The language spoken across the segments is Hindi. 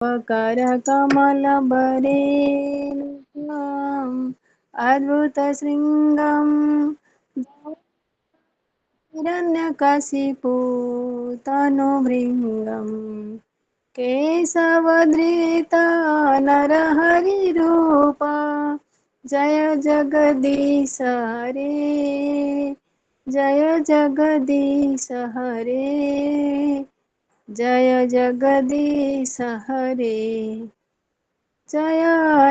कर कमल बरेणुकाम् अद्भुत शृंगम हिरण्यकशिपु तनुभृङ्गम् केशवधृत नरहरिरूप जय जगदीश हरे जय जगदीश हरे जय जगदीश हरे जय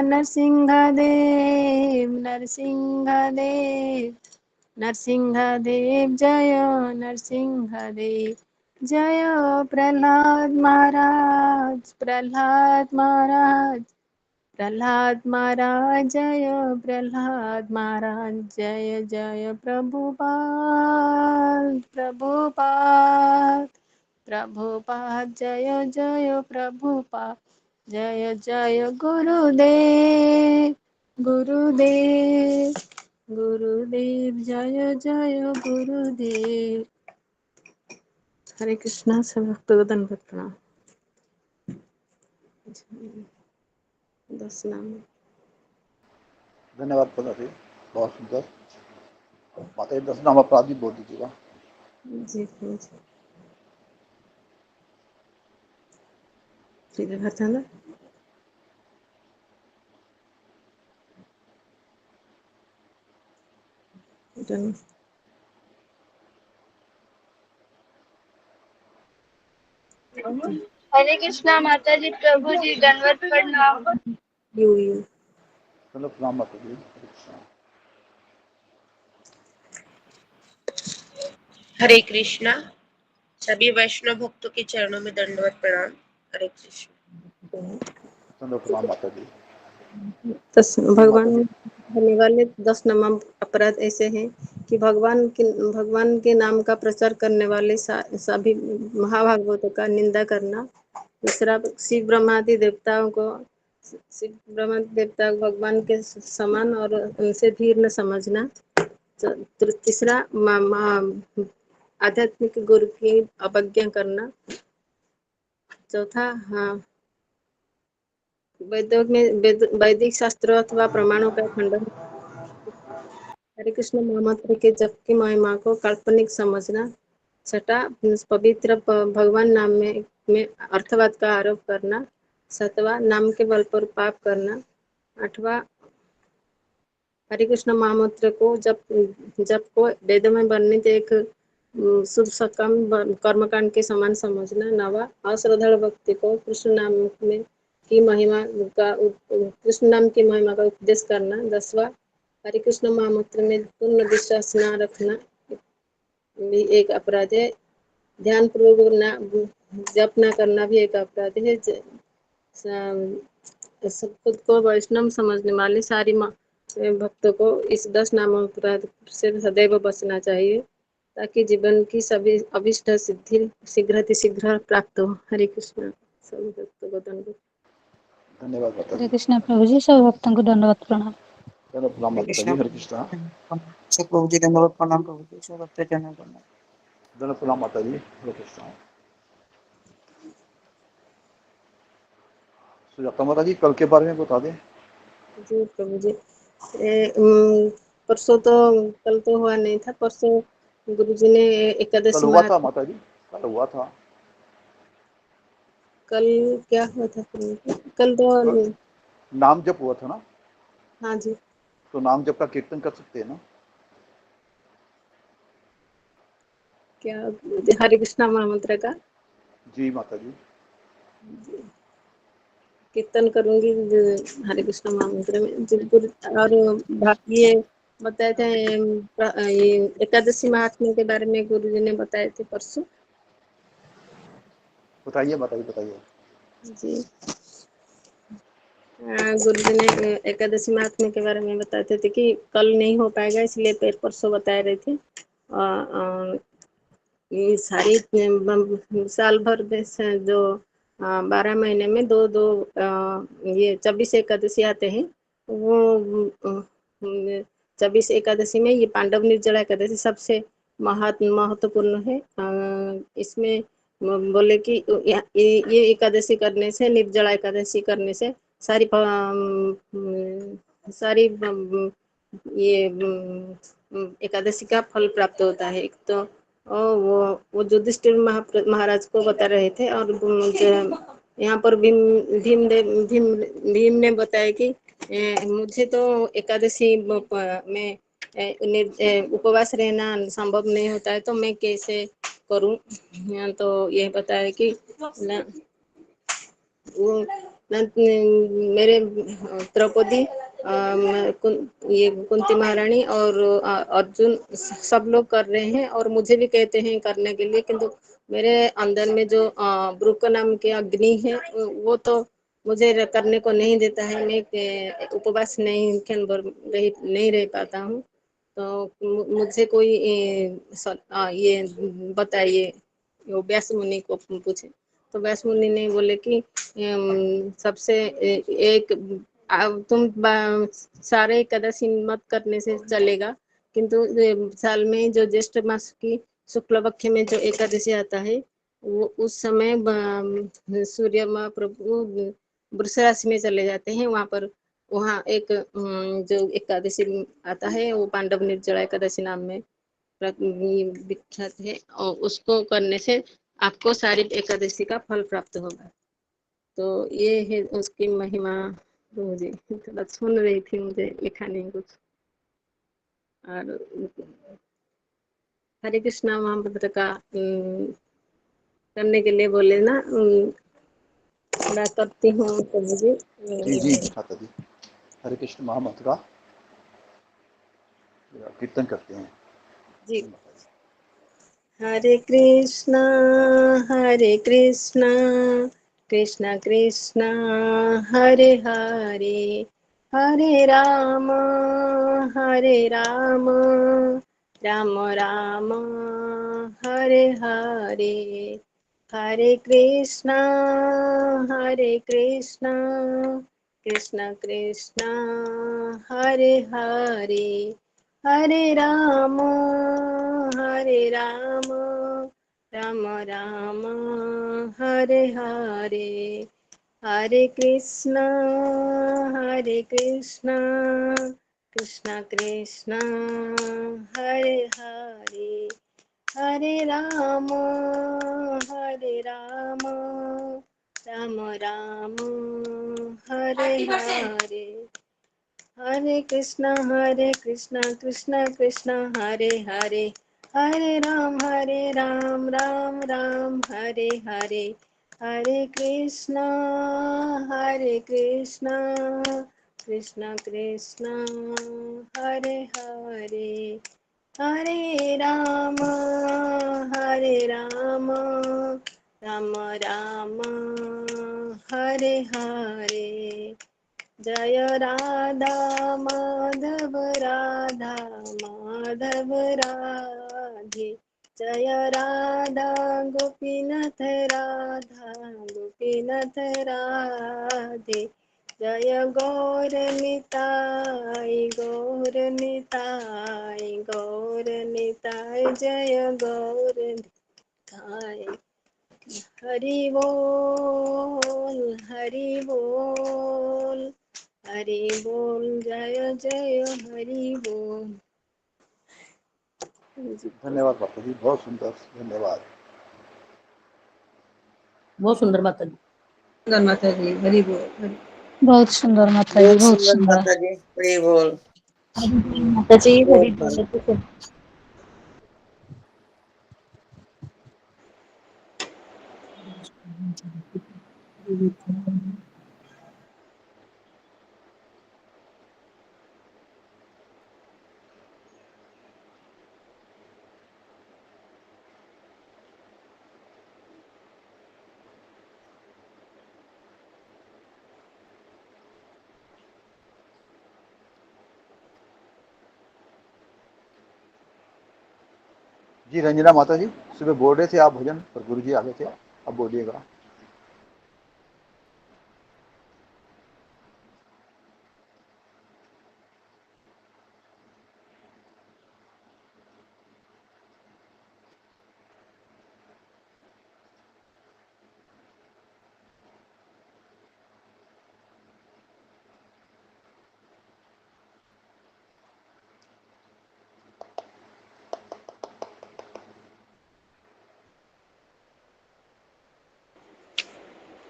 नरसिंहदेव नरसिंहदेव नरसिंहदेव जय नरसिंहदेव जय प्रहलाद महाराज प्रहलाद महाराज प्रहलाद महाराज जय प्रहलाद महाराज जय जय प्रभुपाद प्रभुपाद प्रभुपाद जय जय प्रभुपाद जय जय गुरुदेव गुरुदेव गुरुदेव जय जय गुरुदेव। हरे कृष्णा। सब भक्तों को दंडवत प्रणाम। 10 नाम। धन्यवाद प्रभु, बहुत सुंदर। माता जी 10 नाम अपराधी बोल दीजिएगा। जी सीधे भरचंदा। हरे कृष्णा माता जी, प्रभु जी, दंडवत प्रणाम। यू चलो प्रणाम माता जी। हरे कृष्णा। हरे कृष्णा। सभी वैष्णव भक्तों के चरणों में दंडवत प्रणाम। हरे कृष्ण। चलो प्रणाम माता जी। भगवान होने वाले 10 नाम अपराध ऐसे हैं कि भगवान के नाम का प्रचार करने वाले सभी महाभागवतों का निंदा करना। दूसरा, शिव ब्रह्मादि देवताओं को भगवान के समान और उनसे धीर न समझना। तीसरा, आध्यात्मिक गुरु की अवज्ञा करना। चौथा, वैदिक शास्त्रों अथवा प्रमाणों का खंडन। हरे कृष्ण महामंत्र के जप की महिमा को काल्पनिक समझना। छठा, पवित्र भगवान नाम में अर्थवाद का आरोप करना। सातवां, नाम के बल पर पाप करना। आठवां, हरे कृष्ण महामंत्र को जप को वेद में वर्णित एक शुभ सकम कर्मकांड के समान समझना। नवा, अश्रद्धालु व्यक्ति को कृष्ण नाम में की महिमा का उपदेश करना। 10वां, हरे कृष्ण महामंत्र में पूर्ण विश्वास न रखना भी एक अपराध है। ध्यान पूर्वक जप न करना भी एक अपराध है। खुद को वैष्णव समझने वाले सारी भक्तों को इस 10 नामों अपराध से सदैव बचना चाहिए ताकि जीवन की सभी अभिष्ट सिद्धि शीघ्र प्राप्त हो। हरे कृष्ण। सभी भक्तों को धन्यवाद माता हरे जी। कृष्णा प्रभु जी, सब भक्तों को दंडवत प्रणाम। चलो प्रणाम हरे माता कृष्णा जी। हरे कृष्णा। प्रभु जी, धन्यवाद प्रणाम प्रभु जी, सब भक्त जन प्रणाम। चलो प्रणाम माता जी। हरे कृष्णा। सुजाता माता जी, कल के बारे में बता दें। जी प्रभु जी। परसों तो कल तो हुआ नहीं था। परसों गुरु जी ने कल एकादशी हुआ था माता जी, कल हुआ था। कल क्या हुआ था प्रभु जी? कल तो कल नाम जप हुआ था ना, हाँ जी। तो नाम जप का कीर्तन कर सकते हैं ना। क्या हरे कृष्णा महामंत्र का जी माता जी। कीर्तन करूंगी हरे कृष्ण महामंत्र में और ये बताए थे ये एकादशी महात्म्य के बारे में गुरु जी ने बताए थे परसों। बताइए माता जी, बताइए। जी, गुरु जी ने एकादशी महात्म्य के बारे में बताते थे कि कल नहीं हो पाएगा, इसलिए परसों बता रहे थे। ये सारी साल भर में से जो 12 महीने में दो दो ये 24 एकादशी आते हैं। वो 24 एकादशी में ये पांडव निर्जला एकादशी सबसे महत्वपूर्ण है। इसमें बोले कि ये एकादशी करने से, निर्जला एकादशी करने से सारी सारी ये एकादशी का फल प्राप्त होता है। एक तो वो युधिष्ठिर महाराज को बता रहे थे, और यहाँ पर भीम ने बताया कि मुझे तो एकादशी में उपवास रहना संभव नहीं होता है, तो मैं कैसे करूं। तो यह बताया कि न, वो मेरे द्रौपदी, ये कुंती महारानी और अर्जुन सब लोग कर रहे हैं, और मुझे भी कहते हैं करने के लिए, किंतु मेरे अंदर में जो ब्रुक नाम के अग्नि है, वो तो मुझे करने को नहीं देता है। मैं उपवास नहीं रह पाता हूँ। तो मुझे कोई ये बताइए। वो व्यास मुनि को पूछे, तो व्यास मुनि ने बोले कि सबसे एक तुम सारे एकादशी मत करने से चलेगा, किंतु साल में जो ज्येष्ठ मास की शुक्ल पक्ष में जो एकादशी आता है, वो उस समय सूर्य महाप्रभु वृष राशि में चले जाते हैं। वहाँ एक जो एकादशी आता है, वो पांडव निर्जला एकादशी नाम में विख्यात है, और उसको करने से आपको सारी एकादशी का फल प्राप्त होगा। तो ये है उसकी महिमा। तो मुझे थोड़ा सुन रही थी, मुझे लिखा नहीं कुछ। और हरे कृष्णा महामंत्र का करने के लिए बोले ना, मैं करती हूँ तो मुझे जी जी माता जी, हरे कृष्ण महामंत्र का कीर्तन करते हैं। जी। माता जी। हरे कृष्णा कृष्णा कृष्णा हरे हरे, हरे राम राम राम हरे हरे, हरे कृष्णा कृष्णा कृष्णा हरे हरे, हरे राम राम राम हरे हरे, हरे कृष्णा कृष्णा कृष्णा हरे हरे, हरे राम राम राम हरे हरे, हरे कृष्णा कृष्णा कृष्णा हरे हरे, हरे राम राम हरे हरे, हरे कृष्णा कृष्णा कृष्णा हरे हरे, हरे राम राम राम हरे हरे, जय राधा माधव राधे, जय राधा गोपीनाथ राधे, जय गौर निताई जय गौर निताई। हरि बोल जय जय हरि बोल। धन्यवाद माता जी, बहुत सुंदर, धन्यवाद। बहुत सुंदर माता जी। सुंदर माता जी, हरि बोल। बहुत सुंदर माता जी, बहुत सुंदर। माता जी, हरि बोल। माता जी हरि बहुत बोल। जी रंजना माता जी, सुबह बोल रहे थे आप भजन, पर गुरु जी आ गए थे, अब बोलिएगा।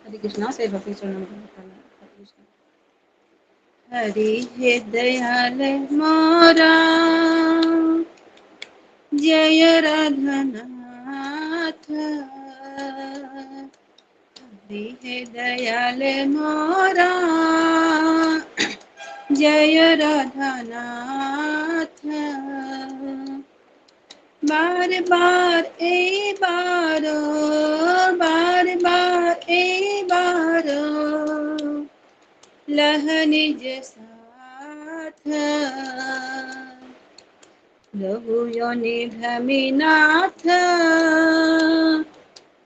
हरे कृष्णा से भक्ति चरण में हरे कृष्णा। हरि हे दयाल मोरा जय राधनाथ, हरि हे दयाल मोरा जय राधनाथ। बार बार ए बारो, बार बार ए बारो लह निज साथ। लघु योनि भ्रमिनाथ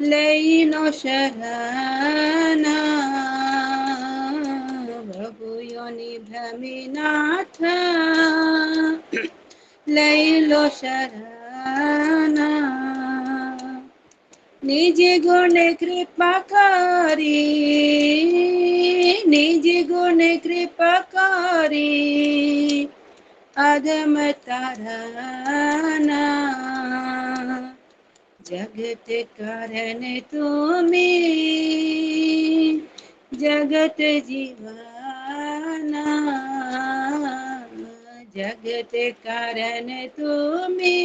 लैनो शरण। लघु योनि भ्रमिनाथ लैलो शरण। निज गुण कृपा करी, निज गुण कृपा करी अधम तारना। जगत कारण तुमी जगत जीवाना। जगत कारण तुमी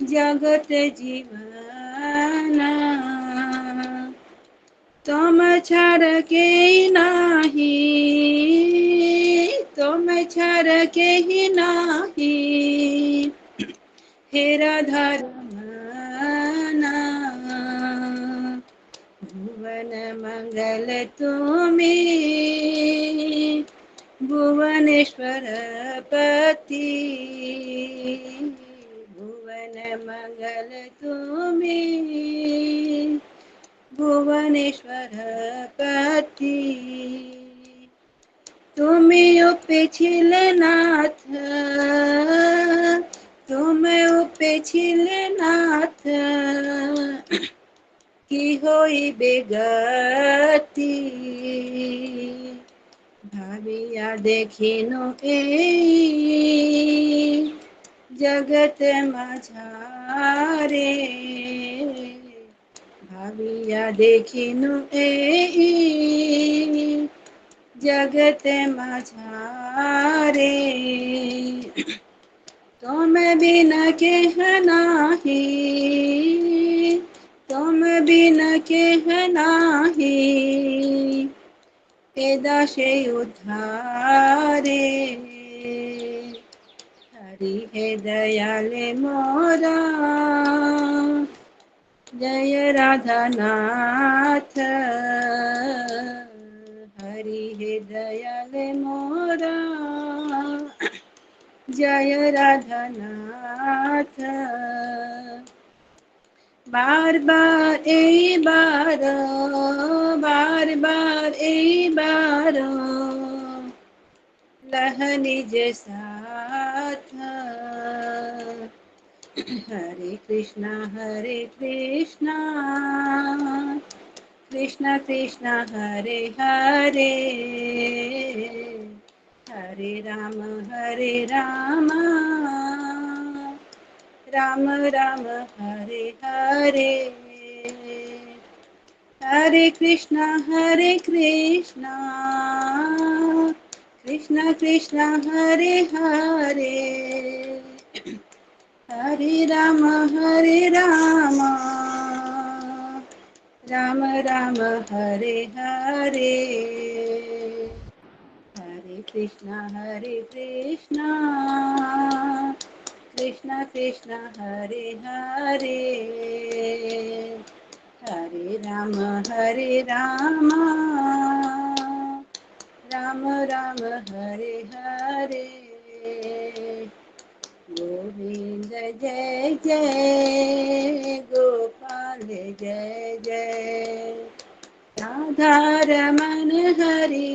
जगत जीवाना। तुम छड़ के नाही, तुम छड़ के ही नाही हेरा धर्मना। भुवन मंगल तुमी भुवनेश्वर पति। भुवन मंगल तुमी भुवनेश्वर पति। तुमी उपेक्षिल नाथ, तुम उपेक्षिल नाथ की होई बेगति। भाविया देखिनु ए जगत माझारे। भाविया देखिनु ए जगत माझारे। तुम बिना केह नाही, तुम बिना केह नाही हे दासे उद्धारे। हरि हे दयाल मोरा जय राधानाथ। हरि हे दयाल मोरा जय राधानाथ। बार बार ए बारो, बार बार ए बारो लह निज साथ। हरे कृष्णा कृष्ण कृष्ण हरे हरे, हरे राम राम राम हरे हरे। हरे कृष्णा कृष्ण कृष्ण हरे हरे, हरे राम राम राम हरे हरे। हरे कृष्णा कृष्ण कृष्ण हरे हरे, हरे राम राम राम हरे हरे। गोविंद जय जय गोपाल जय जय, राधा रमन हरि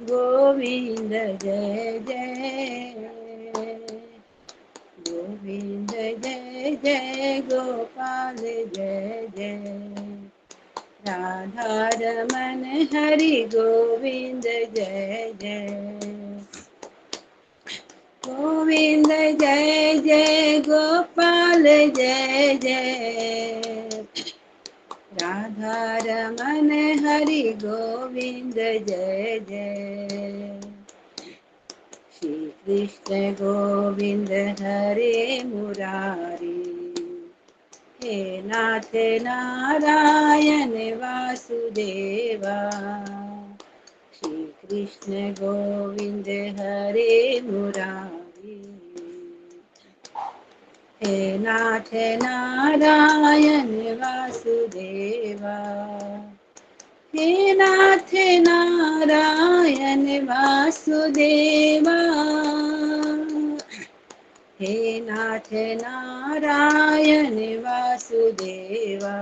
गोविंद जय जय। गोविंद जय जय गोपाल जय जय, राधा रमन हरि गोविंद जय जय। गोविंद जय जय गोपाल जय जय, राधा रमन हरि गोविंद जय जय। श्री कृष्ण गोविंद हरे मुरारी, हे नाथ नारायण वासुदेवा। श्री कृष्ण गोविंद हरे मुरारी, हे नाथ नारायण वासुदेवा। हे नाथ नारायण वासुदेवा, हे नाथ नारायण वासुदेवा।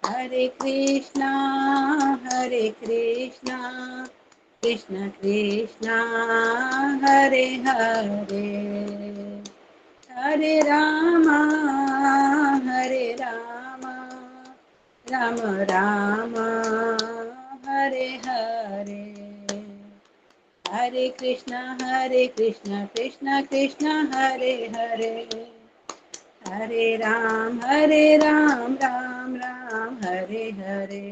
हरे कृष्णा कृष्ण कृष्णा हरे हरे, हरे रामा राम राम हरे हरे। हरे कृष्णा कृष्ण कृष्ण हरे हरे, हरे राम राम राम हरे हरे।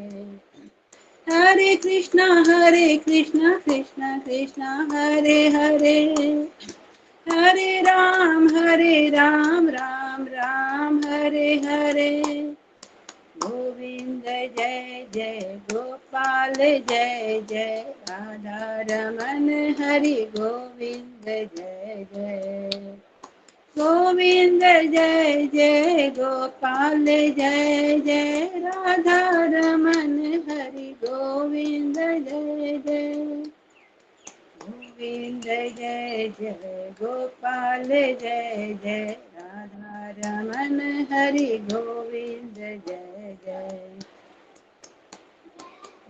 हरे कृष्णा कृष्ण कृष्ण हरे हरे, हरे राम राम राम हरे हरे। गोविंद जय जय गोपाल जय जय, राधा रमन हरि गोविंद जय जय। गोविंद जय जय गोपाल जय जय, राधा रमन हरि गोविंद जय जय। गोविंद जय जय गोपाल जय जय, राधा रमन हरि गोविंद जय जय।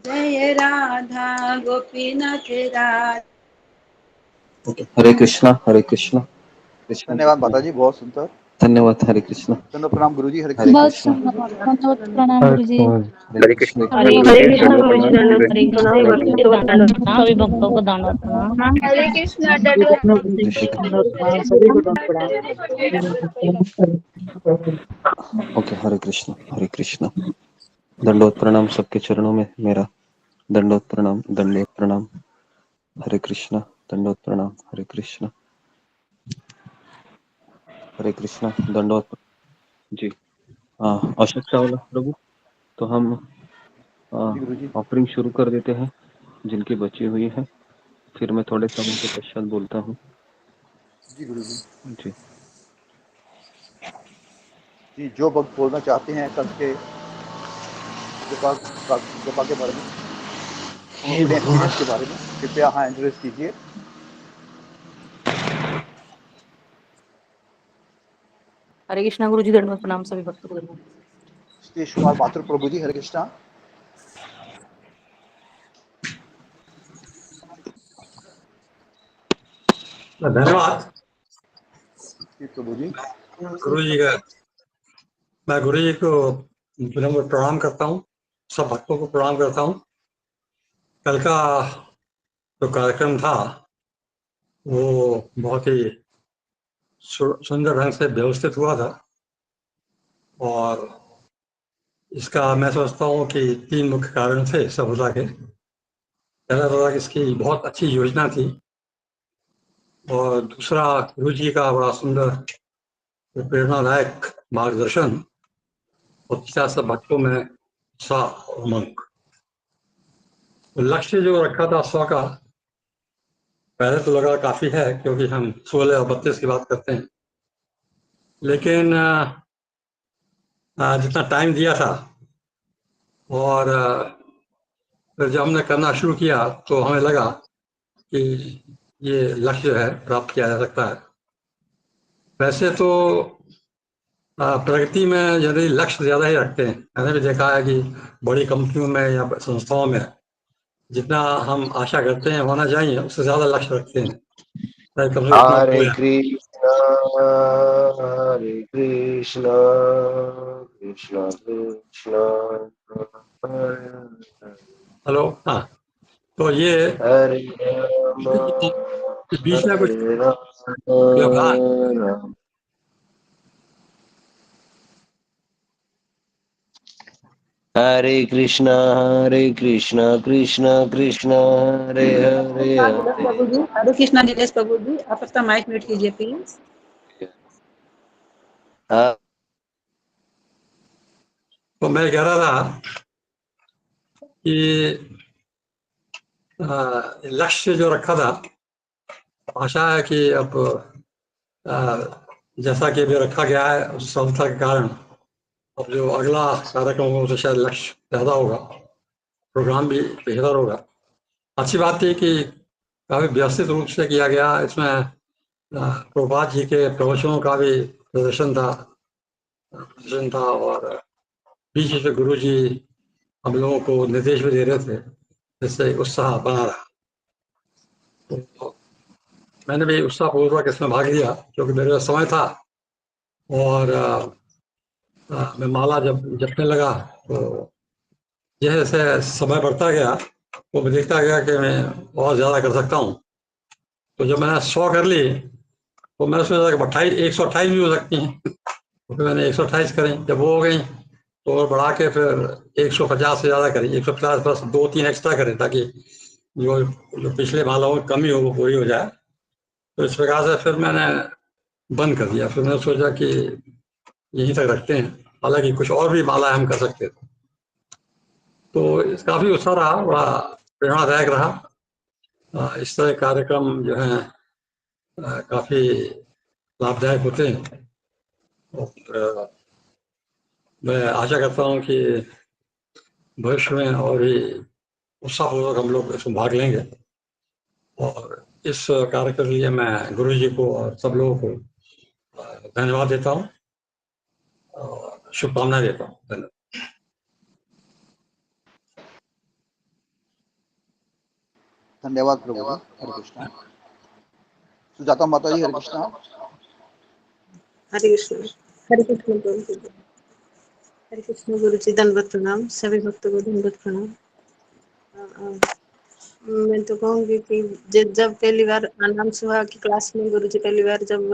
जय राधा गोपीनाथ राधा। हरे कृष्णा कृष्ण धन्यवाद माता जी, बहुत सुंदर। धन्यवाद। हरे कृष्ण। चंद्र प्रणाम गुरु जी, हरे हरे कृष्णा। बहुत कृष्ण। सुंदर, धन्यवाद, प्रणाम गुरु जी। हरे कृष्ण। हरे हरे कृष्ण कृष्ण गुरु गुरुजी, जी। दंडवत हरे प्रणाम, कृष्ण भक्तों को दंडवत प्रणाम। सभी भक्तों को दंडवत प्रणाम। हरे कृष्णा दंडवत जय श्री कृष्ण। ओके, हरे कृष्ण हरे कृष्ण। दंडवत प्रणाम सबके चरणों में मेरा। दंडवत प्रणाम, दंडवत प्रणाम। हरे कृष्ण, दंडवत प्रणाम। हरे कृष्ण, हरे कृष्ण, दंडवत जी। अशोक चावला प्रभु, तो हम जी गुरु जी। ऑफरिंग शुरू कर देते हैं जिनकी बची हुई है, फिर मैं थोड़े समय के पश्चात बोलता हूँ। जी गुरु जी। जी जी, जो भक्त बोलना चाहते हैं कल के कृपा के बारे में, अपने एक्सपीरियंस के बारे में, कृपया हाँ एड्रेस कीजिए। हरे कृष्णा गुरु जी, दंडवत प्रणाम सभी भक्तों को दंडवत। सतीश कुमार माथुर प्रभु जी, हरे कृष्णा। धन्यवाद जी प्रभु जी। गुरु जी का। मैं गुरु जी को विनम्र प्रणाम करता हूँ, सब भक्तों को प्रणाम करता हूँ। कल का जो कार्यक्रम था वो बहुत ही सुंदर ढंग से व्यवस्थित हुआ था, और इसका मैं समझता हूँ कि 3 मुख्य कारण थे सफलता के। पहला था कि इसकी बहुत अच्छी योजना थी, और दूसरा गुरु जी का बड़ा सुंदर प्रेरणादायक मार्गदर्शन, और तीसरा सब भक्तों में उत्साह और उमंग। लक्ष्य जो रखा था 100 का, पहले तो लगा काफ़ी है क्योंकि हम 16 और 32 की बात करते हैं, लेकिन जितना टाइम दिया था और फिर जब हमने करना शुरू किया तो हमें लगा कि ये लक्ष्य जो है प्राप्त किया जा सकता है। वैसे तो प्रगति में यदि लक्ष्य ज़्यादा ही रखते हैं, मैंने भी देखा है कि बड़ी कंपनियों में या संस्थाओं में जितना हम आशा करते हैं होना चाहिए उससे ज़्यादा लक्ष्य रखते हैं। हरे कृष्ण कृष्ण कृष्ण हेलो, हाँ, तो ये हरे राम बीच में कुछ हरे राम व्यवधान, राम हरे कृष्णा कृष्ण कृष्ण हरे हरे नीलेश हरे। प्रभु जी, हरे कृष्णा नीलेश प्रभु जी, आप अपना माइक म्यूट कीजिए प्लीज। हाँ, तो मैं कह रहा था कि लक्ष्य जो रखा था, आशा है कि अब जैसा कि अभी रखा गया है उस संस्था के कारण अब जो अगला कार्यक्रम होगा उससे शायद लक्ष्य ज़्यादा होगा, प्रोग्राम भी बेहतर होगा। अच्छी बात थी कि काफ़ी व्यवस्थित रूप से किया गया। इसमें प्रभुपाद जी के प्रवचनों का भी प्रदर्शन था और बीच में गुरु जी हम लोगों को निर्देश भी दे रहे थे, जिससे उत्साह बना रहा। तो मैंने भी उत्साहपूर्वक इसमें भाग लिया क्योंकि मेरे पास समय था और मैं माला जब जपने लगा तो जैसे समय बढ़ता गया तो मैं देखता गया कि मैं और ज़्यादा कर सकता हूँ। तो जब मैंने 100 कर ली तो मैंने सोचा कि 128 भी हो सकती हैं। तो फिर मैंने 128 करें, जब वो हो गई तो और बढ़ा के फिर 150 से ज़्यादा करें, 150 प्लस 2-3 एक्स्ट्रा करें ताकि जो जो पिछले मालाओं में कमी हो वो पूरी हो जाए। तो इस प्रकार से फिर मैंने बंद कर दिया। फिर मैंने सोचा कि यहीं तक रखते हैं, हालांकि कुछ और भी माला हम कर सकते थे। तो काफ़ी उत्साह रहा, बड़ा प्रेरणादायक रहा। इस तरह कार्यक्रम जो हैं काफ़ी लाभदायक होते हैं और मैं आशा करता हूँ कि भविष्य में और भी उत्साहपूर्वक हम लोग इसमें भाग लेंगे। और इस कार्य के लिए मैं गुरु जी को और सब लोगों को धन्यवाद देता हूँ और शुभकामनाएं देता हूँ। धन्यवाद। धन्यवाद प्रभु जी। हरे कृष्णा। सुजाता माता जी, हरे कृष्णा। हरे कृष्ण। हरे कृष्ण प्रभु जी। हरे कृष्ण गुरु जी, दंडवत प्रणाम। सभी भक्तों को दंडवत प्रणाम। मैं तो कहूँगी कि जब पहली बार अनाउंस हुआ कि क्लास में गुरु जी पहली बार जब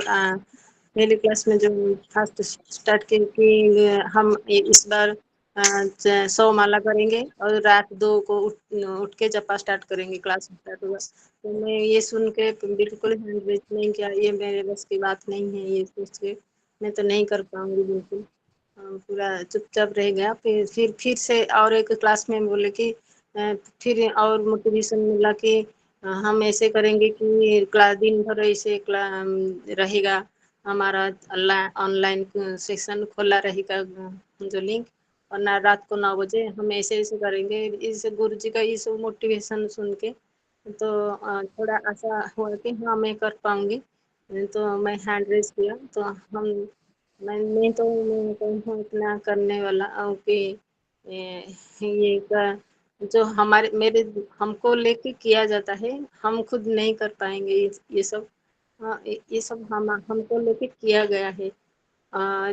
पहली क्लास में जब फर्स्ट स्टार्ट किए कि हम इस बार 100 माला करेंगे और रात 2 को उठ के जपा स्टार्ट करेंगे, क्लास स्टार्ट हुआ। तो मैं ये सुन के बिल्कुल हैंड रेज नहीं किया, ये मेरे बस की बात नहीं है, ये सोच के मैं तो नहीं कर पाऊंगी बिल्कुल। पूरा चुपचाप रह गया। फिर से और एक क्लास में बोले कि फिर और मोटिवेशन मिला कि हम ऐसे करेंगे कि क्लास दिन भर ऐसे रहेगा हमारा ऑनलाइन सेशन खुला रहेगा, जो लिंक, और ना रात को 9 बजे हम ऐसे ऐसे करेंगे। इस गुरु जी का इस मोटिवेशन सुन के तो थोड़ा आशा हुआ कि हाँ मैं कर पाऊंगी। तो मैं हैंड रेस किया तो मैं तो इतना करने वाला कि ये जो हमारे मेरे हमको लेके किया जाता है, हम खुद नहीं कर पाएंगे ये सब। हाँ, ये सब हमको लेके किया गया है।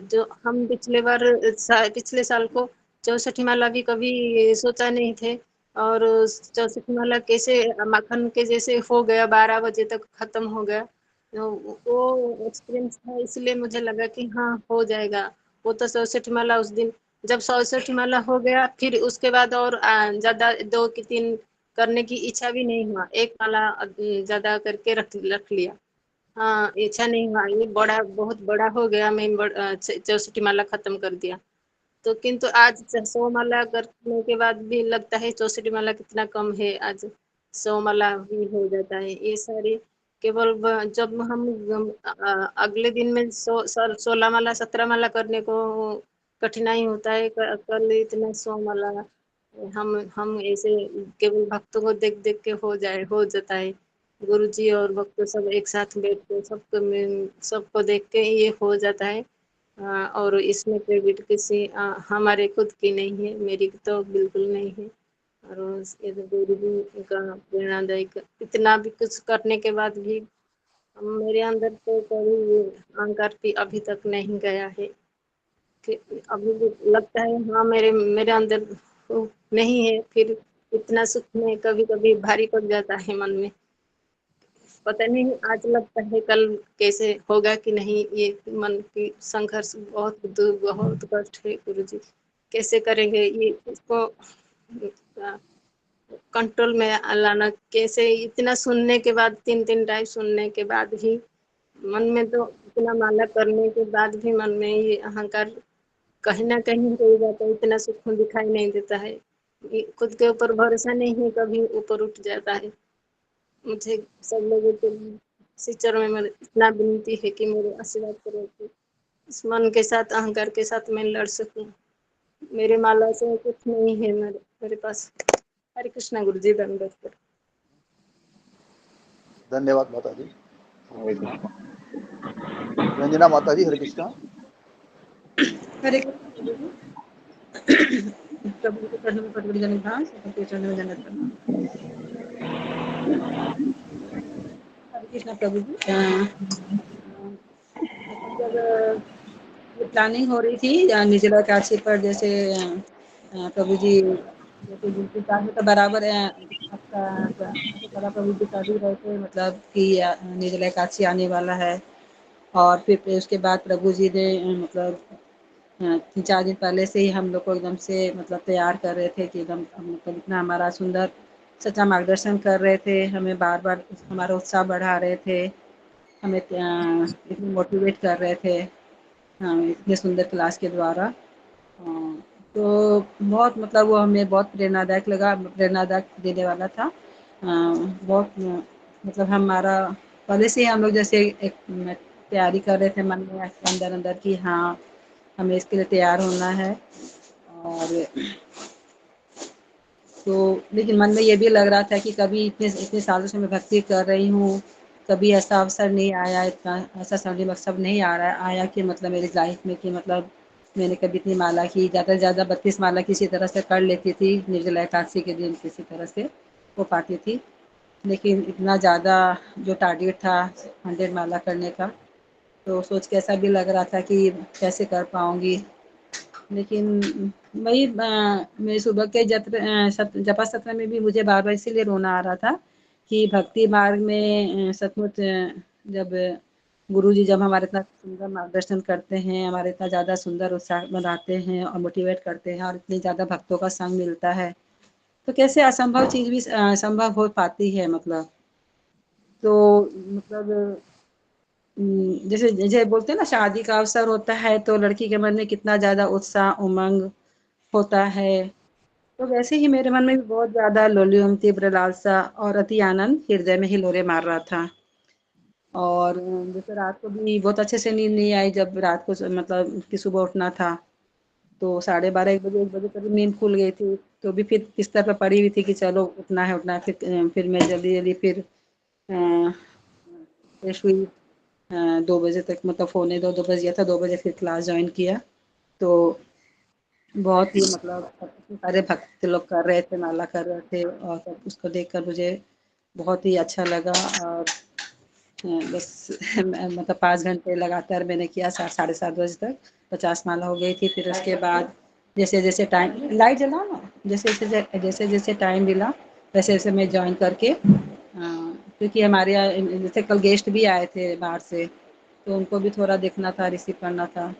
जो हम पिछले साल को 64 माला भी कभी सोचा नहीं थे, और 64 माला कैसे माखन के जैसे हो गया, 12 बजे तक खत्म हो गया। तो वो एक्सपीरियंस था, इसलिए मुझे लगा कि हाँ हो जाएगा। वो तो 64 माला उस दिन जब 64 माला हो गया, फिर उसके बाद और ज्यादा 2 की 3 करने की इच्छा भी नहीं हुआ, एक माला ज्यादा करके रख लिया। हाँ, इच्छा नहीं हुआ, ये बड़ा बहुत बड़ा हो गया, मैं 64 माला खत्म कर दिया। तो किंतु आज 100 माला करने के बाद भी लगता है 64 माला कितना कम है, आज 100 माला भी हो जाता है। ये सारी केवल जब हम अगले दिन में 16 माला 17 माला करने को कठिनाई होता है, कल इतना 100 माला हम ऐसे केवल भक्तों को देख देख के हो जाता है। गुरु जी और भक्त सब एक साथ बैठ के सबको देख के ये हो जाता है। और इसमें क्रेडिट किसी हमारे खुद की नहीं है, मेरी तो बिल्कुल नहीं है। और ये तो गुरु जी का प्रेरणादायक, इतना भी कुछ करने के बाद भी मेरे अंदर तो कभी अहंकार भी अभी तक नहीं गया है कि अभी भी लगता है हाँ मेरे मेरे अंदर तो नहीं है। फिर इतना सुख में कभी कभी भारी पड़ जाता है मन में, पता नहीं आज लगता है कल कैसे होगा कि नहीं। ये मन की संघर्ष बहुत कष्ट है गुरु जी। कैसे करेंगे ये इसको कंट्रोल में लाना कैसे। इतना सुनने के बाद 3 टाइम सुनने के बाद भी मन में तो इतना माला करने के बाद भी मन में ये अहंकार कहीं ना कहीं रह जाता है, इतना सुख दिखाई नहीं देता है। ये खुद के ऊपर भरोसा नहीं है, कभी ऊपर उठ जाता है। मुझे सब लोगों के सिचर में मेरे इतना विनती है कि मेरे आशीर्वाद करो कि इस मन के साथ अहंकार के साथ मैं लड़ सकूं। मेरे माला से कुछ नहीं है मेरे पास। हरे कृष्णा गुरु जी, दंडवत करो। धन्यवाद माता जी। रंजना माता जी, हरे कृष्णा। हरे कृष्ण प्रभु जी। प्रभु के चरणों में पटवड़ी जन भाव, सबके चरणों में जन्नत प्रणाम। हरे कृष्णा प्रभु जी। जब ये प्लानिंग हो रही थी निर्जला काशी पर, जैसे प्रभु जी जैसे जिनके साथ में तो बराबर आपका आपको पता प्रभु जी कर ही रहे थे, मतलब कि निर्जला काशी आने वाला है। और फिर उसके बाद प्रभु जी ने मतलब 3-4 दिन पहले से ही हम लोग को एकदम से मतलब तैयार कर रहे थे कि एकदम मतलब इतना हमारा सुंदर सच्चा मार्गदर्शन कर रहे थे, हमें बार बार हमारा उत्साह बढ़ा रहे थे, हमें इतनी मोटिवेट कर रहे थे इतने सुंदर क्लास के द्वारा। तो बहुत मतलब वो हमें बहुत प्रेरणादायक लगा, प्रेरणादायक देने वाला था। बहुत मतलब हमारा पहले से ही हम लोग जैसे एक तैयारी कर रहे थे मन में अंदर अंदर कि हाँ हमें इसके लिए तैयार होना है। और तो लेकिन मन में ये भी लग रहा था कि कभी इतने सालों से मैं भक्ति कर रही हूँ, कभी ऐसा अवसर नहीं आया, इतना ऐसा स्वर्णिम अवसर नहीं आया कि मतलब मेरी लाइफ में कि मतलब मैंने कभी इतनी माला की, ज़्यादा से ज़्यादा 32 माला किसी तरह से कर लेती थी, निर्जला एकादशी के दिन किसी तरह से हो पाती थी। लेकिन इतना ज़्यादा जो टारगेट था 100 माला करने का, तो सोच के ऐसा भी लग रहा था कि कैसे कर पाऊँगी। लेकिन वही मेरे सुबह के जपा सत्र में भी मुझे बार बार इसीलिए रोना आ रहा था कि भक्ति मार्ग में सचमुच जब गुरु जी जब हमारे इतना सुंदर मार्गदर्शन करते हैं, हमारे इतना ज़्यादा सुंदर उत्साह बनाते हैं और मोटिवेट करते हैं और इतनी ज़्यादा भक्तों का संग मिलता है, तो कैसे असंभव चीज़ भी संभव हो पाती है। मतलब तो मतलब जैसे जैसे बोलते हैं ना शादी का अवसर होता है तो लड़की के मन में कितना ज़्यादा उत्साह उमंग होता है, तो वैसे ही मेरे मन में भी बहुत ज़्यादा लोलुम तीव्र लालसा और अति आनंद हृदय में हिलोरे मार रहा था। और जैसे रात को भी बहुत अच्छे से नींद नहीं आई, जब रात को मतलब कि सुबह उठना था तो 12:30 1 बजे करीब नींद खुल गई थी, तो भी फिर बिस्तर पर पड़ी हुई थी कि चलो उठना है उठना है। फिर मैं जल्दी जल्दी फिर फ्रेश हुई 2 बजे तक, मतलब पौने 2 बज गया था, 2 बजे फिर क्लास ज्वाइन किया। तो बहुत ही मतलब इतने सारे भक्त लोग कर रहे थे, माला कर रहे थे और सब उसको देखकर मुझे बहुत ही अच्छा लगा। और बस मतलब 5 घंटे लगातार मैंने किया, 7 साढ़े 7 बजे तक 50 माला हो गई थी। फिर उसके बाद जैसे जैसे टाइम लाइट जलाओ ना, जैसे जैसे टाइम मिला वैसे वैसे मैं ज्वाइन करके क्योंकि हमारे यहाँ जैसे कल गेस्ट भी आए थे बाहर से, तो उनको भी थोड़ा देखना था, रिसीव करना था,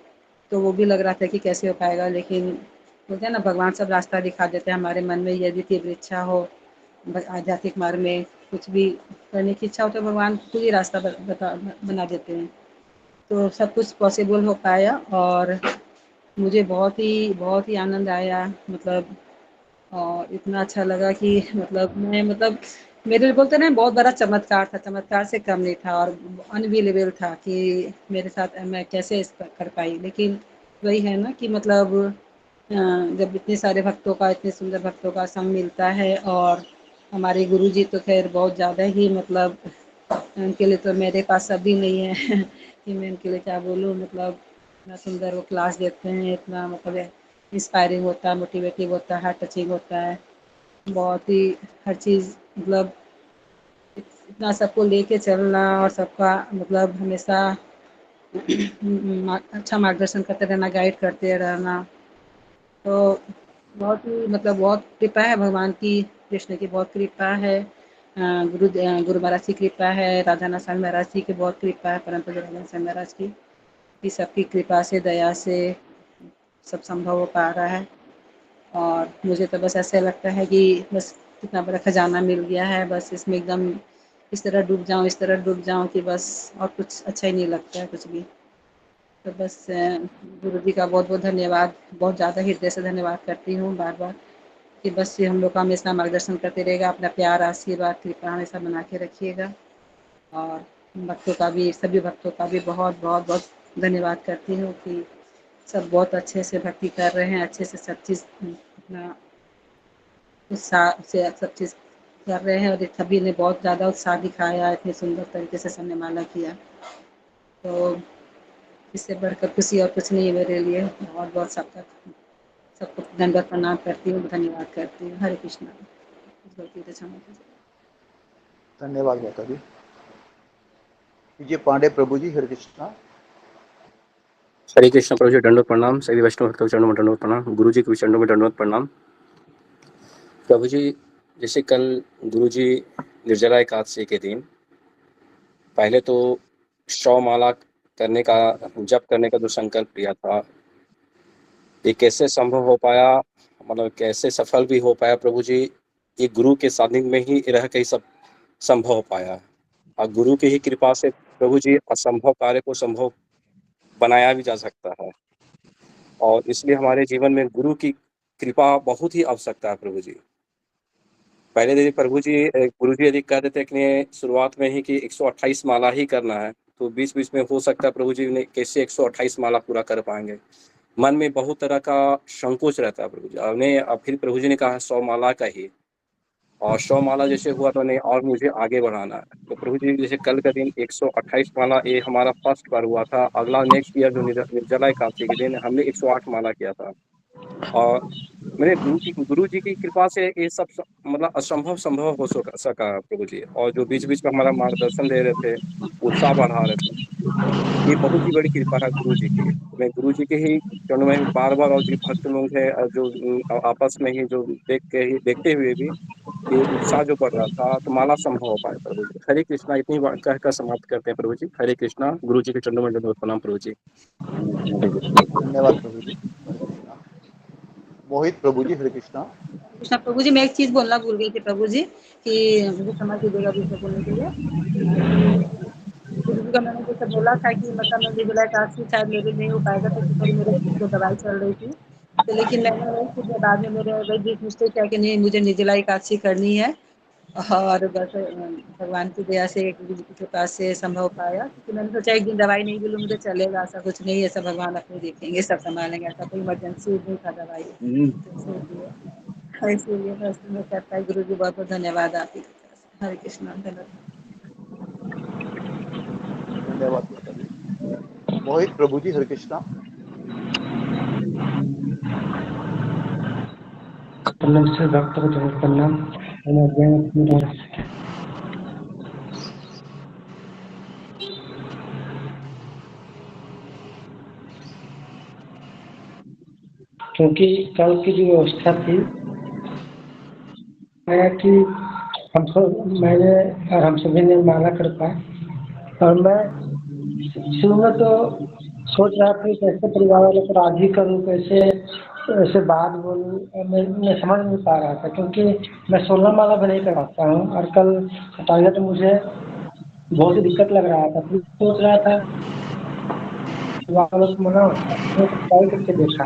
तो वो भी लग रहा था कि कैसे हो पाएगा। लेकिन बोलते हैं ना भगवान सब रास्ता दिखा देते हैं, हमारे मन में यदि तीव्र इच्छा हो आध्यात्मिक मार्ग में कुछ भी करने की इच्छा हो तो भगवान खुद ही रास्ता बना देते हैं। तो सब कुछ पॉसिबल हो पाया और मुझे बहुत ही आनंद आया। मतलब और इतना अच्छा लगा कि मतलब मैं मतलब मेरे लिए बोलते ना बहुत बड़ा चमत्कार था, चमत्कार से कम नहीं था और अनबिलीवेबल था कि मेरे साथ मैं कैसे कर पाई। लेकिन वही है ना कि मतलब जब इतने सारे भक्तों का, इतने सुंदर भक्तों का संग मिलता है, और हमारे गुरुजी तो खैर बहुत ज़्यादा ही मतलब उनके लिए तो मेरे पास शब्द ही नहीं है कि मैं उनके लिए क्या बोलूँ। मतलब इतना सुंदर वो क्लास देते हैं, इतना मतलब इंस्पायरिंग होता है, मोटिवेटिव होता है, टचिंग होता है, बहुत ही हर चीज़ मतलब इतना सबको लेके चलना और सबका मतलब हमेशा अच्छा मार्गदर्शन करते रहना, गाइड करते रहना, तो बहुत ही मतलब बहुत कृपा है भगवान की, कृष्ण की बहुत कृपा है, गुरु महाराज की कृपा है, राधानाथ स्वामी महाराज जी की बहुत कृपा है, परम पूज्य राधानाथ स्वामी महाराज की सबकी कृपा से, दया से सब संभव हो पा रहा है। और मुझे तो बस ऐसे लगता है कि बस कितना बड़ा खजाना मिल गया है, बस इसमें एकदम इस तरह डूब जाऊँ कि बस और कुछ अच्छा ही नहीं लगता है कुछ भी। तो बस गुरु जी का बहुत बहुत धन्यवाद, बहुत ज़्यादा हृदय से धन्यवाद करती हूँ बार बार कि बस ये हम लोग का हमेशा मार्गदर्शन करते रहेगा, अपना प्यार आशीर्वाद कृपा हमेशा बना के रखिएगा। और भक्तों का भी, सभी भक्तों का भी बहुत बहुत बहुत धन्यवाद करती हूँ कि सब बहुत अच्छे से भक्ति कर रहे हैं, अच्छे से सब चीज़ अपना उत्साह से सब चीज़ कर रहे हैं और सभी ने बहुत ज़्यादा उत्साह दिखाया, इतने सुंदर तरीके से सबने माला किया। तो इससे बढ़कर खुशी और कुछ नहीं है मेरे लिए। बहुत बहुत सबको दंडवत प्रणाम करती हूँ, धन्यवाद करती हूँ। हरे कृष्णा। गलती से क्षमा कीजिए। धन्यवाद माता जी। विजय पांडे प्रभु जी, हरे कृष्णा। हरे कृष्ण प्रभु जी, दंडवत प्रणाम। सभी वैष्णव भक्तों के चरणों में दंडवत प्रणाम। गुरु जी के चरणों में दंडवत प्रणाम। प्रभु जी, जैसे कल गुरु जी निर्जला एकादशी के दिन पहले तो 100 माला करने का, जप करने का जो संकल्प लिया था, ये कैसे संभव हो पाया, मतलब कैसे सफल भी हो पाया प्रभु जी? ये गुरु के सानिध्य में ही रह के सब संभव हो पाया और गुरु की ही कृपा से प्रभु जी असंभव कार्य को संभव बनाया भी जा सकता है। और इसलिए हमारे जीवन में गुरु की कृपा बहुत ही आवश्यकता है प्रभु जी। पहले दिन प्रभु जी गुरु जी यदि कह देते कि शुरुआत में ही कि 128 माला ही करना है, तो बीच बीच में हो सकता है प्रभु जी ने कैसे 128 माला पूरा कर पाएंगे। मन में बहुत तरह का संकोच रहता है प्रभु जी। अब फिर प्रभु जी ने कहा 100 माला का ही, और 100 माला जैसे हुआ तो नहीं और मुझे आगे बढ़ाना है। तो प्रभु जी जैसे कल का दिन 128 माला, ये हमारा फर्स्ट बार हुआ था। अगला नेक्स्ट ईयर जो निर्जला एकादशी के दिन हमने 108 माला किया था। और मेरे गुरु जी की कृपा से ये सब मतलब असंभव संभव हो सका प्रभु जी। और जो बीच बीच में हमारा मार्गदर्शन दे रहे थे, उत्साह बढ़ा रहे थे, ये बहुत ही बड़ी कृपा है गुरु जी की। मैं गुरु जी के ही चरणों में बार बार, और जो भक्त लोग हैं जो आपस में ही जो देखते हुए भी ये उत्साह जो बढ़ रहा था, तो माला संभव हो पाया प्रभु जी। हरे कृष्णा। इतनी बात कहकर समाप्त करते हैं प्रभु जी। हरे कृष्णा। गुरु जी के चरणों में दंडवत प्रणाम प्रभु जी। हरे कृष्णा। धन्यवाद प्रभु जी, हरे कृष्णा। मोहित प्रभु जी, हरे कृष्णा। कृष्णा प्रभु जी, मैं एक चीज़ बोलना भूल गई थी प्रभु जी कि मुझे क्षमा कीजिएगा बीच में बोलने के लिए कि गुरु जी का मैंने जैसे बोला था कि मतलब मैं निर्जला एकादशी शायद मेरे नहीं हो पाएगा, क्योंकि थोड़ी मेरे को दवाई चल रही थी। तो लेकिन मैंने वही फिर बाद में मेरे वही बीच मिस्टेक किया कि नहीं, मुझे निर्जला एकादशी करनी है। और बस भगवान की दया से, गुरु जी की कृपा से संभव पाया, क्योंकि मैंने सोचा एक दिन दवाई नहीं भी लूँ मुझे चलेगा, ऐसा कुछ नहीं है, सब भगवान अपने देखेंगे, सब संभालेंगे, ऐसा कोई इमरजेंसी नहीं था दवाई। तो इसीलिए बस मैं कहता है गुरु जी बहुत बहुत धन्यवाद आपकी कृपा से। हरे कृष्णा। धन्यवाद। धन्यवाद माता जी। मोहित प्रभु जी, हरे कृष्णा। नमस्ते भक्तों को दंडवत प्रणाम। क्योंकि कल की जो व्यवस्था थी कि मैंने और हम सभी ने माला कर पाए, और मैं शुरू में तो सोच रहा था कैसे परिवार वालों को राजी करूँ, कैसे ऐसे बात बोलूँ, मैं समझ नहीं पा रहा था, क्योंकि मैं 16 माला भी नहीं कर पाता हूँ और कल हटाया तो मुझे बहुत ही दिक्कत लग रहा था। फिर सोच रहा था वालों को मनाओ, ट्राई करके देखा।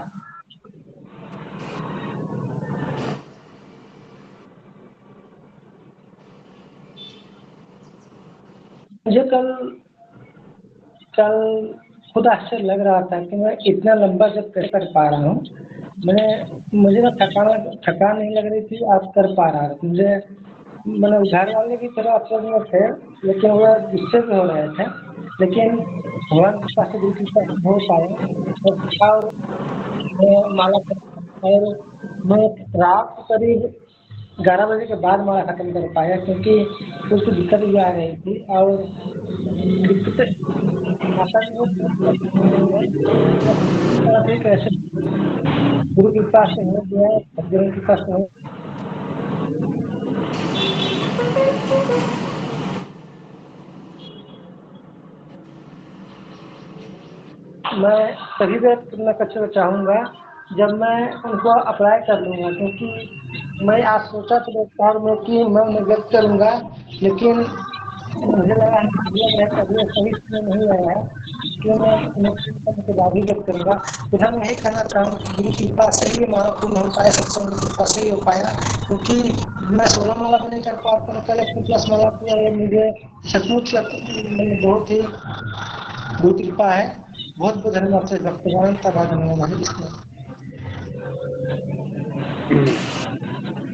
मुझे कल खुद आश्चर्य लग रहा था कि मैं इतना लंबा जब कैसे कर पा रहा हूँ। मुझे ना थकान नहीं लग रही थी, आप कर पा रहा था। मुझे मतलब घर वाले की तरह असर में थे, लेकिन वो गुस्से में हो रहे थे, लेकिन भगवान के पास गुरु की कृपा हो पाया। और मैं माला और मैं रात करीब 11 बजे के बाद माला खत्म कर पाया, क्योंकि कुछ दिक्कत भी आ रही थी। और दिक्कत माता जी ने कैसे गुरु की कृपा से हो गया, सदगुरु की कृपा से हो। मैं सभी व्यक्त करना चाहूँगा जब मैं उनको अप्लाई कर लूँगा, क्योंकि मैं आज सोचा था व्यापार में कि मैं उन्हें व्यक्त करूँगा, लेकिन मुझे लगा अभी सही समय नहीं आया है, इसलिए मैं उन्हें पूर्ण करने के बाद ही व्यक्त करूँगा। फिर हम यही कहना चाहूँ कि गुरु की कृपा से ही माला पूर्ण हो पाया, सत्संग की कृपा से ही हो पाया, क्योंकि मैं 16 माला भी नहीं कर पाता, कल 1+ माला किया, ये मुझे सचमुच बहुत ही गुरु की कृपा है। बहुत बहुत धन्यवाद से भक्तगण तक धन्यवाद है इसमें।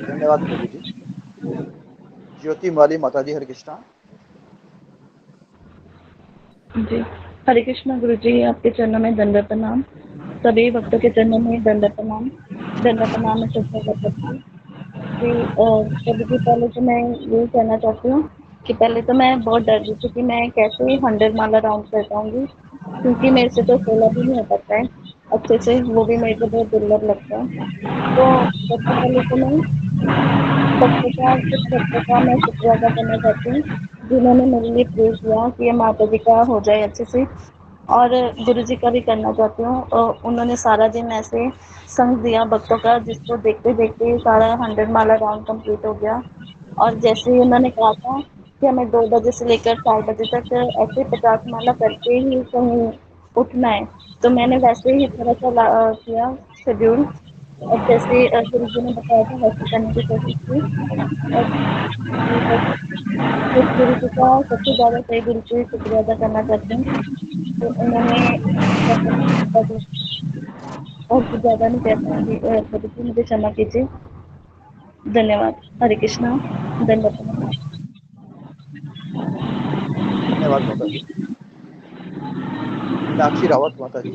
धन्यवाद प्रभु जी। ज्योति माली माता जी, हरे कृष्णा। जी, हरे कृष्णा गुरु जी, आपके चरणों में दंडवत प्रणाम। सभी भक्तों के चरणों में दंडवत प्रणाम। दंडवत प्रणाम है सबसे भगवती जी। प्रभु जी, पहले तो मैं यही कहना चाहती हूँ कि पहले तो मैं बहुत डर रही थी कि मैं कैसे 100 माला राउंड कर पाऊंगी, क्योंकि मेरे से तो 16 भी नहीं हो पाता है अच्छे से, वो भी मेरे को बहुत दुर्लभ लगता है। तो सबसे पहले तो मैं कुछ भक्तों का मैं शुक्रिया अदा करना चाहती हूँ, जिन्होंने मेरे लिए प्रे किया कि ये माता जी का हो जाए अच्छे से। और गुरु जी का भी करना चाहती हूँ, उन्होंने सारा दिन ऐसे संग दिया भक्तों का, जिसको देखते देखते सारा 100 माला राउंड कंप्लीट हो गया। और जैसे ही उन्होंने कहा था कि हमें 2 बजे से लेकर 4 बजे तक ऐसे 50 माला करके ही कहीं उठना है, तो मैंने वैसे ही थोड़ा सा किया शेड्यूल, और जैसे गुरु जी ने बताया था वैसे करने की कोशिश की। और फिर गुरु जी का सबसे ज़्यादा सही गुरु जी शुक्रिया अदा करना चाहती हूँ, तो उन्होंने और कुछ ज़्यादा नहीं कह पाऊंगी। गुरु जी मुझे क्षमा कीजिए। धन्यवाद। हरे कृष्णा। धन्यवाद। धन्यवाद माता जी। मीनाक्षी रावत माता जी।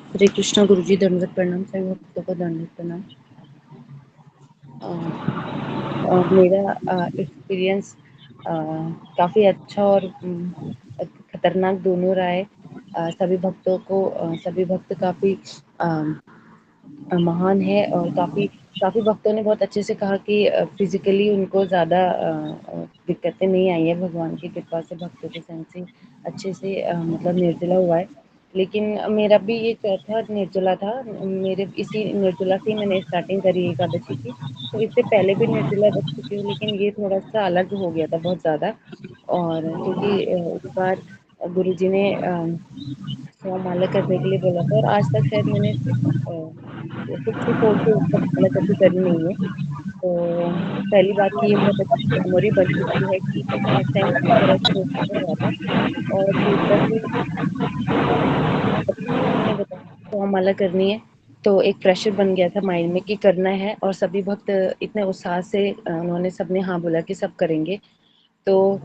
हरे कृष्णा गुरु जी, दंडवत प्रणाम। सभी भक्तों को दंडवत प्रणाम। मेरा एक्सपीरियंस काफ़ी अच्छा और खतरनाक दोनों रहा है। सभी भक्त काफ़ी महान है, और काफ़ी काफ़ी भक्तों ने बहुत अच्छे से कहा कि फिजिकली उनको ज़्यादा दिक्कतें नहीं आई है। भगवान की कृपा से भक्तों के संग से अच्छे से मतलब निर्जला हुआ है। लेकिन मेरा भी ये चौथा निर्जला था। मेरे इसी निर्जला से ही मैंने स्टार्टिंग करी एकादशी की, तो इससे पहले भी निर्जला रख चुकी हूँ, लेकिन ये थोड़ा सा अलग हो गया था बहुत ज़्यादा। और क्योंकि इस बार गुरु जी ने 100 माला करने के लिए बोला था, और आज तक शायद मैंने 64 से ऊपर माला कभी करी नहीं है। तो पहली बात की ये बहुत अच्छी मेमोरी बन चुकी है कि नेक्स्ट टाइम इस तरह से हो हुआ था। और दूसरा कि उन्होंने बताया 100 माला करनी है, तो एक प्रेशर बन गया था माइंड में कि करना है, और सभी भक्त इतने उत्साह से उन्होंने सबने हाँ बोला कि सब करेंगे। तो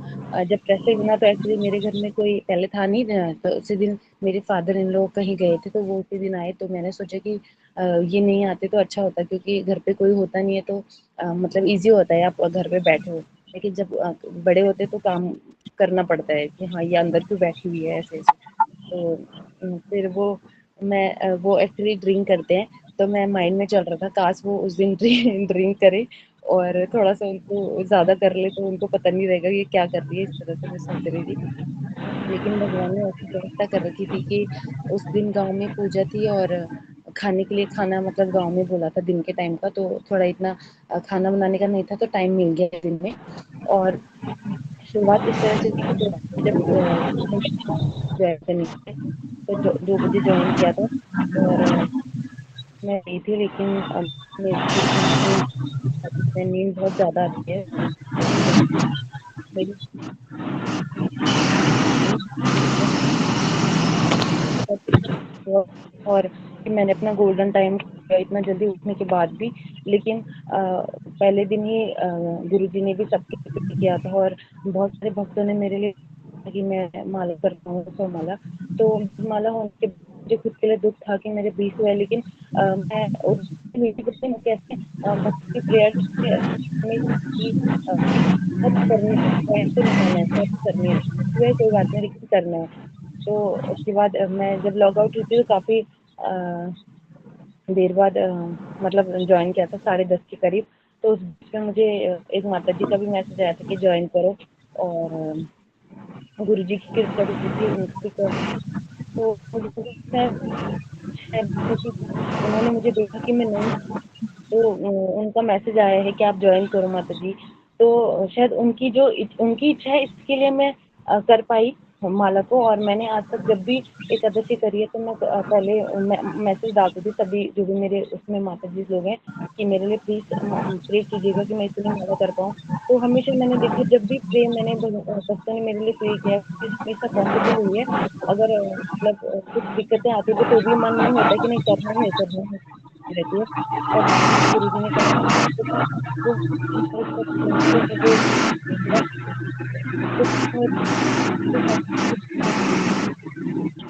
जब प्रेशर बना, तो एक्चुअली मेरे घर में कोई पहले था नहीं, तो उसी दिन मेरे फादर इन लोग कहीं गए थे, तो वो उसी दिन आए। तो मैंने सोचा कि ये नहीं आते तो अच्छा होता, क्योंकि घर पे कोई होता नहीं है, तो मतलब इजी होता है, आप घर पे बैठे हो। लेकिन जब बड़े होते तो काम करना पड़ता है कि हाँ ये अंदर क्यों बैठी हुई है ऐसे ऐसे। तो फिर वो एक्चुअली ड्रिंक करते हैं, तो मैं माइंड में चल रहा था काश वो उस दिन ड्रिंक करे और थोड़ा सा उनको ज़्यादा कर ले, तो उनको पता नहीं रहेगा ये क्या कर रही है, इस तरह से मैं सोच रही थी। लेकिन भगवान ने ऐसी व्यवस्था कर रखी थी कि उस दिन गाँव में पूजा थी, और खाने के लिए खाना मतलब गाँव में बोला था दिन के टाइम का, तो थोड़ा इतना खाना बनाने का नहीं था, तो टाइम मिल गया दिन में। और शुरुआत इस तरह से थी कि 2 बजे जब ज्वाइन करने के लिए, तो 2 बजे ज्वाइन किया था, और मैं गई थी, लेकिन नींद बहुत ज़्यादा आती है, तो मेरी और कि मैंने अपना गोल्डन टाइम किया इतना जल्दी उठने के बाद भी। लेकिन पहले दिन ही गुरुजी ने भी सबके लिए किया था, और बहुत सारे भक्तों ने मेरे लिए कि मैं माला कर पाऊँ 100 माला। तो माला होने के बाद मुझे खुद के लिए दुख था कि मेरे 20 हुए, लेकिन मैं उस कैसे भक्ति प्रेयर बहुत करनी है, तो नहीं होना है, बहुत करनी है, कोई बात नहीं, लेकिन करना है। तो उसके बाद मैं जब लॉग आउट हुई थी, तो काफ़ी देर बाद मतलब जॉइन किया था 10:30 के करीब। तो उस बीच में मुझे एक माता जी का भी मैसेज आया था कि जॉइन करो, और गुरु जी की कृपा भी थी, उनको भी कर तो मुझे शायद उन्होंने मुझे देखा कि मैं नहीं, तो उनका मैसेज आया है कि आप ज्वाइन करो माता जी। तो शायद उनकी इच्छा है, इसके लिए मैं कर पाई माला को। और मैंने आज तक जब भी एकादशी करी है तो मैं पहले मैसेज डालती थी सभी जो भी मेरे उसमें माता जी लोग हैं कि मेरे लिए प्लीज प्रे कीजिएगा कि मैं इतनी माला कर पाऊँ। तो हमेशा मैंने देखा जब भी प्रे मैंने भक्तों ने मेरे लिए प्रे किया हमेशा पॉसिबल हुई है। अगर मतलब कुछ दिक्कतें आती थी तो भी मन नहीं होता कि नहीं करना है रहती है। और गुरुजी ने कहा तो मुझे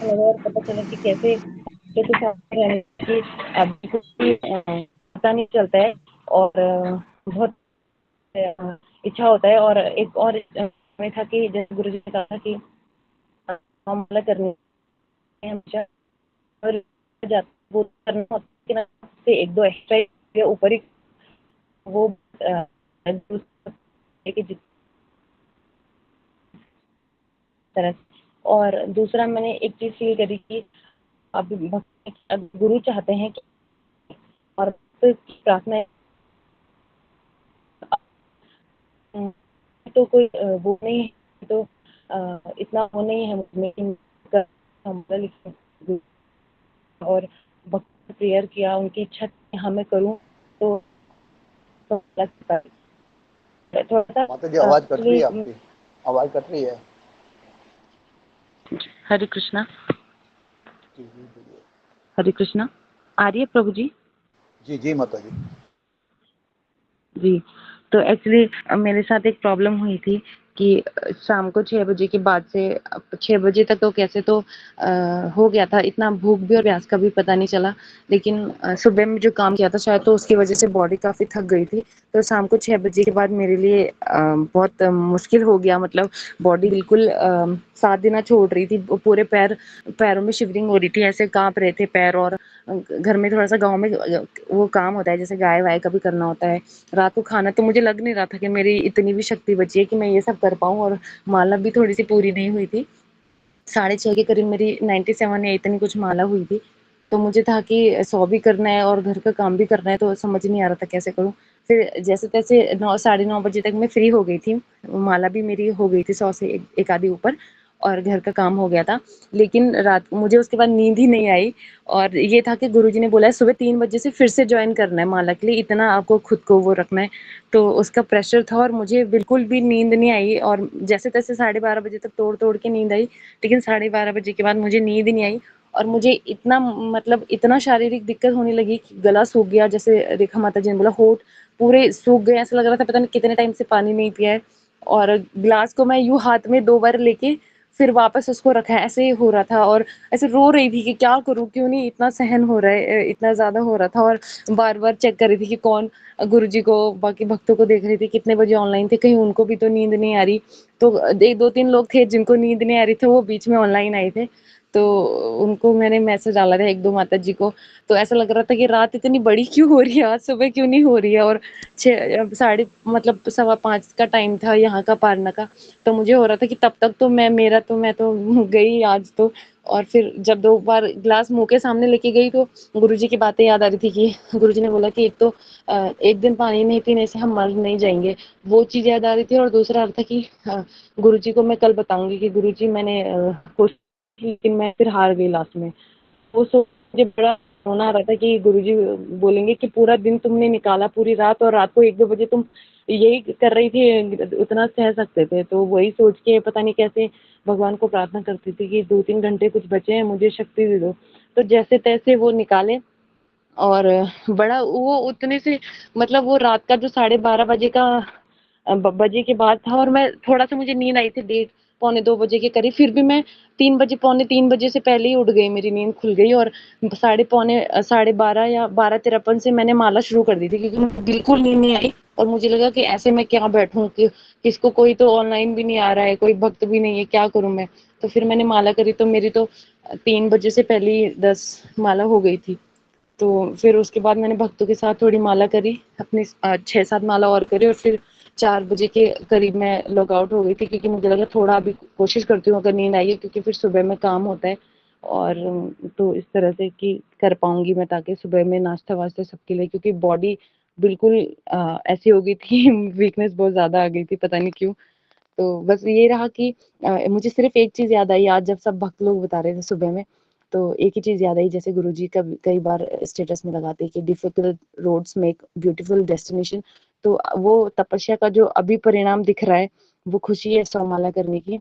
लगा और पता चला कि कैसे कैसे साथ रहने की बिल्कुल भी पता नहीं चलता है। और बहुत इच्छा होता है। और एक और में था कि जैसे गुरुजी ने कहा कि मामला करनी है हमेशा, और वो करना होता है कि ना से एक दो एक्स्ट्रा ऊपर ही वो कि तरह। और दूसरा मैंने एक चीज फील करी कि अब गुरु चाहते हैं कि और प्रार्थना तो कोई वो नहीं है, तो इतना वो नहीं है मुझमें और भक्त प्रेयर किया, उनकी इच्छा हाँ मैं करूँ तो लगता है थोड़ा सा माता जी आवाज कट रही है आपकी, आवाज कट रही है। हरे कृष्णा, हरे कृष्णा। आ रही है प्रभु जी? जी जी माता जी। जी, तो एक्चुअली मेरे साथ एक प्रॉब्लम हुई थी कि शाम को 6 बजे के बाद से 6 बजे तक तो कैसे तो हो गया था, इतना भूख भी और प्यास का भी पता नहीं चला। लेकिन सुबह में जो काम किया था शायद तो उसकी वजह से बॉडी काफ़ी थक गई थी। तो शाम को 6 बजे के बाद मेरे लिए बहुत मुश्किल हो गया, मतलब बॉडी बिल्कुल साथ देना छोड़ रही थी। पूरे पैरों में शिवरिंग हो रही थी, ऐसे काँप रहे थे पैर। और घर में थोड़ा-सा गाँव में वो काम होता है जैसे गाय-वाय का भी करना होता है। रात को खाना तो मुझे लग नहीं रहा था कि मेरी इतनी भी शक्ति बची है कि मैं ये सब कर पाऊँ। और माला भी थोड़ी-सी पूरी नहीं हुई थी। 6:30 के करीब मेरी 97 या इतनी कुछ माला हुई थी। तो मुझे था कि 100 भी करना है और घर का काम भी करना है, तो समझ नहीं आ रहा था कैसे करूँ। फिर जैसे-तैसे 9 साढ़े 9 बजे तक मैं फ्री हो गई थी। माला भी मेरी हो गई थी 100 से एक आधी ऊपर, और घर का काम हो गया था। लेकिन रात को मुझे उसके बाद नींद ही नहीं आई। और ये था कि गुरुजी ने बोला है सुबह 3 बजे से फिर से जॉइन करना है माला के लिए, इतना आपको खुद को वो रखना है। तो उसका प्रेशर था और मुझे बिल्कुल भी नींद नहीं आई। और जैसे-तैसे 12:30 बजे तक तोड़-तोड़ के नींद आई। लेकिन 12:30 बजे के बाद मुझे नींद ही नहीं आई। और मुझे इतना मतलब इतना शारीरिक दिक्कत होने लगी कि गला सूख गया, जैसे रेखा माता जी ने बोला होंठ पूरे सूख गए, ऐसा लग रहा था पता नहीं कितने टाइम से पानी नहीं पिया है। और ग्लास को मैं यूँ हाथ में 2 बार लेके फिर वापस उसको रखा है, ऐसे ही हो रहा था। और ऐसे रो रही थी कि क्या करूँ, क्यों नहीं इतना सहन हो रहा है, इतना ज़्यादा हो रहा था। और बार-बार चेक कर रही थी कि कौन गुरुजी को, बाकी भक्तों को देख रही थी कितने बजे ऑनलाइन थे, कहीं उनको भी तो नींद नहीं आ रही। तो 1-2-3 लोग थे जिनको नींद नहीं आ रही थी, वो बीच में ऑनलाइन आए थे। तो उनको मैंने मैसेज डाला था 1-2 माता जी को। तो ऐसा लग रहा था कि रात इतनी बड़ी क्यों हो रही है, आज सुबह क्यों नहीं हो रही है। और 6 साढ़े मतलब 5:15 का टाइम था यहाँ का पारना का। तो मुझे हो रहा था कि तब तक तो मैं तो गई आज तो। और फिर जब 2 बार ग्लास मुँह के सामने लेके गई तो गुरुजी की बातें याद आ रही थी कि गुरुजी ने बोला कि एक तो एक दिन पानी नहीं पीने से हम मर नहीं जाएँगे, वो चीज़ याद आ रही थी। और दूसरा था कि गुरुजी को मैं कल बताऊँगी कि गुरुजी मैंने कोशिश की लेकिन मैं फिर हार गई लास्ट में। वो सोच मुझे बड़ा रोना आ रहा था कि गुरुजी बोलेंगे कि पूरा दिन तुमने निकाला, पूरी रात, और रात को 1-2 बजे तुम यही कर रही थी, उतना सह सकते थे। तो वही सोच के पता नहीं कैसे भगवान को प्रार्थना करती थी कि 2-3 घंटे कुछ बचे हैं, मुझे शक्ति दे दो। तो जैसे-तैसे वो निकाले। और बड़ा वो उतने से मतलब वो रात का जो 12:30 बजे का बजे के बाद था। और मैं थोड़ा-सा मुझे नींद आई थी 1:30 पौने 2 बजे के करीब, फिर भी मैं 3 बजे पौने 3 बजे से पहले ही उठ गई, मेरी नींद खुल गई। और साढ़े 12 या 12:53 से मैंने माला शुरू कर दी थी क्योंकि मुझे बिल्कुल नींद नहीं आई। और मुझे लगा कि ऐसे मैं क्या बैठूँ कि किसको, कोई तो ऑनलाइन भी नहीं आ रहा है, कोई भक्त भी नहीं है, क्या करूँ मैं? तो फिर मैंने माला करी तो मेरी तो 3 बजे से पहले ही 10 माला हो गई थी। तो फिर उसके बाद मैंने भक्तों के साथ थोड़ी माला करी, अपनी 6-7 माला और करी। और फिर 4 बजे के करीब मैं लॉग आउट हो गई थी क्योंकि मुझे लगा थोड़ा अभी कोशिश करती हूँ अगर नींद आई है, क्योंकि फिर सुबह में काम होता है। और तो इस तरह से कि कर पाऊंगी मैं, ताकि सुबह में नाश्ता वास्ता सबके लिए, क्योंकि बॉडी बिल्कुल ऐसी हो गई थी वीकनेस बहुत ज्यादा आ गई थी, पता नहीं क्यों। तो बस ये रहा कि मुझे सिर्फ एक चीज याद आई आज जब सब भक्त लोग बता रहे थे सुबह में, तो एक ही चीज याद आई, जैसे गुरुजी का कई बार स्टेटस में लगाते हैं कि difficult roads make beautiful destination. तो वो तपस्या का जो अभी परिणाम दिख रहा है, वो खुशी है सौमाला करने की।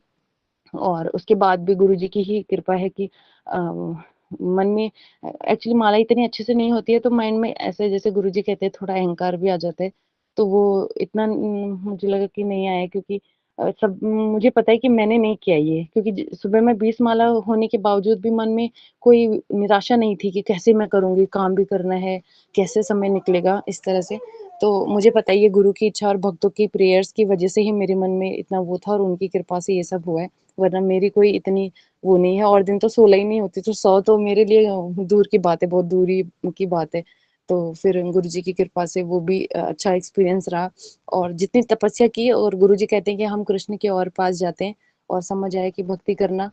और उसके बाद भी गुरुजी की ही कृपा है कि मन में एक्चुअली माला इतनी अच्छे से नहीं होती है, तो माइंड में ऐसे जैसे गुरुजी कहते हैं थोड़ा अहंकार भी आ जाता है। तो वो इतना मुझे लगा कि नहीं आया, क्योंकि सब मुझे पता है कि मैंने नहीं किया ये, क्योंकि सुबह में 20 माला होने के बावजूद भी मन में कोई निराशा नहीं थी कि कैसे मैं करूंगी, काम भी करना है, कैसे समय निकलेगा इस तरह से। तो मुझे पता है ये गुरु की इच्छा और भक्तों की प्रेयर्स की वजह से ही मेरे मन में इतना वो था, और उनकी कृपा से ये सब हुआ है, वरना मेरी कोई इतनी वो नहीं है। और दिन तो 16 ही नहीं होती, तो 100 तो मेरे लिए दूर की बात है, बहुत दूरी की बात है। तो फिर गुरुजी की कृपा से वो भी अच्छा एक्सपीरियंस रहा। और जितनी तपस्या की, और गुरुजी कहते हैं कि हम कृष्ण के और पास जाते हैं और समझ आए कि भक्ति करना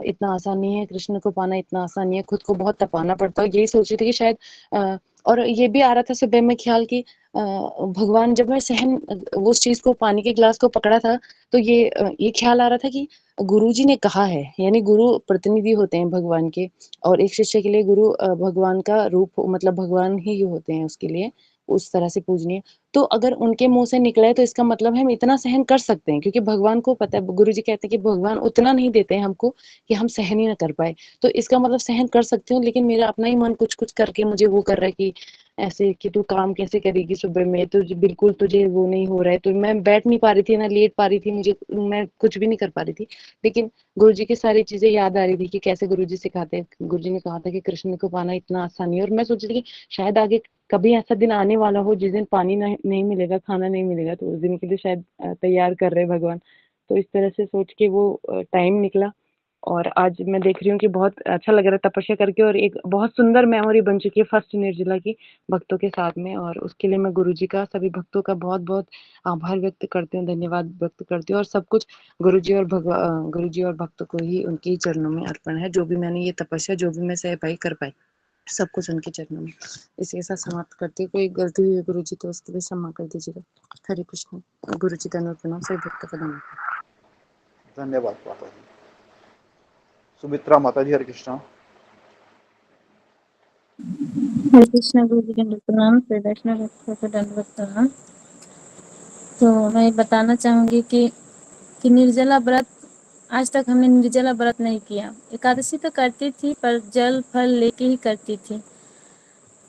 इतना आसान नहीं है, कृष्ण को पाना इतना आसान नहीं है, खुद को बहुत तपाना पड़ता है। यही सोच रही थी कि शायद और ये भी आ रहा था सुबह में ख्याल कि भगवान, जब मैं सहन वो उस चीज को, पानी के गिलास को पकड़ा था, तो ये ख्याल आ रहा था कि गुरुजी ने कहा है, यानी गुरु प्रतिनिधि होते हैं भगवान के, और एक शिष्य के लिए गुरु भगवान का रूप, मतलब भगवान ही होते हैं उसके लिए, उस तरह से पूजनीय। तो अगर उनके मुंह से निकला है तो इसका मतलब है हम इतना सहन कर सकते हैं, क्योंकि भगवान को पता है, गुरुजी कहते हैं कि भगवान उतना नहीं देते हैं हमको कि हम सहन ही ना कर पाए। तो इसका मतलब सहन कर सकती हूँ, लेकिन मेरा अपना ही मन कुछ कुछ करके मुझे वो कर रहा है कि ऐसे कि तू काम कैसे करेगी सुबह में, तुझे बिल्कुल तुझे वो नहीं हो रहा है। तो मैं बैठ नहीं पा रही थी ना लेट पा रही थी, मुझे मैं कुछ भी नहीं कर पा रही थी। लेकिन गुरुजी की सारी चीजें याद आ रही थी कि कैसे गुरुजी सिखाते हैं। गुरुजी ने कहा था कि कृष्ण को पाना इतना आसान नहीं है, और मैं सोच रही थी कि शायद आगे कभी ऐसा दिन आने वाला हो जिस दिन पानी नहीं मिलेगा, खाना नहीं मिलेगा, तो उस दिन के लिए शायद तैयार कर रहे भगवान। तो इस तरह से सोच के वो टाइम निकला, और आज मैं देख रही हूँ कि बहुत अच्छा लग रहा है तपस्या करके, और एक बहुत सुंदर मेमोरी बन चुकी है फर्स्ट निर्जला की भक्तों के साथ में। और उसके लिए मैं गुरुजी का, सभी भक्तों का बहुत बहुत आभार व्यक्त करती हूँ, धन्यवाद व्यक्त करती हूँ। और सब कुछ गुरुजी और गुरुजी और भक्तों को ही, उनके ही चरणों में अर्पण है। जो भी मैंने ये तपस्या, जो भी मैं सह पाई कर पाई, सब कुछ उनके चरणों में। इसी के साथ समाप्त करती हूँ। कोई गलती हुई है गुरुजी तो उसके लिए क्षमा कर दीजिएगा। हरे कृष्ण। गुरुजी का नमः, सभी भक्त का नमः। धन्यवाद माता जी। सुमित्रा माता जी, हरे कृष्णा। हरे कृष्णा गुरु जी दंडवत प्रणाम। श्री वैष्णव भक्तों को दंडवत प्रणाम। तो मैं बताना चाहूंगी कि निर्जला व्रत, आज तक हमने निर्जला व्रत नहीं किया। एकादशी तो करती थी, पर जल फल लेके ही करती थी।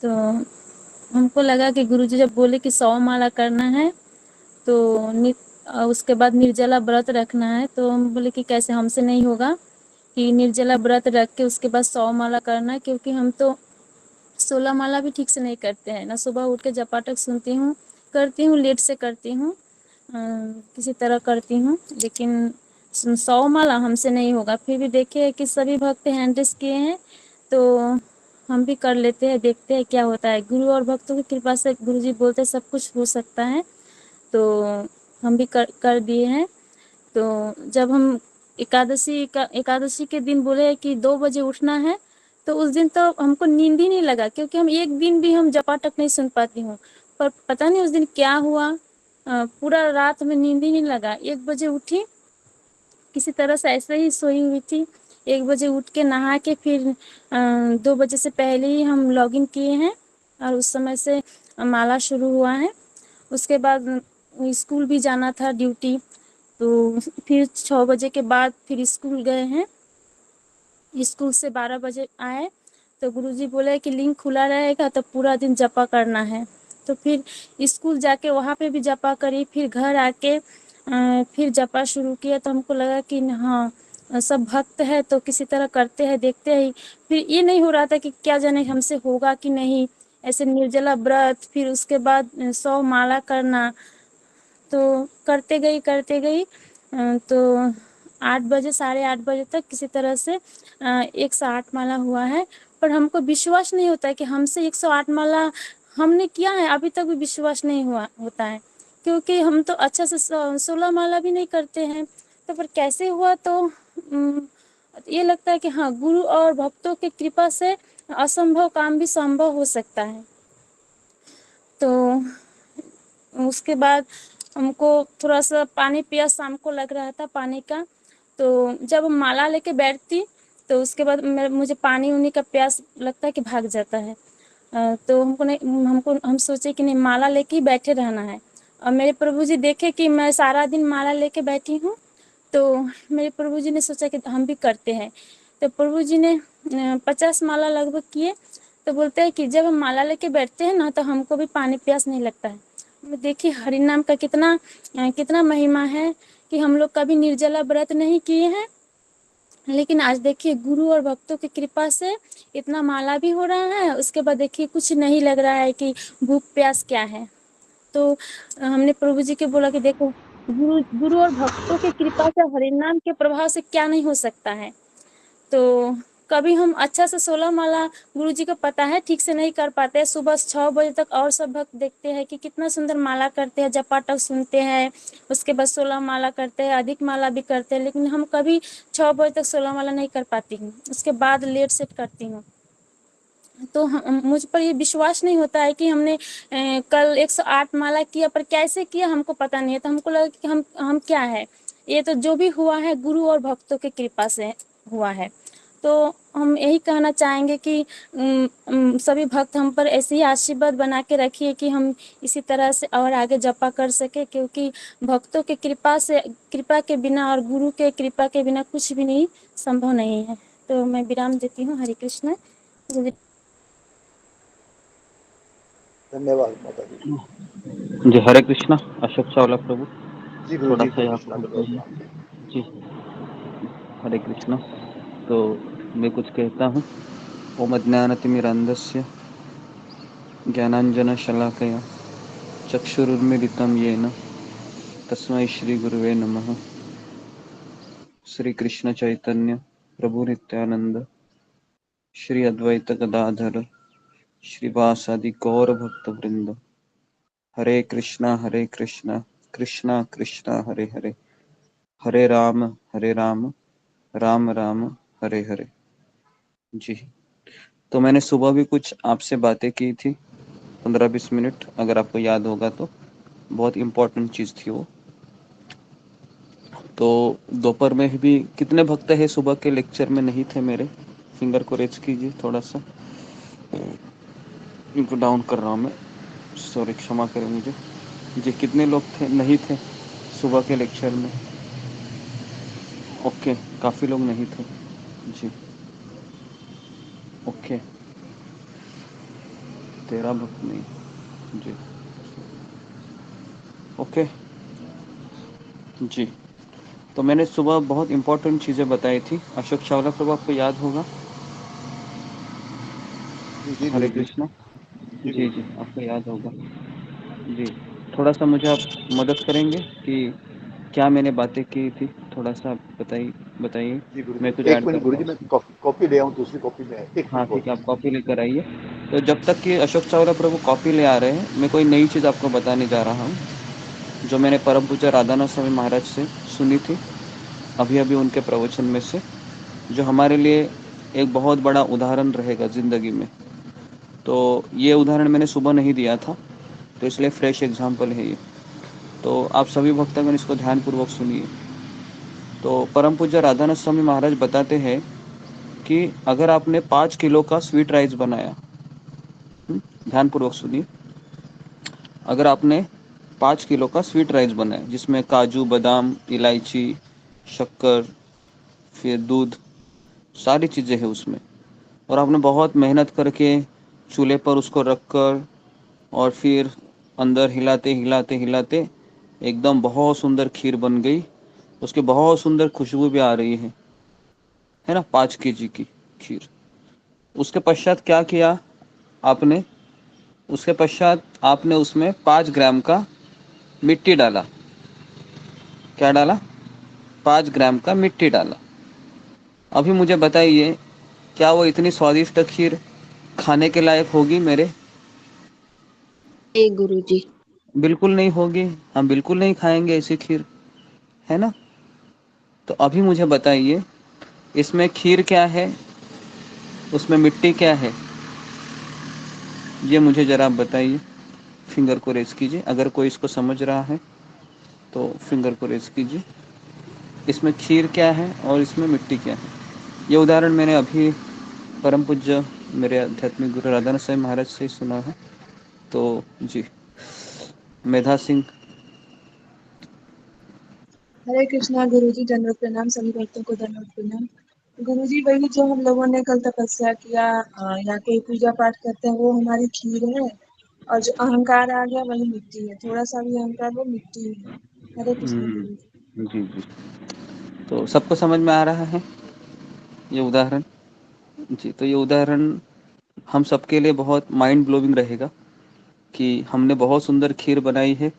तो हमको लगा कि गुरुजी जब बोले कि 100 माला करना है, तो उसके बाद निर्जला व्रत रखना है, तो हम बोले कि कैसे, हमसे नहीं होगा कि निर्जला व्रत रख के उसके बाद 100 माला करना, क्योंकि हम तो 16 माला भी ठीक से नहीं करते हैं ना। सुबह उठ के जपाटक सुनती हूँ, करती हूँ, लेट से करती हूँ, किसी तरह करती हूँ, लेकिन 100 माला हमसे नहीं होगा। फिर भी देखे कि सभी भक्त हैंड रेस किए हैं, तो हम भी कर लेते हैं, देखते हैं क्या होता है। गुरु और भक्तों की कृपा से गुरुजी बोलते हैं सब कुछ हो सकता है, तो हम भी कर दिए हैं। तो जब हम एकादशी के दिन बोले कि 2 बजे उठना है, तो उस दिन तो हमको नींद ही नहीं लगा, क्योंकि हम एक दिन भी हम जपाटक नहीं सुन पाती हूँ। पर पता नहीं उस दिन क्या हुआ, पूरा रात में नींद ही नहीं लगा। 1 बजे उठी, किसी तरह से ऐसे ही सोई हुई थी। 1 बजे उठ के नहा के फिर 2 बजे से पहले ही हम लॉगिन किए हैं, और उस समय से माला शुरू हुआ है। उसके बाद स्कूल भी जाना था, ड्यूटी, तो फिर 6 बजे के बाद फिर स्कूल गए हैं। स्कूल से 12 बजे आए, तो गुरुजी बोले कि लिंक खुला रहेगा तो पूरा दिन जपा करना है। तो फिर स्कूल जाके वहाँ पे भी जपा करी, फिर घर आके फिर जपा शुरू किया। तो हमको लगा कि हाँ, सब भक्त है तो किसी तरह करते हैं, देखते हैं। फिर ये नहीं हो रहा था कि क्या जाने हमसे होगा कि नहीं, ऐसे निर्जला व्रत, फिर उसके बाद 100 माला करना। तो करते गई तो 8 बजे, 8:30 बजे तक किसी तरह से 108 माला हुआ है। पर हमको विश्वास नहीं होता है कि हमसे 108 माला हमने किया है, अभी तक भी विश्वास नहीं होता है, क्योंकि हम तो अच्छा से 16 माला भी नहीं करते हैं। तो पर कैसे हुआ, तो ये लगता है कि हाँ, गुरु और भक्तों की कृपा से असंभव काम भी संभव हो सकता है। तो उसके बाद हमको थोड़ा सा पानी प्यास शाम को लग रहा था पानी का, तो जब माला लेके बैठती तो उसके बाद मुझे पानी उनी का प्यास लगता है कि भाग जाता है। तो हम सोचे कि नहीं, माला लेके ही बैठे रहना है। और मेरे प्रभु जी देखे कि मैं सारा दिन माला लेके बैठी हूँ, तो मेरे प्रभु जी ने सोचा कि हम भी करते हैं। तो प्रभु जी ने 50 माला लगभग किए। तो बोलते हैं कि जब हम माला लेके बैठते हैं ना, तो हमको भी पानी प्यास नहीं लगता है। देखिए हरि नाम का कितना महिमा है कि हम लोग कभी निर्जला व्रत नहीं किए हैं, लेकिन आज देखिए गुरु और भक्तों की कृपा से इतना माला भी हो रहा है। उसके बाद देखिए कुछ नहीं लग रहा है कि भूख प्यास क्या है। तो हमने प्रभु जी के बोला कि देखो, गुरु और भक्तों की कृपा से, हरि नाम के प्रभाव से क्या नहीं हो सकता है। तो कभी हम अच्छा से 16 माला, गुरु जी को पता है, ठीक से नहीं कर पाते हैं। सुबह 6 बजे तक और सब भक्त देखते हैं कि कितना सुंदर माला करते हैं, जपाटक सुनते हैं, उसके बाद 16 माला करते हैं, अधिक माला भी करते हैं। लेकिन हम कभी 6 बजे तक 16 माला नहीं कर पाती हूँ, उसके बाद लेट सेट करती हूँ। तो मुझ पर ये विश्वास नहीं होता है कि हमने कल 108 माला किया, पर कैसे किया हमको पता नहीं है। तो हमको लगा कि हम क्या है, ये तो जो भी हुआ है गुरु और भक्तों की कृपा से हुआ है। तो हम यही कहना चाहेंगे कि सभी भक्त हम पर ऐसे ही आशीर्वाद बना के रखिए कि हम इसी तरह से और आगे जपा कर सके, क्योंकि भक्तों के कृपा के बिना और गुरु के कृपा के बिना कुछ भी नहीं संभव नहीं है। तो मैं विराम देती हूँ। हरे कृष्ण। धन्यवाद माता जी। जी हरे कृष्णा। अशोक चावला प्रभु, जी गुरु थोड़ा जी, सा हरे यहाँ कृष्णा, पर दंडवत जी प्रणाम। हरे कृष्णा। तो मैं कुछ कहता हूँ। ओम अज्ञानतिमिरान्धस्य ज्ञानाञ्जनशलाकया चक्षुरुन्मीलितं येन तस्मै श्रीगुरुवे नमः। श्री कृष्ण चैतन्य प्रभु नित्यानंद श्री अद्वैत गदाधर श्रीवासादि गौर भक्त वृंद। हरे कृष्णा कृष्णा कृष्णा हरे हरे, हरे राम राम राम हरे हरे। जी, तो मैंने सुबह भी कुछ आपसे बातें की थी 15-20 मिनट, अगर आपको याद होगा तो। बहुत इम्पोर्टेंट चीज थी वो। तो दोपहर में भी कितने भक्त है सुबह के लेक्चर में नहीं थे मेरे? फिंगर को रेज कीजिए थोड़ा सा। इनको डाउन कर रहा हूँ मैं, सॉरी, क्षमा करें मुझे। जी, कितने लोग थे नहीं थे सुबह के लेक्चर में? ओके, काफ़ी लोग नहीं थे। जी ओके, 13 भक्त नहीं। जी ओके। जी, तो मैंने सुबह बहुत इंपॉर्टेंट चीज़ें बताई थी। अशोक चावला प्रभु, आपको याद होगा? जी हरे गुरु जी। कृष्णा। जी जी गुरु जी, जी। आपको याद होगा। जी, थोड़ा सा मुझे आप मदद करेंगे कि क्या मैंने बातें की थी? थोड़ा सा बताइए, जी गुरु मैं जी, कुछ एक ऐड मिनट कर गुरु जी, पाऊँ। मैं कॉपी ले आऊँ, दूसरी कॉपी में है, एक हाँ मिनट ठीक है, आप बहुत। कॉपी लेकर आइए। तो जब तक कि अशोक चावला प्रभु कॉपी ले आ रहे हैं, मैं कोई नई चीज़ आपको बताने जा रहा हूँ, जो मैंने परम पूज्य राधानाथ स्वामी महाराज से सुनी थी अभी अभी उनके प्रवचन में से, जो हमारे लिए एक बहुत बड़ा उदाहरण रहेगा ज़िंदगी में। तो ये उदाहरण मैंने सुबह नहीं दिया था, तो इसलिए फ्रेश एग्जाम्पल है ये। तो आप सभी भक्तगण इसको ध्यानपूर्वक सुनिए। तो परम पूज्य राधानाथ स्वामी महाराज बताते हैं कि अगर आपने 5 किलो का स्वीट राइस बनाया, ध्यानपूर्वक सुनिए, अगर आपने 5 किलो का स्वीट राइस बनाया जिसमें काजू, बादाम, इलायची, शक्कर, फिर दूध, सारी चीज़ें हैं उसमें, और आपने बहुत मेहनत करके चूल्हे पर उसको रखकर और फिर अंदर हिलाते हिलाते हिलाते एकदम बहुत सुंदर खीर बन गई। उसकी बहुत सुंदर खुशबू भी आ रही है ना, 5 kg की खीर। उसके पश्चात क्या किया आपने? उसके पश्चात आपने उसमें 5 ग्राम का मिट्टी डाला। क्या डाला? 5 ग्राम का मिट्टी डाला। अभी मुझे बताइए, क्या वो इतनी स्वादिष्ट खीर खाने के लायक होगी मेरे? नहीं गुरुजी। बिल्कुल नहीं होगी। हम बिल्कुल नहीं खाएंगे ऐसी खीर, है ना? तो अभी मुझे बताइए इसमें खीर क्या है, उसमें मिट्टी क्या है, ये मुझे ज़रा आप बताइए। फिंगर को रेस कीजिए, अगर कोई इसको समझ रहा है तो फिंगर को रेस कीजिए। इसमें खीर क्या है और इसमें मिट्टी क्या है। ये उदाहरण मैंने अभी परम पूज्य मेरे आध्यात्मिक गुरु राधानाथ साईं महाराज से सुना है। तो जी, मेधा सिंह। हरे कृष्णा गुरुजी, दंडवत प्रणाम। सभी भक्तों को दंडवत प्रणाम। गुरुजी, वही जो हम लोगों ने कल तपस्या किया या कोई पूजा पाठ करते हैं वो हमारी खीर है, और जो अहंकार आ गया वही मिट्टी है। थोड़ा सा भी अहंकार वो मिट्टी है। हरे कृष्णा गुरुजी। जी जी, तो सबको समझ में आ रहा है ये उदाहरण? जी, तो ये उदाहरण हम सबके लिए बहुत माइंड ब्लोइंग रहेगा कि हमने बहुत सुंदर खीर बनाई है।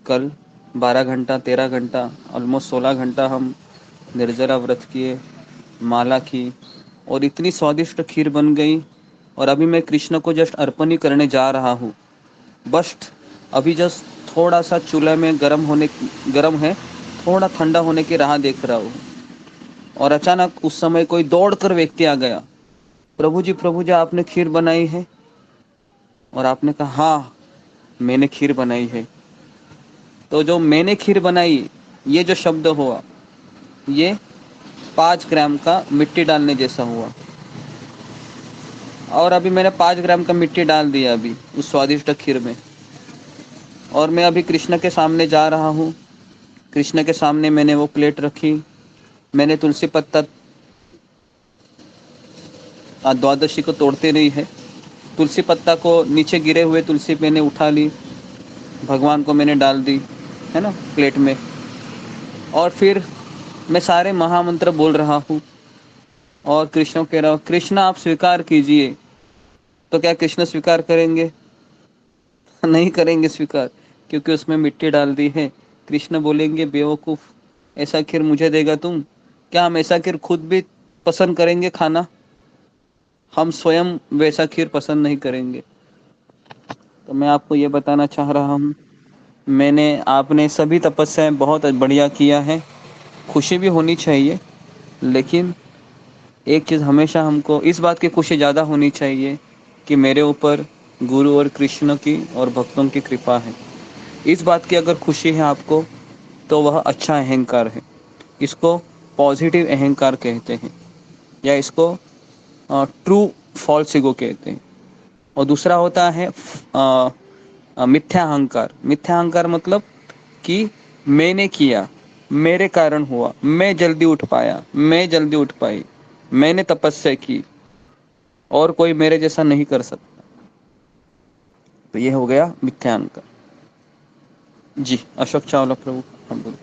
कल 12 घंटा 13 घंटा ऑलमोस्ट 16 घंटा हम निर्जला व्रत किए, माला की, और इतनी स्वादिष्ट खीर बन गई। और अभी मैं कृष्ण को जस्ट अर्पण ही करने जा रहा हूँ। बस अभी जस्ट थोड़ा सा चूल्हे में गर्म है, थोड़ा ठंडा होने की राह देख रहा हूँ। और अचानक उस समय कोई दौड़कर व्यक्ति आ गया, प्रभु जी आपने खीर बनाई है? और आपने कहा हाँ मैंने खीर बनाई है। तो जो मैंने खीर बनाई, ये जो शब्द हुआ, ये 5 ग्राम का मिट्टी डालने जैसा हुआ। और अभी मैंने 5 ग्राम का मिट्टी डाल दिया अभी उस स्वादिष्ट खीर में, और मैं अभी कृष्ण के सामने जा रहा हूँ। कृष्ण के सामने मैंने वो प्लेट रखी, मैंने तुलसी पत्ता, द्वादशी को तोड़ते नहीं है, तुलसी पत्ता को नीचे गिरे हुए तुलसी मैंने उठा ली, भगवान को मैंने डाल दी, है ना, प्लेट में। और फिर मैं सारे महामंत्र बोल रहा हूँ और कृष्ण कह रहा हूँ, कृष्ण आप स्वीकार कीजिए। तो क्या कृष्ण स्वीकार करेंगे? नहीं करेंगे स्वीकार, क्योंकि उसमें मिट्टी डाल दी है। कृष्ण बोलेंगे बेवकूफ़, ऐसा खीर मुझे देगा तुम? क्या हम ऐसा खीर खुद भी पसंद करेंगे खाना? हम स्वयं वैसा खीर पसंद नहीं करेंगे। तो मैं आपको ये बताना चाह रहा हूँ, आपने सभी तपस्याएं बहुत बढ़िया किया है, खुशी भी होनी चाहिए, लेकिन एक चीज़ हमेशा हमको इस बात की खुशी ज़्यादा होनी चाहिए कि मेरे ऊपर गुरु और कृष्ण की और भक्तों की कृपा है। इस बात की अगर खुशी है आपको, तो वह अच्छा अहंकार है। इसको पॉजिटिव अहंकार कहते हैं, या इसको ट्रू फॉल्स ईगो कहते हैं। और दूसरा होता है मिथ्या अहंकार। मिथ्या अहंकार मतलब कि मैंने किया, मेरे कारण हुआ, मैं जल्दी उठ पाया, मैं जल्दी उठ पाई, मैंने तपस्या की और कोई मेरे जैसा नहीं कर सकता। तो ये हो गया मिथ्या अहंकार। जी, अशोक चावला प्रभु, हम बोलो।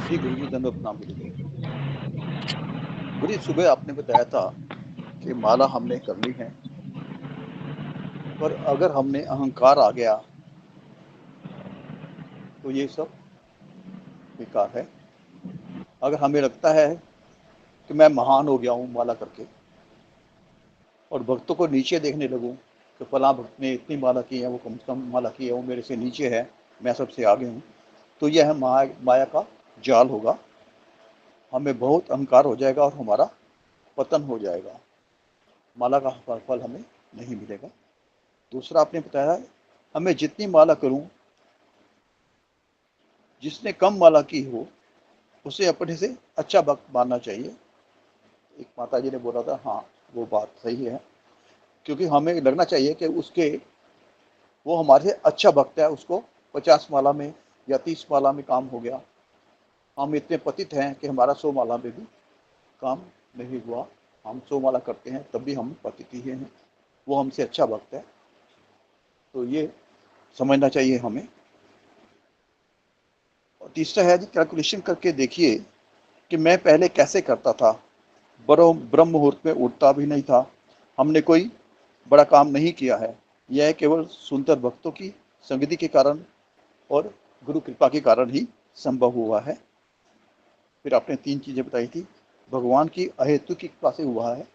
जी गुरु जी, दंडवत प्रणाम गुरु जी। गुरु जी, सुबह आपने बताया था कि माला हमने कर ली है, पर अगर हमने अहंकार आ गया तो ये सब बेकार है। अगर हमें लगता है कि मैं महान हो गया हूँ माला करके, और भक्तों को नीचे देखने लगूं कि फला भक्त ने इतनी माला की है, वो कम से कम माला की है, वो मेरे से नीचे है, मैं सबसे आगे हूँ, तो यह माया का जाल होगा। हमें बहुत अहंकार हो जाएगा और हमारा पतन हो जाएगा। माला का फल हमें नहीं मिलेगा। दूसरा आपने बताया है, हमें जितनी माला करूं, जिसने कम माला की हो उसे अपने से अच्छा भक्त मानना चाहिए। एक माता जी ने बोला था, हाँ वो बात सही है, क्योंकि हमें लगना चाहिए कि वो हमारे से अच्छा भक्त है, उसको 50 माला में या 30 माला में काम हो गया। हम इतने पतित हैं कि हमारा 100 माला में भी काम नहीं हुआ। हम 100 माला करते हैं तब भी हम पतित ही हैं, वो हमसे अच्छा भक्त है। तो ये समझना चाहिए हमें। और तीसरा है जी, कैलकुलेशन करके देखिए कि मैं पहले कैसे करता था। ब्रह्म मुहूर्त में उठता भी नहीं था, हमने कोई बड़ा काम नहीं किया है। यह केवल सुंदर भक्तों की संगति के कारण और गुरु कृपा के कारण ही संभव हुआ है। फिर आपने 3 चीजें बताई थी, भगवान की अहेतुक की कृपा से हुआ है,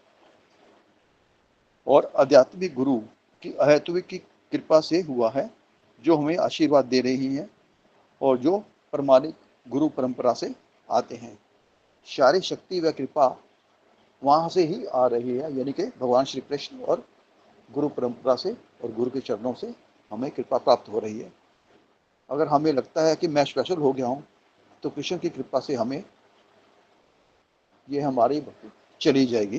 और आध्यात्मिक गुरु की अहेतुक की कृपा से हुआ है, जो हमें आशीर्वाद दे रही हैं और जो प्रमाणिक गुरु परंपरा से आते हैं। सारी शक्ति व कृपा वहाँ से ही आ रही है, यानी कि भगवान श्री कृष्ण और गुरु परंपरा से और गुरु के चरणों से हमें कृपा प्राप्त हो रही है। अगर हमें लगता है कि मैं स्पेशल हो गया हूँ, तो कृष्ण की कृपा से हमें ये हमारी भक्ति चली जाएगी।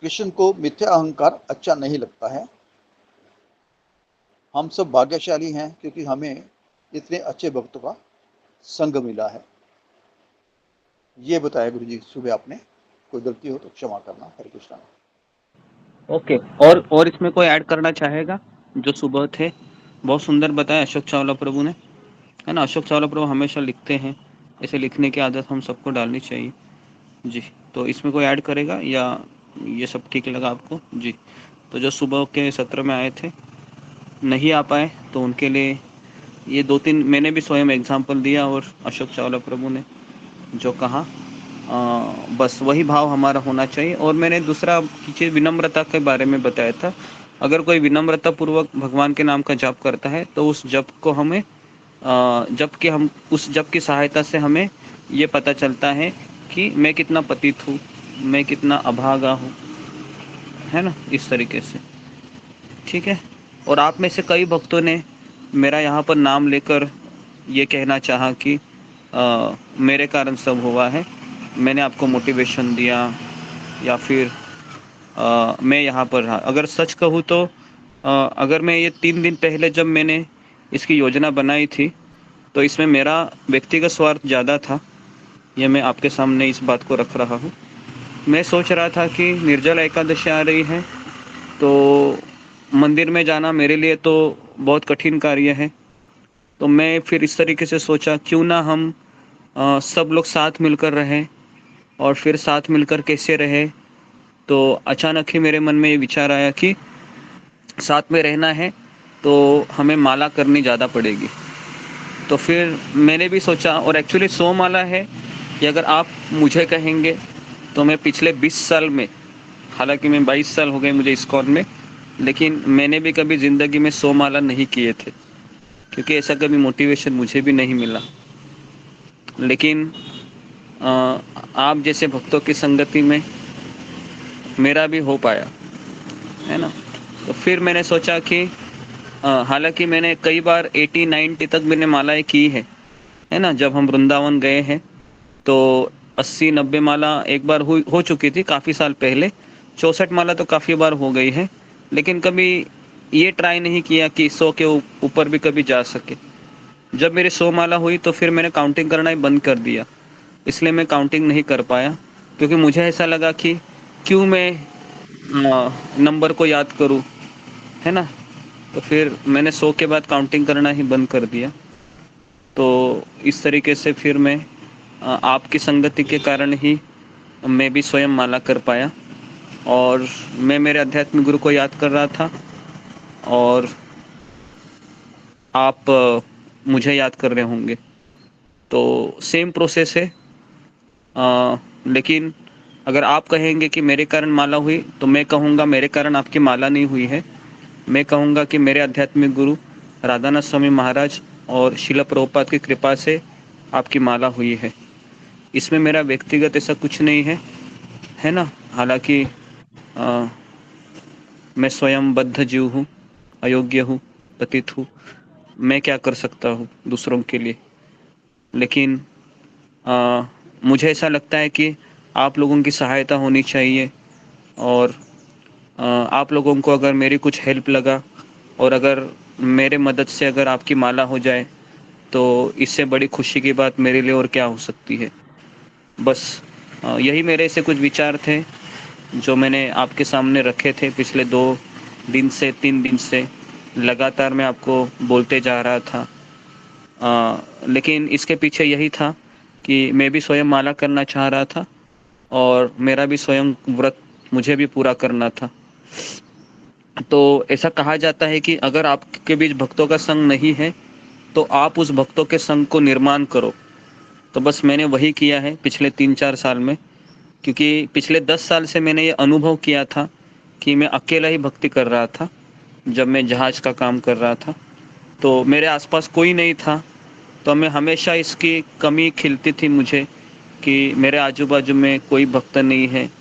कृष्ण को मिथ्या अहंकार अच्छा नहीं लगता है। हम सब भाग्यशाली हैं क्योंकि हमें इतने अच्छे भक्तों का संग मिला है। ये बताया गुरु जी सुबह आपने, कोई गलती हो तो क्षमा करना। हरे कृष्णा। ओके, और इसमें कोई ऐड करना चाहेगा? जो सुबह थे बहुत सुंदर बताया अशोक चावला प्रभु ने, है ना। अशोक चावला प्रभु हमेशा लिखते हैं, ऐसे लिखने की आदत हम सबको डालनी चाहिए जी। तो इसमें कोई ऐड करेगा या ये सब ठीक लगा आपको जी? तो जो सुबह के सत्र में आए थे नहीं आ पाए तो उनके लिए ये 2-3 मैंने भी स्वयं एग्जाम्पल दिया और अशोक चावला प्रभु ने जो कहा, बस वही भाव हमारा होना चाहिए। और मैंने दूसरा चीज़ विनम्रता के बारे में बताया था। अगर कोई विनम्रता पूर्वक भगवान के नाम का जाप करता है तो उस जप को हमें उस जप की सहायता से हमें ये पता चलता है कि मैं कितना पतित हूँ, मैं कितना अभागा हूँ, है ना, इस तरीके से। ठीक है। और आप में से कई भक्तों ने मेरा यहाँ पर नाम लेकर ये कहना चाहा कि मेरे कारण सब हुआ है, मैंने आपको मोटिवेशन दिया या फिर मैं यहाँ पर रहा। अगर सच कहूँ तो अगर मैं ये 3 दिन पहले जब मैंने इसकी योजना बनाई थी तो इसमें मेरा व्यक्तिगत स्वार्थ ज़्यादा था। ये मैं आपके सामने इस बात को रख रहा हूँ। मैं सोच रहा था कि निर्जला एकादशी आ रही है तो मंदिर में जाना मेरे लिए तो बहुत कठिन कार्य है। तो मैं फिर इस तरीके से सोचा क्यों ना हम सब लोग साथ मिलकर रहें और फिर साथ मिलकर कैसे रहे। तो अचानक ही मेरे मन में ये विचार आया कि साथ में रहना है तो हमें माला करनी ज़्यादा पड़ेगी। तो फिर मैंने भी सोचा, और एक्चुअली 100 माला है कि अगर आप मुझे कहेंगे तो मैं पिछले 20 साल में, हालांकि मैं 22 साल हो गए मुझे इस्कॉन में, लेकिन मैंने भी कभी ज़िंदगी में 100 माला नहीं किए थे क्योंकि ऐसा कभी मोटिवेशन मुझे भी नहीं मिला। लेकिन आप जैसे भक्तों की संगति में मेरा भी हो पाया, है ना। तो फिर मैंने सोचा कि हालांकि मैंने कई बार 80-90 तक मैंने मालाएं की है ना। जब हम वृंदावन गए हैं तो 80-90 माला एक बार हो चुकी थी काफ़ी साल पहले। 64 माला तो काफ़ी बार हो गई है, लेकिन कभी ये ट्राई नहीं किया कि 100 के ऊपर भी कभी जा सके। जब मेरी 100 माला हुई तो फिर मैंने काउंटिंग करना ही बंद कर दिया, इसलिए मैं काउंटिंग नहीं कर पाया क्योंकि मुझे ऐसा लगा कि क्यों मैं नंबर को याद करूं, है ना। तो फिर मैंने 100 के बाद काउंटिंग करना ही बंद कर दिया। तो इस तरीके से फिर मैं आपकी संगति के कारण ही मैं भी स्वयं माला कर पाया और मैं मेरे आध्यात्मिक गुरु को याद कर रहा था और आप मुझे याद कर रहे होंगे। तो सेम प्रोसेस है। लेकिन अगर आप कहेंगे कि मेरे कारण माला हुई तो मैं कहूँगा मेरे कारण आपकी माला नहीं हुई है। मैं कहूँगा कि मेरे आध्यात्मिक गुरु राधानाथ स्वामी महाराज और शिला प्रभुपाद की कृपा से आपकी माला हुई है। इसमें मेरा व्यक्तिगत ऐसा कुछ नहीं है ना। हालांकि मैं स्वयं बद्ध जीव हूँ, अयोग्य हूँ, पतित हूँ, मैं क्या कर सकता हूँ दूसरों के लिए। लेकिन मुझे ऐसा लगता है कि आप लोगों की सहायता होनी चाहिए और आप लोगों को अगर मेरी कुछ हेल्प लगा और अगर मेरे मदद से अगर आपकी माला हो जाए तो इससे बड़ी खुशी की बात मेरे लिए और क्या हो सकती है। बस यही मेरे से कुछ विचार थे जो मैंने आपके सामने रखे थे। पिछले 2 दिन से 3 दिन से लगातार मैं आपको बोलते जा रहा था। लेकिन इसके पीछे यही था कि मैं भी स्वयं माला करना चाह रहा था और मेरा भी स्वयं व्रत मुझे भी पूरा करना था। तो ऐसा कहा जाता है कि अगर आपके बीच भक्तों का संग नहीं है तो आप उस भक्तों के संग को निर्माण करो। तो बस मैंने वही किया है पिछले 3-4 साल में, क्योंकि पिछले 10 साल से मैंने ये अनुभव किया था कि मैं अकेला ही भक्ति कर रहा था जब मैं जहाज का काम कर रहा था। तो मेरे आसपास कोई नहीं था, तो मैं हमेशा इसकी कमी खिलती थी मुझे कि मेरे आजू बाजू में कोई भक्त नहीं है।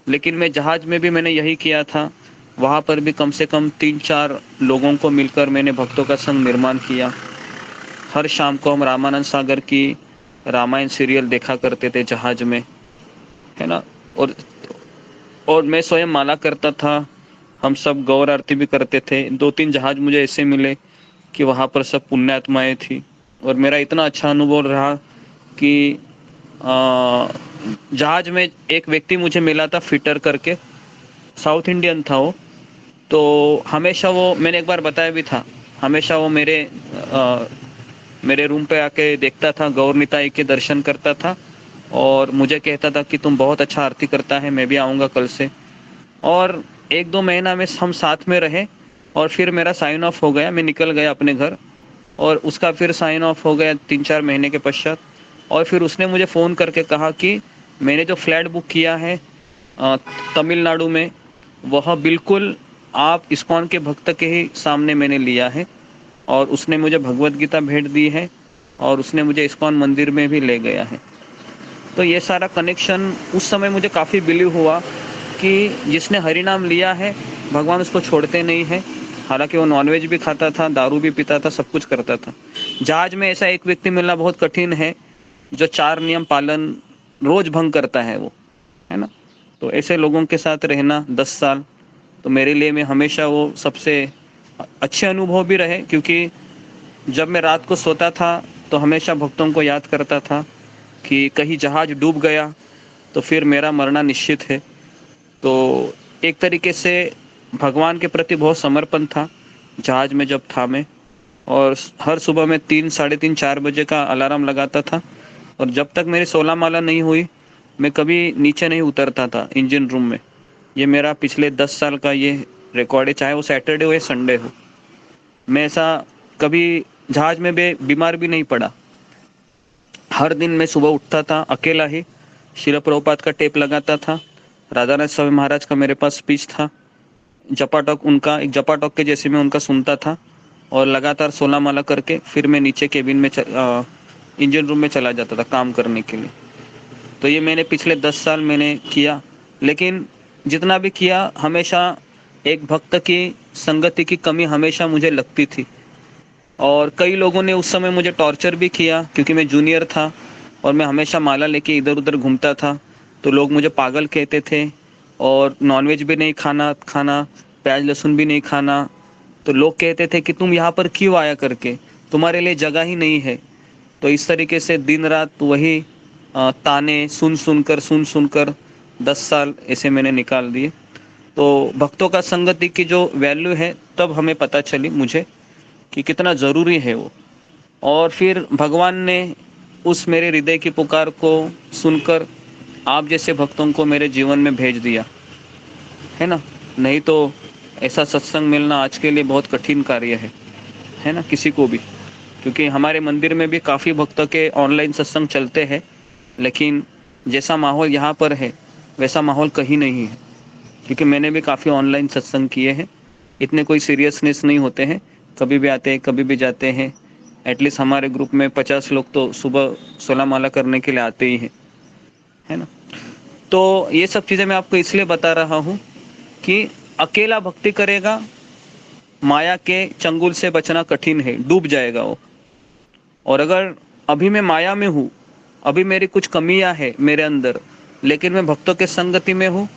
लेकिन मैं जहाज में भी मैंने यही किया था, वहाँ पर भी कम से कम 3-4 लोगों को मिलकर मैंने भक्तों का संघ निर्माण किया। हर शाम को हम रामानंद सागर की रामायण सीरियल देखा करते थे जहाज में, है ना। और मैं स्वयं माला करता था, हम सब गौर आरती भी करते थे। 2-3 जहाज मुझे ऐसे मिले कि वहाँ पर सब पुण्यात्माएं थी, और मेरा इतना अच्छा अनुभव रहा कि जहाज में एक व्यक्ति मुझे मिला था फिटर करके, साउथ इंडियन था वो। तो हमेशा वो, मैंने एक बार बताया भी था, हमेशा वो मेरे रूम पे आके देखता था, गौर निताई के दर्शन करता था और मुझे कहता था कि तुम बहुत अच्छा आरती करता है, मैं भी आऊँगा कल से। और 1-2 महीना में हम साथ में रहे और फिर मेरा साइन ऑफ हो गया, मैं निकल गया अपने घर, और उसका फिर साइन ऑफ हो गया 3-4 महीने के पश्चात। और फिर उसने मुझे फ़ोन करके कहा कि मैंने जो फ्लैट बुक किया है तमिलनाडु में, वह बिल्कुल आप इस्कॉन के भक्त के ही सामने मैंने लिया है, और उसने मुझे भगवत गीता भेंट दी है और उसने मुझे इस्कॉन मंदिर में भी ले गया है। तो ये सारा कनेक्शन उस समय मुझे काफ़ी बिलीव हुआ कि जिसने हरि नाम लिया है भगवान उसको छोड़ते नहीं है। हालांकि वो नॉनवेज भी खाता था, दारू भी पीता था, सब कुछ करता था। जहाज में ऐसा एक व्यक्ति मिलना बहुत कठिन है जो 4 नियम पालन रोज भंग करता है वो, है ना। तो ऐसे लोगों के साथ रहना 10 साल, तो मेरे लिए मैं हमेशा वो सबसे अच्छे अनुभव भी रहे, क्योंकि जब मैं रात को सोता था तो हमेशा भक्तों को याद करता था कि कहीं जहाज डूब गया तो फिर मेरा मरना निश्चित है। तो एक तरीके से भगवान के प्रति बहुत समर्पण था जहाज में जब था मैं। और हर सुबह में 3-3:30-4 बजे का अलार्म लगाता था, और जब तक मेरी 16 माला नहीं हुई मैं कभी नीचे नहीं उतरता था इंजन रूम में। ये मेरा पिछले 10 साल का ये रिकॉर्ड है, चाहे वो सैटरडे हो या संडे हो। मैं ऐसा कभी जहाज में बीमार भी नहीं पड़ा। हर दिन मैं सुबह उठता था अकेला ही, श्रील प्रभुपाद का टेप लगाता था, राधानाथ स्वामी महाराज का मेरे पास स्पीच था, जपाटॉक उनका, एक जपाटॉक के जैसे मैं उनका सुनता था, और लगातार 16 माला करके फिर मैं नीचे केबिन में इंजन रूम में चला जाता था काम करने के लिए। तो ये मैंने पिछले 10 साल मैंने किया। लेकिन जितना भी किया, हमेशा एक भक्त की संगति की कमी हमेशा मुझे लगती थी, और कई लोगों ने उस समय मुझे टॉर्चर भी किया, क्योंकि मैं जूनियर था और मैं हमेशा माला लेके इधर उधर घूमता था। तो लोग मुझे पागल कहते थे, और नॉनवेज भी नहीं खाना, प्याज लहसुन भी नहीं खाना। तो लोग कहते थे कि तुम यहाँ पर क्यों आया करके, तुम्हारे लिए जगह ही नहीं है। तो इस तरीके से दिन रात वही ताने सुन सुनकर 10 साल ऐसे मैंने निकाल दिए। तो भक्तों का संगति की जो वैल्यू है तब हमें पता चली मुझे कि कितना ज़रूरी है वो। और फिर भगवान ने उस मेरे हृदय की पुकार को सुनकर आप जैसे भक्तों को मेरे जीवन में भेज दिया, है ना। नहीं तो ऐसा सत्संग मिलना आज के लिए बहुत कठिन कार्य है ना, किसी को भी। क्योंकि हमारे मंदिर में भी काफ़ी भक्तों के ऑनलाइन सत्संग चलते हैं, लेकिन जैसा माहौल यहाँ पर है वैसा माहौल कहीं नहीं है। क्योंकि मैंने भी काफ़ी ऑनलाइन सत्संग किए हैं, इतने कोई सीरियसनेस नहीं होते हैं, कभी भी आते हैं कभी भी जाते हैं। एटलीस्ट हमारे ग्रुप में 50 लोग तो सुबह 16 माला करने के लिए आते ही हैं, है ना। तो ये सब चीज़ें मैं आपको इसलिए बता रहा हूँ कि अकेला भक्ति करेगा, माया के चंगुल से बचना कठिन है, डूब जाएगा वो। और अगर अभी मैं माया में हूँ, अभी मेरी कुछ कमियां है मेरे अंदर, लेकिन मैं भक्तों के संगति में हूँ,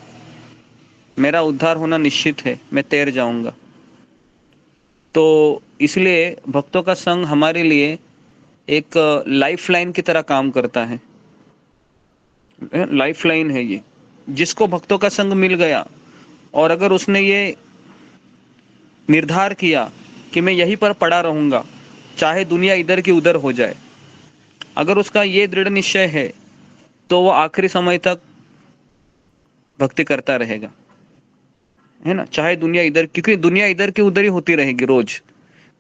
मेरा उद्धार होना निश्चित है, मैं तैर जाऊंगा। तो इसलिए भक्तों का संग हमारे लिए एक लाइफलाइन की तरह काम करता है। लाइफलाइन है ये। जिसको भक्तों का संग मिल गया, और अगर उसने ये निर्धार किया कि मैं यहीं पर पड़ा रहूंगा, चाहे दुनिया इधर की उधर हो जाए, अगर उसका ये दृढ़ निश्चय है तो वो आखिरी समय तक भक्ति करता रहेगा, है ना। चाहे दुनिया इधर, क्योंकि दुनिया इधर की उधर ही होती रहेगी रोज,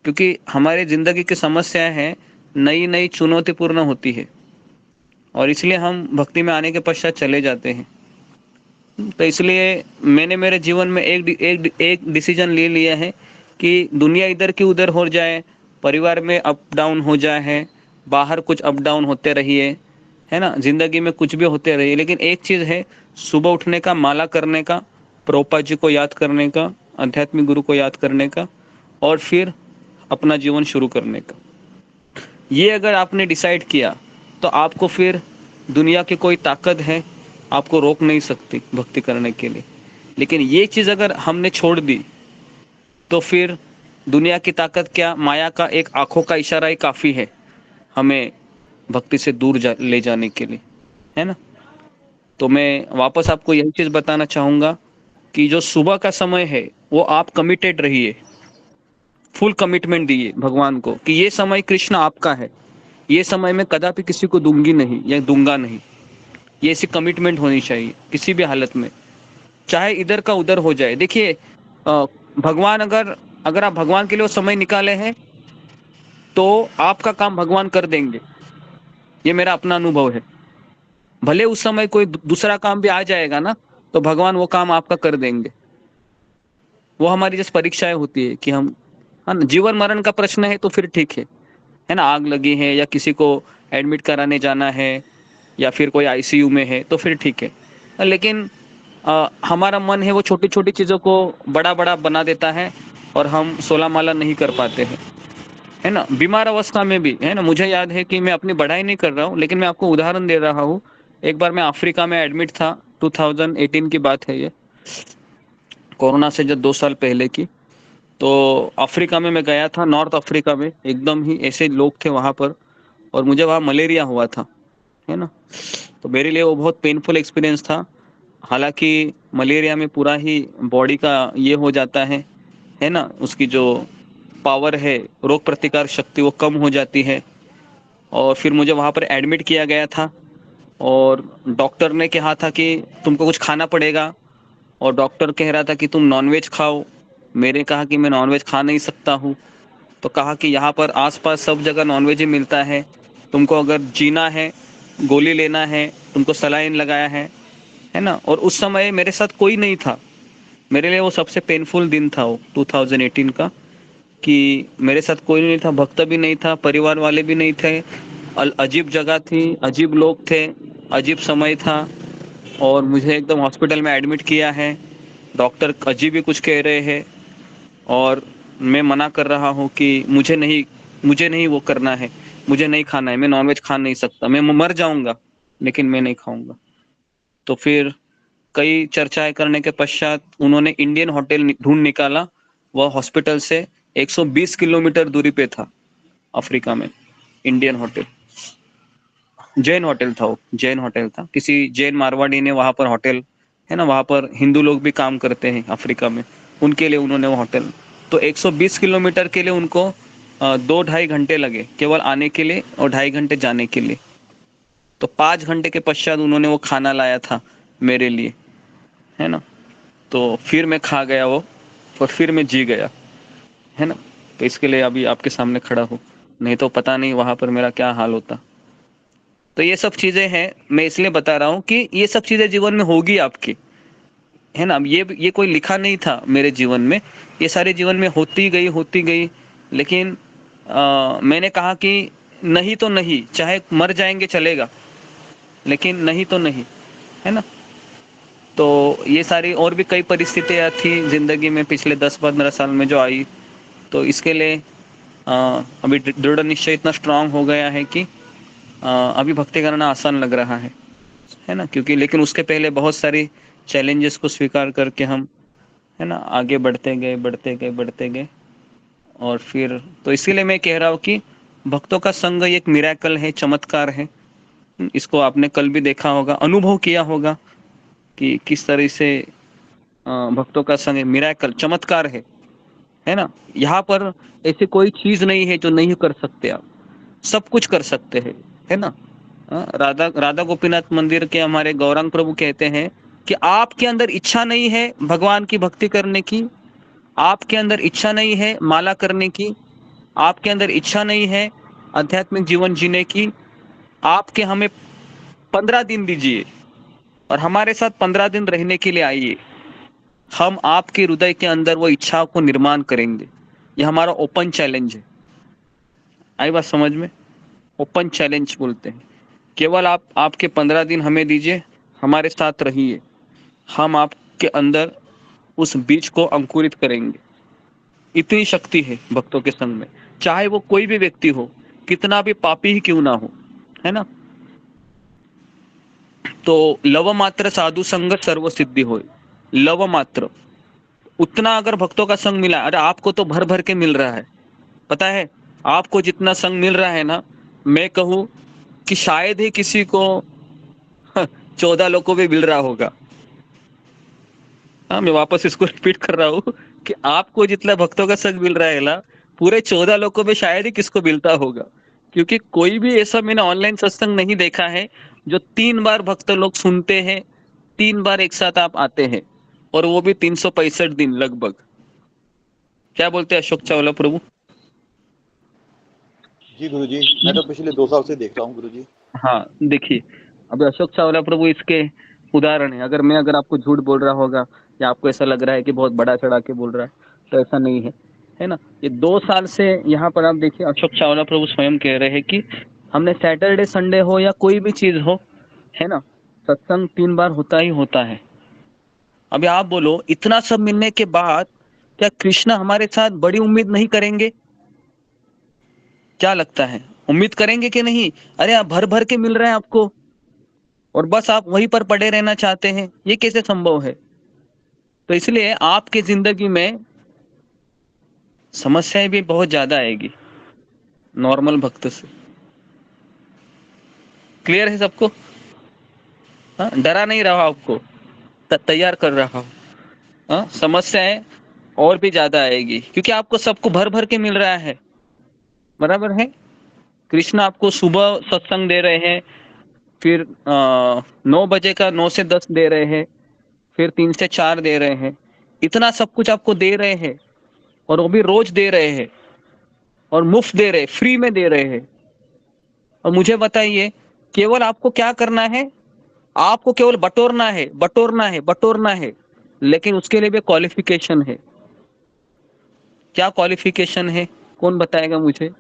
क्योंकि हमारी जिंदगी की समस्याएं हैं, नई नई चुनौतीपूर्ण होती है, और इसलिए हम भक्ति में आने के पश्चात चले जाते हैं। तो इसलिए मैंने मेरे जीवन में एक डिसीजन ले लिया है कि दुनिया इधर की उधर हो जाए, परिवार में अप डाउन हो जाए है, बाहर कुछ अप डाउन होते रहिए, है ना, जिंदगी में कुछ भी होते रहिए, लेकिन एक चीज है, सुबह उठने का, माला करने का, प्रभुपाद जी को याद करने का, आध्यात्मिक गुरु को याद करने का, और फिर अपना जीवन शुरू करने का। ये अगर आपने डिसाइड किया तो आपको फिर दुनिया की कोई ताकत है आपको रोक नहीं सकती भक्ति करने के लिए। लेकिन ये चीज़ अगर हमने छोड़ दी तो फिर दुनिया की ताकत क्या, माया का एक आंखों का इशारा ही काफ़ी है हमें भक्ति से दूर ले जाने के लिए, है ना। तो मैं वापस आपको यही चीज़ बताना चाहूँगा कि जो सुबह का समय है वो आप कमिटेड रहिए, फुल कमिटमेंट दिए भगवान को कि ये समय कृष्ण आपका है, ये समय मैं कदापि किसी को दूंगी नहीं या दूंगा नहीं। ये ऐसी कमिटमेंट होनी चाहिए किसी भी हालत में, चाहे इधर का उधर हो जाए। देखिए भगवान अगर आप भगवान के लिए वो समय निकाले हैं तो आपका काम भगवान कर देंगे, ये मेरा अपना अनुभव है। भले उस समय कोई दूसरा काम भी आ जाएगा ना तो भगवान वो काम आपका कर देंगे। वो हमारी जैसे परीक्षाएं होती है कि हम, हाँ ना, जीवन मरण का प्रश्न है तो फिर ठीक है ना, आग लगी है या किसी को एडमिट कराने जाना है या फिर कोई आईसीयू में है तो फिर ठीक है। लेकिन हमारा मन है वो छोटी छोटी चीज़ों को बड़ा बड़ा बना देता है और हम 16 माला नहीं कर पाते हैं, है ना। बीमार अवस्था में भी, है ना, मुझे याद है कि मैं अपनी बढ़ाई नहीं कर रहा हूँ लेकिन मैं आपको उदाहरण दे रहा हूँ। एक बार मैं अफ्रीका में एडमिट था, 2018 की बात है ये, कोरोना से जब 2 साल पहले की। तो अफ्रीका में मैं गया था, नॉर्थ अफ्रीका में, एकदम ही ऐसे लोग थे वहाँ पर और मुझे वहाँ मलेरिया हुआ था, है ना। तो मेरे लिए वो बहुत पेनफुल एक्सपीरियंस था। हालांकि मलेरिया में पूरा ही बॉडी का ये हो जाता है ना, उसकी जो पावर है, रोग प्रतिकार शक्ति, वो कम हो जाती है। और फिर मुझे वहाँ पर एडमिट किया गया था और डॉक्टर ने कहा था कि तुमको कुछ खाना पड़ेगा और डॉक्टर कह रहा था कि तुम नॉनवेज खाओ। मैंने कहा कि मैं नॉनवेज खा नहीं सकता हूँ। तो कहा कि यहाँ पर आसपास सब जगह नॉनवेज ही मिलता है, तुमको अगर जीना है, गोली लेना है, तुमको सलाइन लगाया है ना। और उस समय मेरे साथ कोई नहीं था, मेरे लिए वो सबसे पेनफुल दिन था वो 2018 का, कि मेरे साथ कोई नहीं था, भक्त भी नहीं था, परिवार वाले भी नहीं थे, अजीब जगह थी, अजीब लोग थे, अजीब समय था और मुझे एकदम हॉस्पिटल में एडमिट किया है। डॉक्टर अजीब ही कुछ कह रहे हैं और मैं मना कर रहा हूँ कि मुझे नहीं वो करना है, मुझे नहीं खाना है, मैं नॉनवेज खा नहीं सकता, मैं मर जाऊंगा लेकिन मैं नहीं खाऊंगा। तो फिर कई चर्चाएं करने के पश्चात उन्होंने इंडियन होटल ढूंढ निकाला, वह हॉस्पिटल से 120 किलोमीटर दूरी पे था अफ्रीका में। इंडियन होटल, जैन होटल था वो, जैन होटल था, किसी जैन मारवाड़ी ने वहां पर होटल, है ना, वहां पर हिंदू लोग भी काम करते हैं अफ्रीका में, उनके लिए उन्होंने वो होटल। तो 120 किलोमीटर के लिए उनको 2-2.5 घंटे लगे केवल आने के लिए और 2.5 घंटे जाने के लिए। तो 5 घंटे के पश्चात उन्होंने वो खाना लाया था मेरे लिए, है ना। तो फिर मैं खा गया वो और फिर मैं जी गया, है ना। तो इसके लिए अभी आपके सामने खड़ा हूँ, नहीं तो पता नहीं वहां पर मेरा क्या हाल होता। तो ये सब चीजें हैं, मैं इसलिए बता रहा हूँ कि ये सब चीजें जीवन में होगी आपकी, है ना। ये कोई लिखा नहीं था मेरे जीवन में, ये सारे जीवन में होती गई। लेकिन मैंने कहा कि नहीं तो नहीं, चाहे मर जाएंगे चलेगा, लेकिन नहीं तो नहीं, है ना। तो ये सारी और भी कई परिस्थितियाँ थी जिंदगी में पिछले 10-15 साल में जो आई। तो इसके लिए अभी दृढ़ निश्चय इतना स्ट्रांग हो गया है कि अभी भक्ति करना आसान लग रहा है ना। क्योंकि लेकिन उसके पहले बहुत सारी चैलेंजेस को स्वीकार करके हम, है ना, आगे बढ़ते गए। और फिर तो इसीलिए मैं कह रहा हूँ कि भक्तों का संग एक मिरेकल है, चमत्कार है। इसको आपने कल भी देखा होगा, अनुभव किया होगा कि किस तरह से भक्तों का संग मिरेकल, चमत्कार है ना। यहाँ पर ऐसी कोई चीज नहीं है जो नहीं कर सकते आप, सब कुछ कर सकते हैं, है ना। राधा गोपीनाथ मंदिर के हमारे गौरांग प्रभु कहते हैं कि आपके अंदर इच्छा नहीं है भगवान की भक्ति करने की, आपके अंदर इच्छा नहीं है माला करने की, आपके अंदर इच्छा नहीं है आध्यात्मिक जीवन जीने की, आपके हमें 15 दिन दीजिए और हमारे साथ 15 दिन रहने के लिए आइए। हम आपके हृदय के अंदर वो इच्छा को निर्माण करेंगे। ये हमारा ओपन चैलेंज है, आई बात समझ में? ओपन चैलेंज बोलते हैं। केवल आप आपके 15 दिन हमें दीजिए, हमारे साथ रहिए, हम आपके अंदर उस बीज को अंकुरित करेंगे। इतनी शक्ति है भक्तों के संग में, चाहे वो कोई भी व्यक्ति हो, कितना भी पापी ही क्यों ना हो, है ना। तो लव मात्र साधु संग सर्व सिद्धि होय। लव मात्र, उतना अगर भक्तों का संग मिला, अरे आपको तो भर भर के मिल रहा है, पता है आपको जितना संग मिल रहा है ना, मैं कहूँ कि शायद ही किसी को 14 लोगों पे मिल रहा होगा। हाँ, मैं वापस इसको रिपीट कर रहा हूँ कि आपको जितना भक्तों का संग मिल रहा है ना, पूरे 14 लोगों में शायद ही किसको मिलता होगा। क्योंकि कोई भी ऐसा मैंने ऑनलाइन सत्संग नहीं देखा है जो 3 बार भक्त लोग सुनते हैं, 3 बार एक साथ आप आते हैं, और वो भी 365 दिन लगभग। क्या बोलते हैं अशोक चावला प्रभु? जी गुरुजी, मैं तो पिछले 2 साल से देख रहा हूँ गुरुजी। हाँ, देखिए अभी अशोक चावला प्रभु इसके उदाहरण है। अगर आपको झूठ बोल रहा होगा या आपको ऐसा लग रहा है कि बहुत बड़ा चढ़ा के बोल रहा है, तो ऐसा नहीं है, है ना। ये 2 साल से यहाँ पर आप देखिए अशोक चावला प्रभु स्वयं कह रहे हैं कि हमने सैटरडे संडे हो या कोई भी चीज हो, है ना, सत्संग 3 बार होता ही होता है। अभी आप बोलो, इतना सब मिलने के बाद क्या कृष्ण हमारे साथ बड़ी उम्मीद नहीं करेंगे? क्या लगता है, उम्मीद करेंगे कि नहीं? अरे आप भर भर के मिल रहे हैं आपको, और बस आप वहीं पर पड़े रहना चाहते हैं, ये कैसे संभव है? तो इसलिए आपकी जिंदगी में समस्याएं भी बहुत ज्यादा आएगी नॉर्मल भक्त से। क्लियर है सबको? हाँ, डरा नहीं रहा आपको, तैयार कर रहा हूं। हाँ, समस्याएं और भी ज्यादा आएगी क्योंकि आपको सबको भर भर के मिल रहा है, बराबर है। कृष्ण आपको सुबह सत्संग दे रहे हैं, फिर 9 बजे का 9 से 10 दे रहे हैं, फिर 3 से 4 दे रहे हैं। इतना सब कुछ आपको दे रहे हैं, और वो भी रोज दे रहे हैं, और मुफ्त दे रहे, फ्री में दे रहे हैं। और मुझे बताइए, केवल आपको क्या करना है? आपको केवल बटोरना है, बटोरना है, बटोरना है। लेकिन उसके लिए भी क्वालिफिकेशन है। क्या क्वालिफिकेशन है? कौन बताएगा मुझे?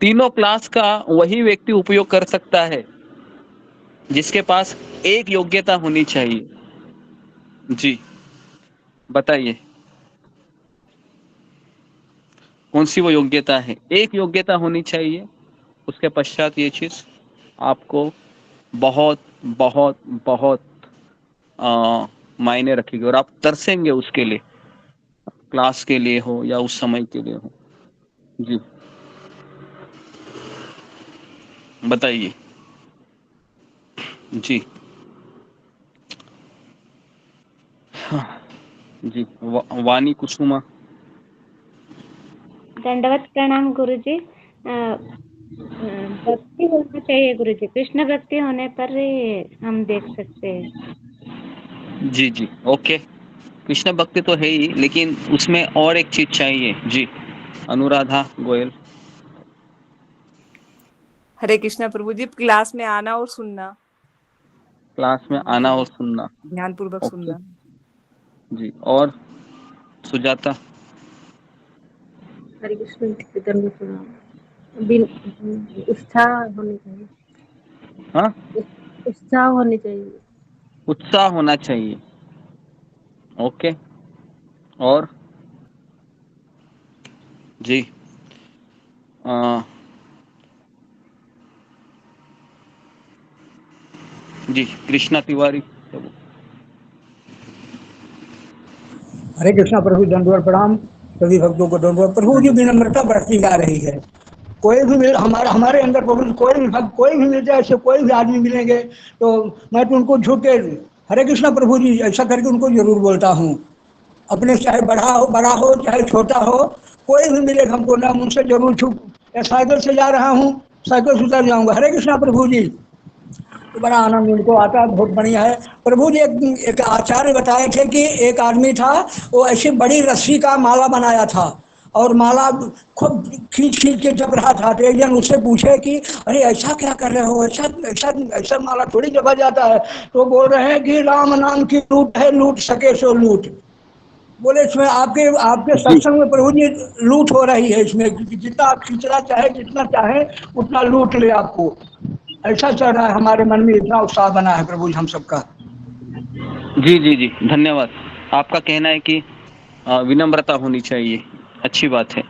तीनों क्लास का वही व्यक्ति उपयोग कर सकता है जिसके पास एक योग्यता होनी चाहिए। जी बताइए, कौन सी वो योग्यता है? एक योग्यता होनी चाहिए, उसके पश्चात ये चीज आपको बहुत बहुत बहुत मायने रखेगी, और आप तरसेंगे उसके लिए, क्लास के लिए हो या उस समय के लिए हो। जी बताइए। जी हाँ, जी वाणी कुसुमा। दंडवत प्रणाम गुरुजी। भक्ति होना चाहिए गुरुजी, कृष्ण भक्ति होने पर ही हम देख सकते हैं। जी जी ओके, कृष्ण भक्ति तो है ही, लेकिन उसमें और एक चीज चाहिए। जी अनुराधा गोयल। हरे कृष्णा प्रभु जी, क्लास में आना और सुनना। क्लास में आना और सुनना, ध्यान पूर्वक सुनना। जी और सुजाता। हरे कृष्ण, उत्साह होनी चाहिए। हाँ, उत्साह होनी चाहिए। उत्साह होना चाहिए। ओके, और जी जी कृष्णा तिवारी। हरे कृष्णा प्रभु, दंडवत प्रणाम सभी भक्तों को। दंडवत प्रभु की विनम्रता बढ़ती जा रही है। कोई भी हमारे अंदर प्रभु, कोई भी भक्त कोई भी मिल जाए, ऐसे कोई भी आदमी मिलेंगे तो मैं तो उनको झूठ के हरे कृष्णा प्रभु जी ऐसा करके उनको जरूर बोलता हूँ। अपने चाहे बड़ा हो चाहे छोटा हो, कोई भी मिलेगा हमको ना, मुझसे जरूर छूट। या साइकिल से जा रहा हूँ, साइकिल से उतर जाऊंगा, हरे कृष्णा प्रभु जी, तो बड़ा आनंद उनको आता है। बहुत बढ़िया है। प्रभु जी एक आचार्य बताए थे कि एक आदमी था, वो ऐसी बड़ी रस्सी का माला बनाया था, और माला खूब खींच खींच के जप रहा था। तो एक जन उससे पूछे कि अरे ऐसा क्या कर रहे हो, ऐसा ऐसा ऐसा माला थोड़ी जपा जाता है। तो बोल रहे हैं कि राम नाम की लूट है, लूट सके सो लूट। बोले इसमें आपके आपके सत्संग में प्रभु जी लूट हो रही है इसमें, जितना आप खींचना चाहे जितना चाहे उतना लूट ले आपको, ऐसा चल रहा है हमारे मन में, इतना उत्साह बना है प्रभु जी हम सबका। जी जी जी, धन्यवाद। आपका कहना है कि विनम्रता होनी चाहिए, अच्छी बात है।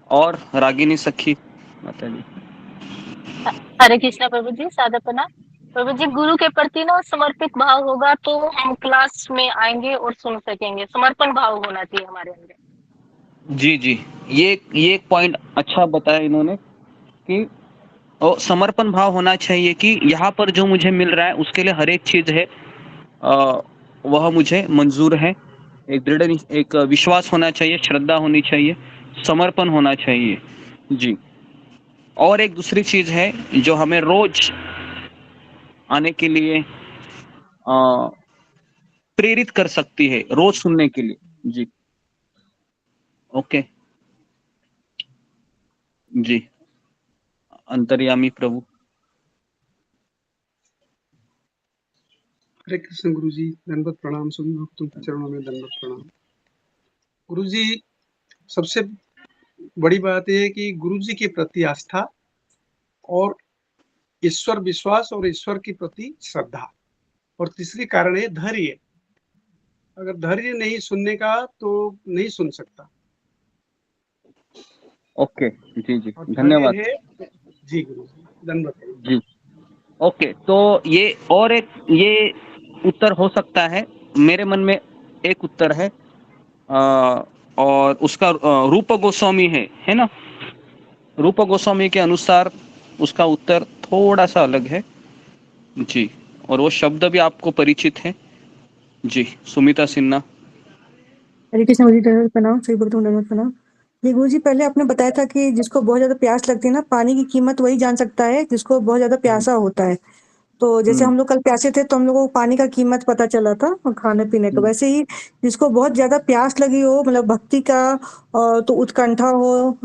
और रागिनी सखी माता जी। हरे कृष्णा प्रभु जी, सादा प्रणाम प्रभु जी। गुरु के प्रति ना समर्पित भाव होगा तो हम क्लास में आएंगे और सुन सकेंगे। समर्पण भाव होना चाहिए हमारे अंदर। जी जी, ये एक पॉइंट अच्छा बताया इन्होंने कि समर्पण भाव होना चाहिए कि यहाँ पर जो मुझे मिल रहा है उसके लिए हर एक चीज है वह मुझे मंजूर है। एक दृढ़ एक विश्वास होना चाहिए, श्रद्धा होनी चाहिए, समर्पण होना चाहिए। जी, और एक दूसरी चीज है जो हमें रोज आने के लिए प्रेरित कर सकती है, रोज सुनने के लिए। जी ओके जी, अंतर्यामी प्रभु। हरे कृष्ण गुरु जी, दंडवत प्रणाम। सभी भक्तों के चरणों में दंडवत प्रणाम। गुरु जी, सबसे बड़ी बात यह है कि गुरु जी के प्रति आस्था और ईश्वर विश्वास और ईश्वर के प्रति श्रद्धा, और तीसरी कारण है धैर्य। अगर धैर्य नहीं सुनने का तो नहीं सुन सकता। ओके जी जी, धन्यवाद जी गुरु जी, धन्यवाद जी। ओके, तो ये और एक ये उत्तर हो सकता है, मेरे मन में एक उत्तर है और उसका रूप गोस्वामी है ना। रूप गोस्वामी के अनुसार उसका उत्तर थोड़ा सा अलग है जी, और वो शब्द भी आपको परिचित है जी। सुमिता सिन्हा। हरे कृष्ण गुरु जी, दंडवत प्रणाम। सभी भक्तों को दंडवत प्रणाम। ये गुरु जी, पहले आपने बताया था कि जिसको बहुत ज्यादा प्यास लगती है ना, पानी की कीमत वही जान सकता है जिसको बहुत ज्यादा प्यासा होता है। तो जैसे हम लोग कल प्यासे थे तो हम लोगों को पानी का कीमत पता चला था और खाने पीने का, वैसे ही जिसको बहुत ज्यादा प्यास लगी हो, मतलब भक्ति का तो उत्कंठा हो,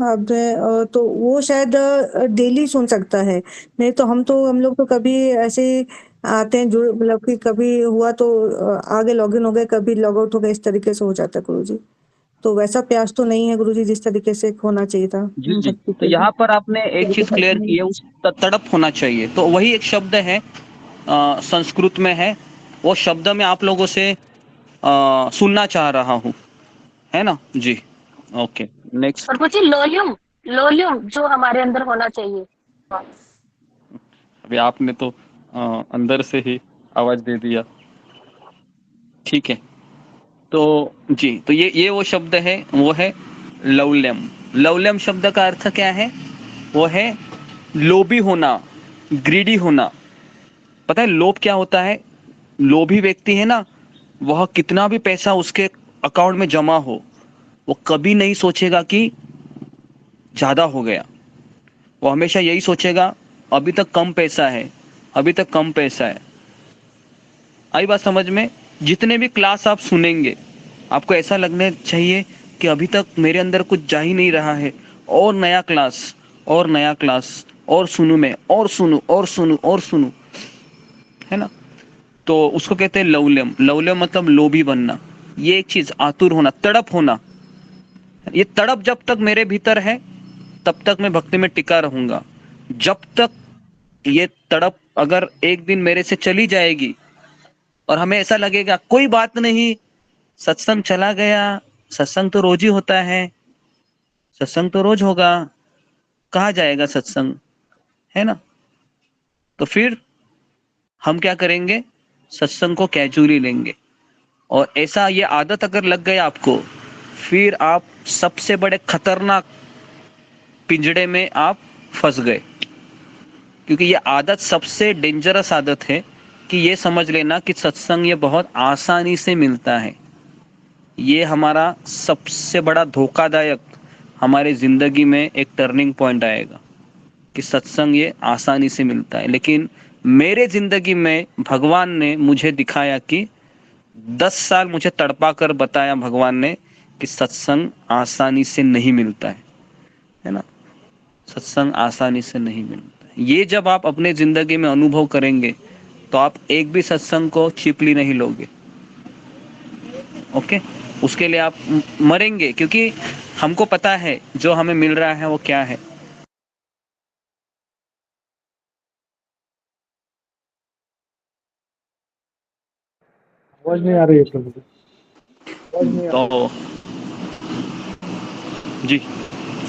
तो वो शायद डेली सुन सकता है। नहीं तो हम लोग तो कभी ऐसे ही आते हैं, जुड़ मतलब कि कभी हुआ तो आगे लॉगिन हो गए, कभी लॉग आउट हो गए, इस तरीके से हो जाता है गुरु जी। तो वैसा प्यास तो नहीं है गुरु जी जिस तरीके से होना चाहिए था जी जी, भक्ति तो के यहाँ पर आपने एक चीज लिए। क्लियर की है, उस तड़प होना चाहिए। तो वही एक शब्द है संस्कृत में है, वो शब्द मैं आप लोगों से सुनना चाह रहा हूँ, है ना जी। ओके नेक्स्ट प्रभु जी, लोल्यूम जो हमारे अंदर होना चाहिए। अभी आपने तो अंदर से ही आवाज दे दिया, ठीक है। तो जी, तो ये वो शब्द है, वो है लौल्यम। लौल्यम शब्द का अर्थ क्या है? वो है लोभी होना, ग्रीडी होना। पता है लोभ क्या होता है? लोभी व्यक्ति है ना, वह कितना भी पैसा उसके अकाउंट में जमा हो, वो कभी नहीं सोचेगा कि ज्यादा हो गया। वो हमेशा यही सोचेगा अभी तक कम पैसा है, अभी तक कम पैसा है। आई बात समझ में? जितने भी क्लास आप सुनेंगे, आपको ऐसा लगने चाहिए कि अभी तक मेरे अंदर कुछ जा ही नहीं रहा है, और नया क्लास और नया क्लास, और सुनूं मैं, और सुनूं और सुनूं और सुनूं, है ना। तो उसको कहते हैं लौल्यम। लौल्यम मतलब लोभी बनना। ये एक चीज, आतुर होना, तड़प होना। ये तड़प जब तक मेरे भीतर है तब तक मैं भक्ति में टिका रहूंगा। जब तक ये तड़प अगर एक दिन मेरे से चली जाएगी और हमें ऐसा लगेगा कोई बात नहीं, सत्संग चला गया, सत्संग तो रोज ही होता है, सत्संग तो रोज होगा, कहाँ जाएगा सत्संग, है ना। तो फिर हम क्या करेंगे? सत्संग को कैजुअली लेंगे। और ऐसा ये आदत अगर लग गई आपको, फिर आप सबसे बड़े खतरनाक पिंजड़े में आप फंस गए। क्योंकि ये आदत सबसे डेंजरस आदत है कि ये समझ लेना कि सत्संग ये बहुत आसानी से मिलता है। ये हमारा सबसे बड़ा धोखादायक, हमारे जिंदगी में एक टर्निंग पॉइंट आएगा कि सत्संग ये आसानी से मिलता है। लेकिन मेरे जिंदगी में भगवान ने मुझे दिखाया कि 10 साल मुझे तड़पा कर बताया भगवान ने कि सत्संग आसानी से नहीं मिलता है ना। सत्संग आसानी से नहीं मिलता है। ये जब आप अपने जिंदगी में अनुभव करेंगे तो आप एक भी सत्संग को चीपली नहीं लोगे। ओके। उसके लिए आप मरेंगे, क्योंकि हमको पता है जो हमें मिल रहा है वो क्या है। आवाज नहीं आ रही है प्रभु जी। तो जी,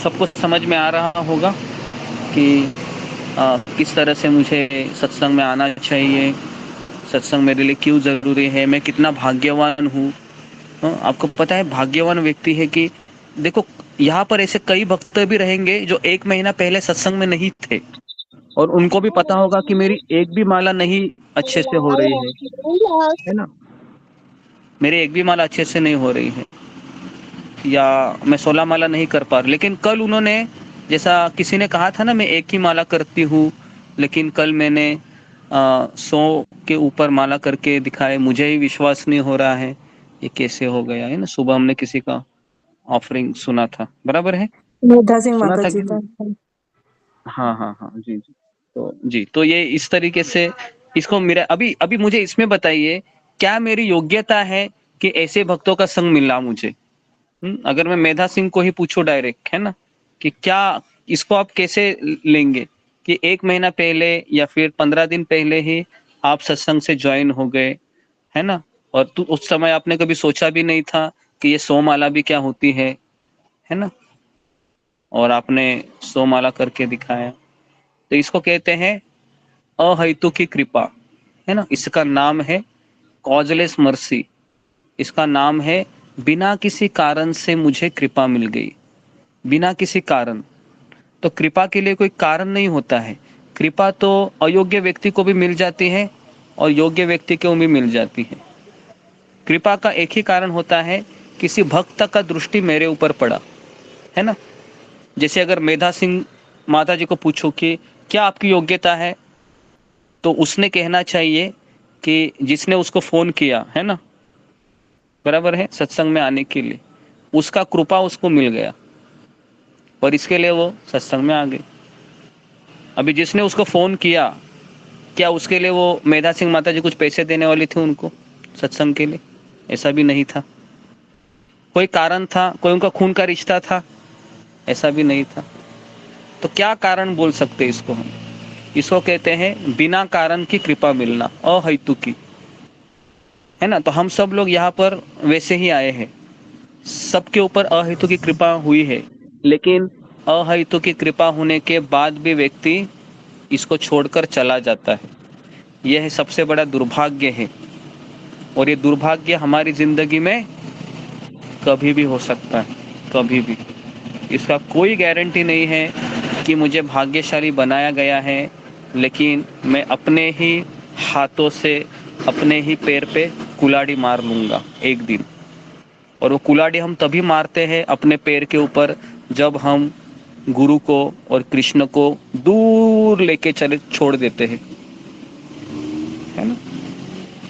सबको समझ में आ रहा होगा कि किस तरह से मुझे सत्संग में आना चाहिए, सत्संग मेरे लिए क्यों ज़रूरी है, मैं कितना भाग्यवान हूँ। आपको पता है भाग्यवान व्यक्ति है कि देखो यहाँ पर ऐसे कई भक्त भी रहेंगे जो 1 महीना पहले सत्संग में नहीं थे और उनको भी पता होगा कि मेरी एक भी माला नहीं अच्छे से हो रही है ना, मेरी एक भी माला अच्छे से नहीं हो रही है, या मैं 16 माला नहीं कर पा रहा। लेकिन कल उन्होंने, जैसा किसी ने कहा था ना, मैं एक ही माला करती हूँ, लेकिन कल मैंने 100 के ऊपर माला करके दिखाए, मुझे ही विश्वास नहीं हो रहा है ये कैसे हो गया है ना। सुबह हमने किसी का ऑफरिंग सुना था, बराबर है, मेधा सिंह सुना माता था जी कि का। हाँ जी। तो ये इस तरीके से इसको मेरा अभी मुझे इसमें बताइए, क्या मेरी योग्यता है कि ऐसे भक्तों का संग मिला मुझे? अगर मैं मेधा सिंह को ही पूछूं डायरेक्ट, है ना, कि क्या इसको आप कैसे लेंगे कि 1 महीना पहले या फिर 15 दिन पहले ही आप सत्संग से ज्वाइन हो गए, है ना, और उस समय आपने कभी सोचा भी नहीं था कि ये 100 माला भी क्या होती है ना, और आपने 100 माला करके दिखाया। तो इसको कहते हैं अहेतु की कृपा, है ना। इसका नाम है कॉजलेस मर्सी, इसका नाम है बिना किसी कारण से मुझे कृपा मिल गई, बिना किसी कारण। तो कृपा के लिए कोई कारण नहीं होता है, कृपा तो अयोग्य व्यक्ति को भी मिल जाती है और योग्य व्यक्ति को भी मिल जाती है। कृपा का एक ही कारण होता है, किसी भक्त का दृष्टि मेरे ऊपर पड़ा, है ना। जैसे अगर मेधा सिंह माता जी को पूछो कि क्या आपकी योग्यता है, तो उसने कहना चाहिए कि जिसने उसको फोन किया, है ना, बराबर है, सत्संग में आने के लिए, उसका कृपा उसको मिल गया और इसके लिए वो सत्संग में आ गए। अभी जिसने उसको फोन किया, क्या उसके लिए वो मेधा सिंह माता जी कुछ पैसे देने वाली थी उनको सत्संग के लिए? ऐसा भी नहीं था। कोई कारण था, कोई उनका खून का रिश्ता था? ऐसा भी नहीं था। तो क्या कारण बोल सकते इसको हम? इसको कहते हैं बिना कारण की कृपा मिलना, अहेतु की, है ना। तो हम सब लोग यहाँ पर वैसे ही आए हैं, सबके ऊपर अहेतु की कृपा हुई है, लेकिन अहेतु की कृपा होने के बाद भी व्यक्ति इसको छोड़कर चला जाता है। यह सबसे बड़ा दुर्भाग्य है, और ये दुर्भाग्य हमारी जिंदगी में कभी भी हो सकता है, कभी भी। इसका कोई गारंटी नहीं है कि मुझे भाग्यशाली बनाया गया है, लेकिन मैं अपने ही हाथों से अपने ही पैर पे कुल्हाड़ी मार लूंगा एक दिन। और वो कुल्हाड़ी हम तभी मारते हैं अपने पैर के ऊपर जब हम गुरु को और कृष्ण को दूर लेके चले छोड़ देते हैं, है ना।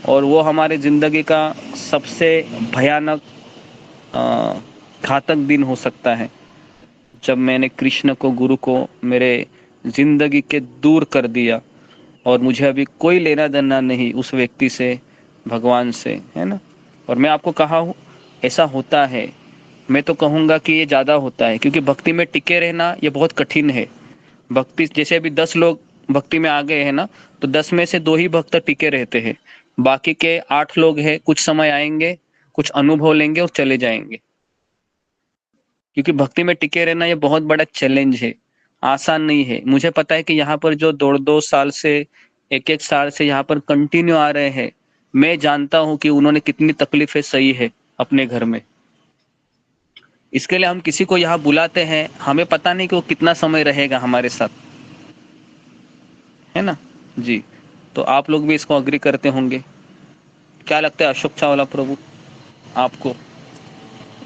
और वो हमारे जिंदगी का सबसे भयानक घातक दिन हो सकता है, जब मैंने कृष्ण को, गुरु को मेरे जिंदगी के दूर कर दिया और मुझे अभी कोई लेना देना नहीं उस व्यक्ति से, भगवान से, है ना। और मैं आपको कहा हूँ ऐसा होता है, मैं तो कहूँगा कि ये ज़्यादा होता है, क्योंकि भक्ति में टिके रहना ये बहुत कठिन है। भक्ति, जैसे अभी 10 लोग भक्ति में आ गए हैं ना, तो 10 में से 2 ही भक्त टिके रहते हैं, बाकी के 8 लोग हैं, कुछ समय आएंगे, कुछ अनुभव लेंगे और चले जाएंगे। क्योंकि भक्ति में टिके रहना ये बहुत बड़ा चैलेंज है, आसान नहीं है। मुझे पता है कि यहाँ पर जो 2-2 साल से, 1-1 साल से यहाँ पर कंटिन्यू आ रहे हैं, मैं जानता हूँ कि उन्होंने कितनी तकलीफें सही है अपने घर में। इसके लिए हम किसी को यहाँ बुलाते हैं, हमें पता नहीं कि वो कितना समय रहेगा हमारे साथ, है ना जी। तो आप लोग भी इसको अग्री करते होंगे। क्या लगता है अशोक चावला प्रभु आपको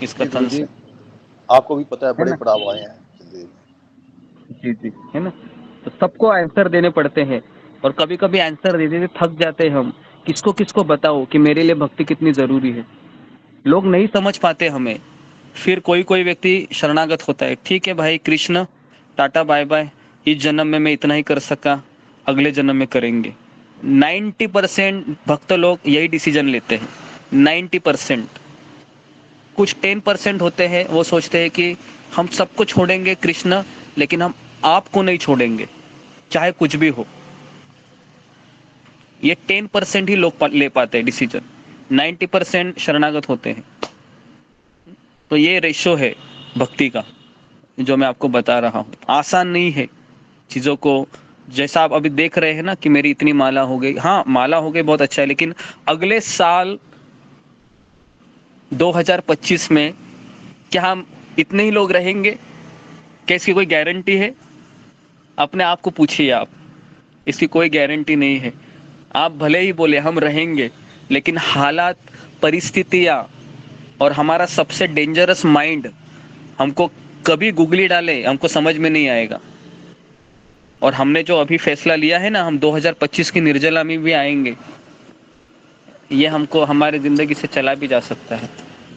इस कथन से? आपको भी पता है बड़े ना? पड़ाव आए हैं जिंदगी में। जी, है ना। तो सबको आंसर देने पड़ते हैं, और कभी कभी आंसर दे देते थक जाते हैं हम। किसको किसको बताओ कि मेरे लिए भक्ति कितनी जरूरी है। लोग नहीं समझ पाते हमें। फिर कोई कोई व्यक्ति शरणागत होता है, ठीक है भाई कृष्ण, टाटा बाय बाय, इस जन्म में मैं इतना ही कर सका, अगले जन्म में करेंगे। 90% भक्त लोग यही डिसीजन लेते हैं, 90%। कुछ 10% होते हैं, वो सोचते हैं कि हम सबको छोड़ेंगे कृष्ण, लेकिन हम आपको नहीं छोड़ेंगे चाहे कुछ भी हो। ये 10% ही लोग ले पाते हैं डिसीजन, 90% शरणागत होते हैं। तो ये रेशो है भक्ति का जो मैं आपको बता रहा हूँ। आसान नहीं है चीज़ों को, जैसा आप अभी देख रहे हैं ना कि मेरी इतनी माला हो गई, हाँ माला हो गई बहुत अच्छा है, लेकिन अगले साल 2025 में क्या हम इतने ही लोग रहेंगे? क्या इसकी कोई गारंटी है? अपने आप को पूछिए आप, इसकी कोई गारंटी नहीं है। आप भले ही बोले हम रहेंगे, लेकिन हालात, परिस्थितियाँ और हमारा सबसे डेंजरस माइंड हमको कभी गुगली डाले हमको समझ में नहीं आएगा। और हमने जो अभी फैसला लिया है ना, हम 2025 की निर्जला में भी आएंगे, ये हमको हमारे ज़िंदगी से चला भी जा सकता है।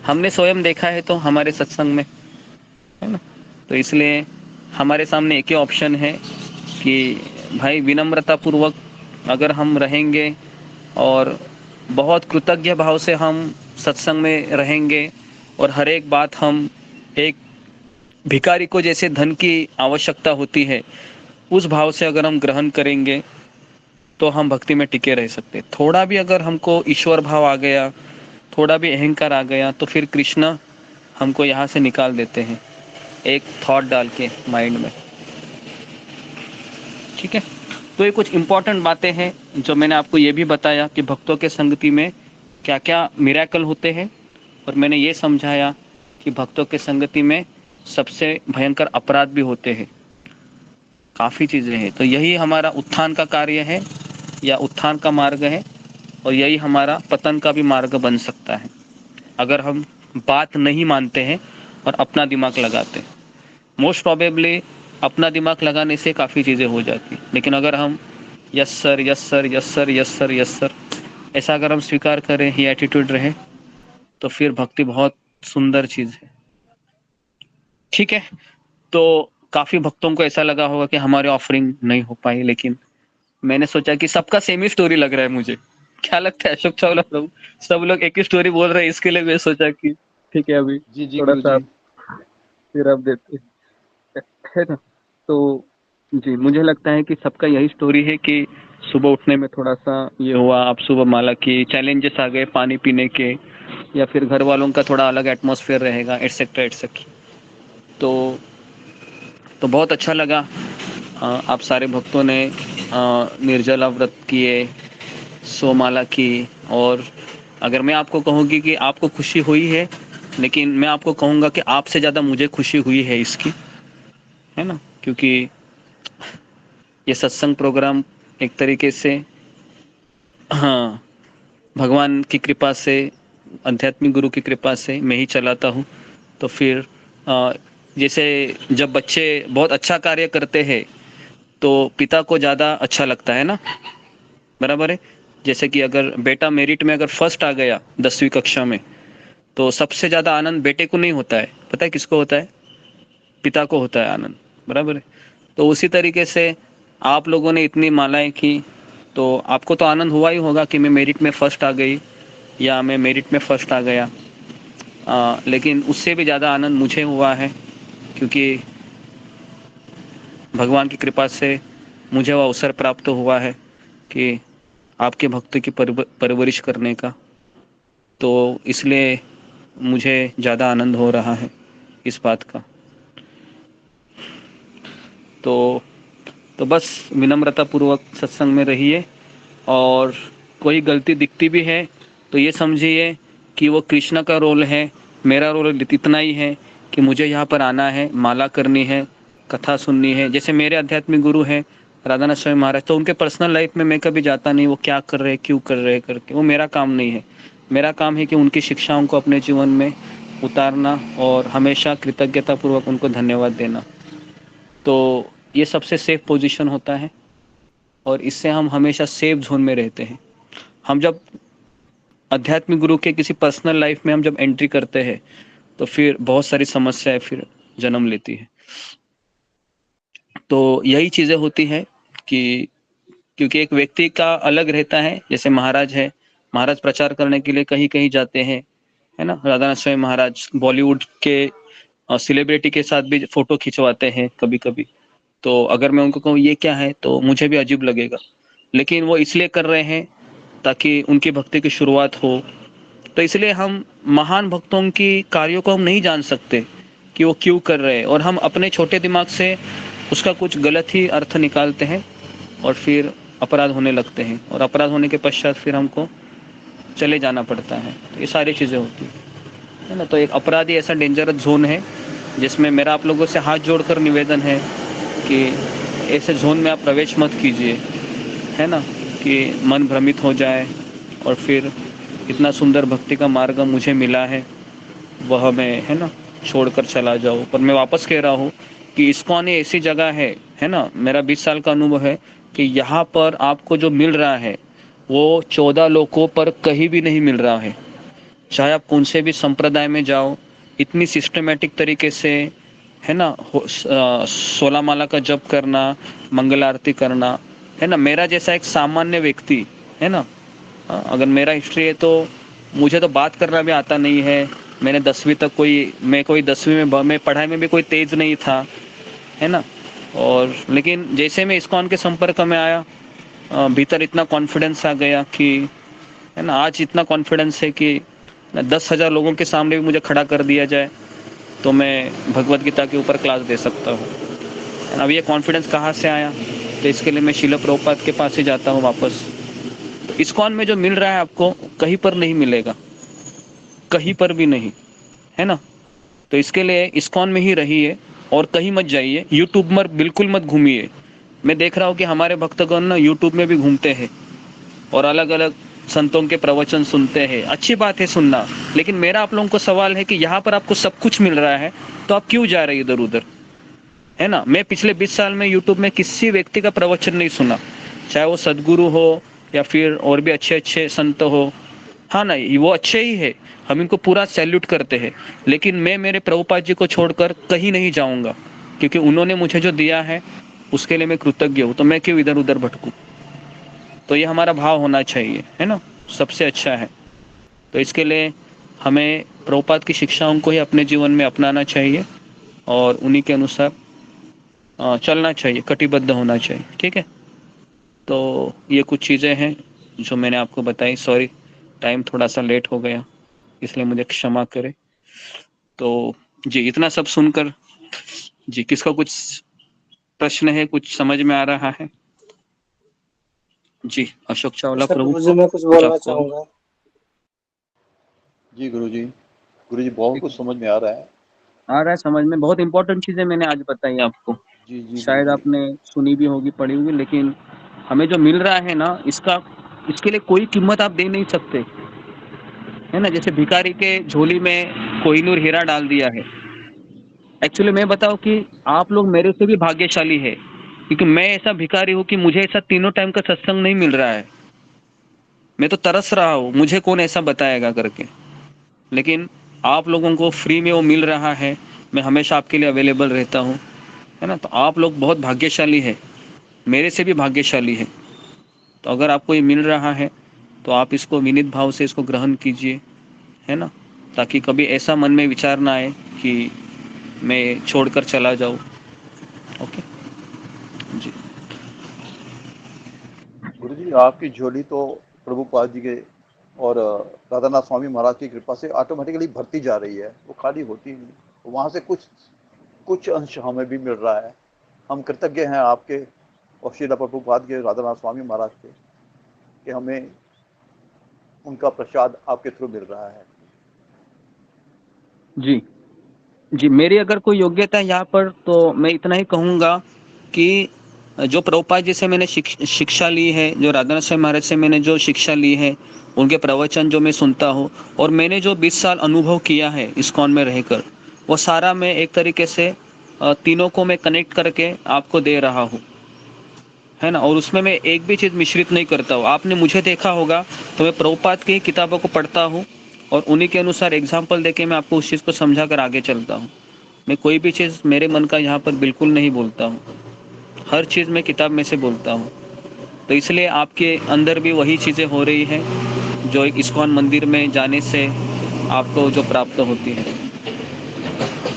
हमने स्वयं देखा है तो हमारे सत्संग में, है ना। तो इसलिए हमारे सामने एक ही ऑप्शन है कि भाई विनम्रता पूर्वक अगर हम रहेंगे और बहुत कृतज्ञ भाव से हम सत्संग में रहेंगे और हर एक बात हम एक भिखारी को जैसे धन की आवश्यकता होती है उस भाव से अगर हम ग्रहण करेंगे तो हम भक्ति में टिके रह सकते। थोड़ा भी अगर हमको ईश्वर भाव आ गया, थोड़ा भी अहंकार आ गया, तो फिर कृष्ण हमको यहाँ से निकाल देते हैं एक थॉट डाल के माइंड में। ठीक है, तो ये कुछ इम्पोर्टेंट बातें हैं जो मैंने आपको ये भी बताया कि भक्तों के संगति में क्या क्या मिरेकल होते हैं, और मैंने ये समझाया कि भक्तों के संगति में सबसे भयंकर अपराध भी होते हैं, काफ़ी चीज़ें हैं। तो यही हमारा उत्थान का कार्य है या उत्थान का मार्ग है, और यही हमारा पतन का भी मार्ग बन सकता है अगर हम बात नहीं मानते हैं और अपना दिमाग लगाते हैं। मोस्ट प्रोबेबली अपना दिमाग लगाने से काफ़ी चीज़ें हो जाती, लेकिन अगर हम yes sir yes sir yes sir yes sir yes sir ऐसा अगर हम स्वीकार करें, ये एटीट्यूड रहे, तो फिर भक्ति बहुत सुंदर चीज़ है। ठीक है, तो काफ़ी भक्तों को ऐसा लगा होगा कि हमारे ऑफरिंग नहीं हो पाई, लेकिन मैंने सोचा कि सबका सेम ही स्टोरी लग रहा है मुझे। क्या लगता है अशोक चावला प्रभु? सब लोग एक ही स्टोरी बोल रहे हैं, इसके लिए मैं सोचा कि ठीक है अभी जी थोड़ा सा गुरुजी। फिर आप देते है ना। तो जी मुझे लगता है कि सबका यही स्टोरी है कि सुबह उठने में थोड़ा सा ये हुआ, आप सुबह माला की चैलेंजेस आ गए पानी पीने के, या फिर घर वालों का थोड़ा अलग एटमॉस्फेयर रहेगा, एटसेट्रा एटसेट्रा। तो बहुत अच्छा लगा। आप सारे भक्तों ने निर्जला व्रत किए, सोमाला की, और अगर मैं आपको कहूँगी कि आपको खुशी हुई है, लेकिन मैं आपको कहूँगा कि आपसे ज़्यादा मुझे खुशी हुई है इसकी, है ना, क्योंकि ये सत्संग प्रोग्राम एक तरीके से हाँ भगवान की कृपा से, आध्यात्मिक गुरु की कृपा से मैं ही चलाता हूँ। तो फिर जैसे जब बच्चे बहुत अच्छा कार्य करते हैं तो पिता को ज़्यादा अच्छा लगता है ना, बराबर है। जैसे कि अगर बेटा मेरिट में अगर फर्स्ट आ गया 10वीं कक्षा में, तो सबसे ज़्यादा आनंद बेटे को नहीं होता है, पता है किसको होता है? पिता को होता है आनंद, बराबर है। तो उसी तरीके से आप लोगों ने इतनी मालाएं की, तो आपको तो आनंद हुआ ही होगा कि मैं मेरिट में फ़र्स्ट आ गई या मैं मेरिट में फ़र्स्ट आ गया, लेकिन उससे भी ज़्यादा आनंद मुझे हुआ है, क्योंकि भगवान की कृपा से मुझे वह अवसर प्राप्त हुआ है कि आपके भक्तों की परवरिश करने का। तो इसलिए मुझे ज़्यादा आनंद हो रहा है इस बात का। तो बस विनम्रता पूर्वक सत्संग में रहिए, और कोई गलती दिखती भी है तो ये समझिए कि वो कृष्ण का रोल है, मेरा रोल इतना ही है कि मुझे यहाँ पर आना है, माला करनी है, कथा सुननी है। जैसे मेरे आध्यात्मिक गुरु हैं राधानाथ स्वामी महाराज, तो उनके पर्सनल लाइफ में मैं कभी जाता नहीं, वो क्या कर रहे क्यों कर रहे करके, वो मेरा काम नहीं है। मेरा काम है कि उनकी शिक्षाओं को अपने जीवन में उतारना और हमेशा कृतज्ञतापूर्वक उनको धन्यवाद देना। तो ये सबसे सेफ पोजीशन होता है, और इससे हम हमेशा सेफ जोन में रहते हैं। हम जब आध्यात्मिक गुरु के किसी पर्सनल लाइफ में हम जब एंट्री करते हैं तो फिर बहुत सारी समस्याएं फिर जन्म लेती है। तो यही चीज़ें होती हैं कि क्योंकि एक व्यक्ति का अलग रहता है, जैसे महाराज है, महाराज प्रचार करने के लिए कहीं कहीं जाते हैं, है ना। राधानाथ स्वामी महाराज बॉलीवुड के सेलिब्रिटी के साथ भी फोटो खिंचवाते हैं कभी कभी, तो अगर मैं उनको कहूँ ये क्या है तो मुझे भी अजीब लगेगा, लेकिन वो इसलिए कर रहे हैं ताकि उनकी भक्ति की शुरुआत हो। तो इसलिए हम महान भक्तों की कार्यों को हम नहीं जान सकते कि वो क्यों कर रहे हैं, और हम अपने छोटे दिमाग से उसका कुछ गलत ही अर्थ निकालते हैं और फिर अपराध होने लगते हैं, और अपराध होने के पश्चात फिर हमको चले जाना पड़ता है। तो ये सारी चीज़ें होती है ना। तो एक अपराधी ऐसा डेंजरस जोन है जिसमें मेरा आप लोगों से हाथ जोड़कर निवेदन है कि ऐसे जोन में आप प्रवेश मत कीजिए, है ना, कि मन भ्रमित हो जाए और फिर इतना सुंदर भक्ति का मार्ग मुझे मिला है वह मैं, है ना, छोड़कर चला जाऊँ। पर मैं वापस कह रहा हूँ कि इस्कॉन ऐसी जगह है ना, मेरा 20 साल का अनुभव है कि यहाँ पर आपको जो मिल रहा है वो 14 लोगों पर कहीं भी नहीं मिल रहा है। चाहे आप कौन से भी संप्रदाय में जाओ, इतनी सिस्टमेटिक तरीके से, है ना, 16 माला का जप करना, मंगल आरती करना, है ना। मेरा जैसा एक सामान्य व्यक्ति, है ना, अगर मेरा हिस्ट्री है तो मुझे तो बात करना भी आता नहीं है। मैंने 10वीं तक मैं कोई 10वीं में पढ़ाई में भी कोई तेज नहीं था, है ना। और लेकिन जैसे मैं इस्कॉन के संपर्क में आया, भीतर इतना कॉन्फिडेंस आ गया कि, है ना, आज इतना कॉन्फिडेंस है कि 10,000 लोगों के सामने भी मुझे खड़ा कर दिया जाए तो मैं भगवत गीता के ऊपर क्लास दे सकता हूँ। अब ये कॉन्फिडेंस कहाँ से आया? तो इसके लिए मैं शिला प्रभुपाद के पास ही जाता हूँ वापस। तो इस्कॉन में जो मिल रहा है आपको कहीं पर नहीं मिलेगा, कहीं पर भी नहीं, है ना। तो इसके लिए इस्कॉन में ही रहिए और कहीं मत जाइए। यूट्यूब में बिल्कुल मत घूमिए। मैं देख रहा हूँ कि हमारे भक्तगण ना यूट्यूब में भी घूमते हैं और अलग अलग संतों के प्रवचन सुनते हैं। अच्छी बात है सुनना, लेकिन मेरा आप लोगों को सवाल है कि यहाँ पर आपको सब कुछ मिल रहा है तो आप क्यों जा रहे हैं इधर उधर, है ना। मैं पिछले 20 साल में यूट्यूब में किसी व्यक्ति का प्रवचन नहीं सुना, चाहे वो सदगुरु हो या फिर और भी अच्छे अच्छे संत हो। हाँ ना, वो अच्छे ही है, हम इनको पूरा सैल्यूट करते हैं, लेकिन मैं मेरे प्रभुपाद जी को छोड़कर कहीं नहीं जाऊंगा, क्योंकि उन्होंने मुझे जो दिया है उसके लिए मैं कृतज्ञ हूँ। तो मैं क्यों इधर उधर भटकूं? तो ये हमारा भाव होना चाहिए, है ना, सबसे अच्छा है। तो इसके लिए हमें प्रभुपाद की शिक्षाओं को ही अपने जीवन में अपनाना चाहिए और उन्हीं के अनुसार चलना चाहिए, कटिबद्ध होना चाहिए, ठीक है। तो ये कुछ चीज़ें हैं जो मैंने आपको बताई। सॉरी, टाइम थोड़ा सा लेट हो गया, इसलिए मुझे क्षमा करें। तो जी, इतना सब सुनकर जी किसका कुछ प्रश्न है, कुछ समझ में आ रहा है? जी, अशोक चावला प्रभु, गुरुजी मैं कुछ बोलना चाहूंगा। जी गुरुजी बहुत कुछ समझ में आ रहा है समझ में। बहुत इंपॉर्टेंट चीजें मैंने आज बताई आपको, जी शायद आपने सुनी भी होगी, पढ़ी होगी, लेकिन हमें जो मिल रहा है ना, इसके लिए कोई कीमत आप दे नहीं सकते, है ना। जैसे भिखारी के झोली में कोहिनूर हीरा डाल दिया है। एक्चुअली मैं बताऊं कि आप लोग मेरे से भी भाग्यशाली है, क्योंकि मैं ऐसा भिखारी हूँ कि मुझे ऐसा तीनों टाइम का सत्संग नहीं मिल रहा है। मैं तो तरस रहा हूँ, मुझे कौन ऐसा बताएगा करके, लेकिन आप लोगों को फ्री में वो मिल रहा है। मैं हमेशा आपके लिए अवेलेबल रहता हूँ, है ना। तो आप लोग बहुत भाग्यशाली है, मेरे से भी भाग्यशाली है। तो अगर आपको ये मिल रहा है तो आप इसको विनीत भाव से इसको ग्रहण कीजिए, है ना, ताकि कभी ऐसा मन में विचार ना आए कि मैं छोड़कर चला जाऊँ। ओके जी। गुरुजी, आपकी झोली तो प्रभुपाद जी के और राधानाथ स्वामी महाराज की कृपा से ऑटोमेटिकली भरती जा रही है, वो खाली होती नहीं। तो वहाँ से कुछ अंश हमें भी मिल रहा है। हम कृतज्ञ हैं आपके और श्रील प्रभुपाद के, राधानाथ स्वामी महाराज के, कि हमें उनका प्रसाद आपके थ्रू मिल रहा है। जी जी, मेरी अगर कोई योग्यता है यहाँ पर तो मैं इतना ही कहूँगा कि जो प्रभुपाद जी से मैंने शिक्षा ली है, जो राधानाथ स्वामी महाराज से मैंने जो शिक्षा ली है, उनके प्रवचन जो मैं सुनता हूँ, और मैंने जो 20 साल अनुभव किया है इस्कॉन में रहकर, वो सारा मैं एक तरीके से तीनों को मैं कनेक्ट करके आपको दे रहा हूँ, है ना। और उसमें मैं एक भी चीज़ मिश्रित नहीं करता हूँ। आपने मुझे देखा होगा तो मैं प्रभुपाद की किताबों को पढ़ता हूँ और उन्हीं के अनुसार एग्जाम्पल देके मैं आपको उस चीज़ को समझा कर आगे चलता हूँ। मैं कोई भी चीज़ मेरे मन का यहाँ पर बिल्कुल नहीं बोलता हूँ, हर चीज़ मैं किताब में से बोलता हूँ। तो इसलिए आपके अंदर भी वही चीज़ें हो रही हैं जो एक इस्कॉन मंदिर में जाने से आपको जो प्राप्त होती है।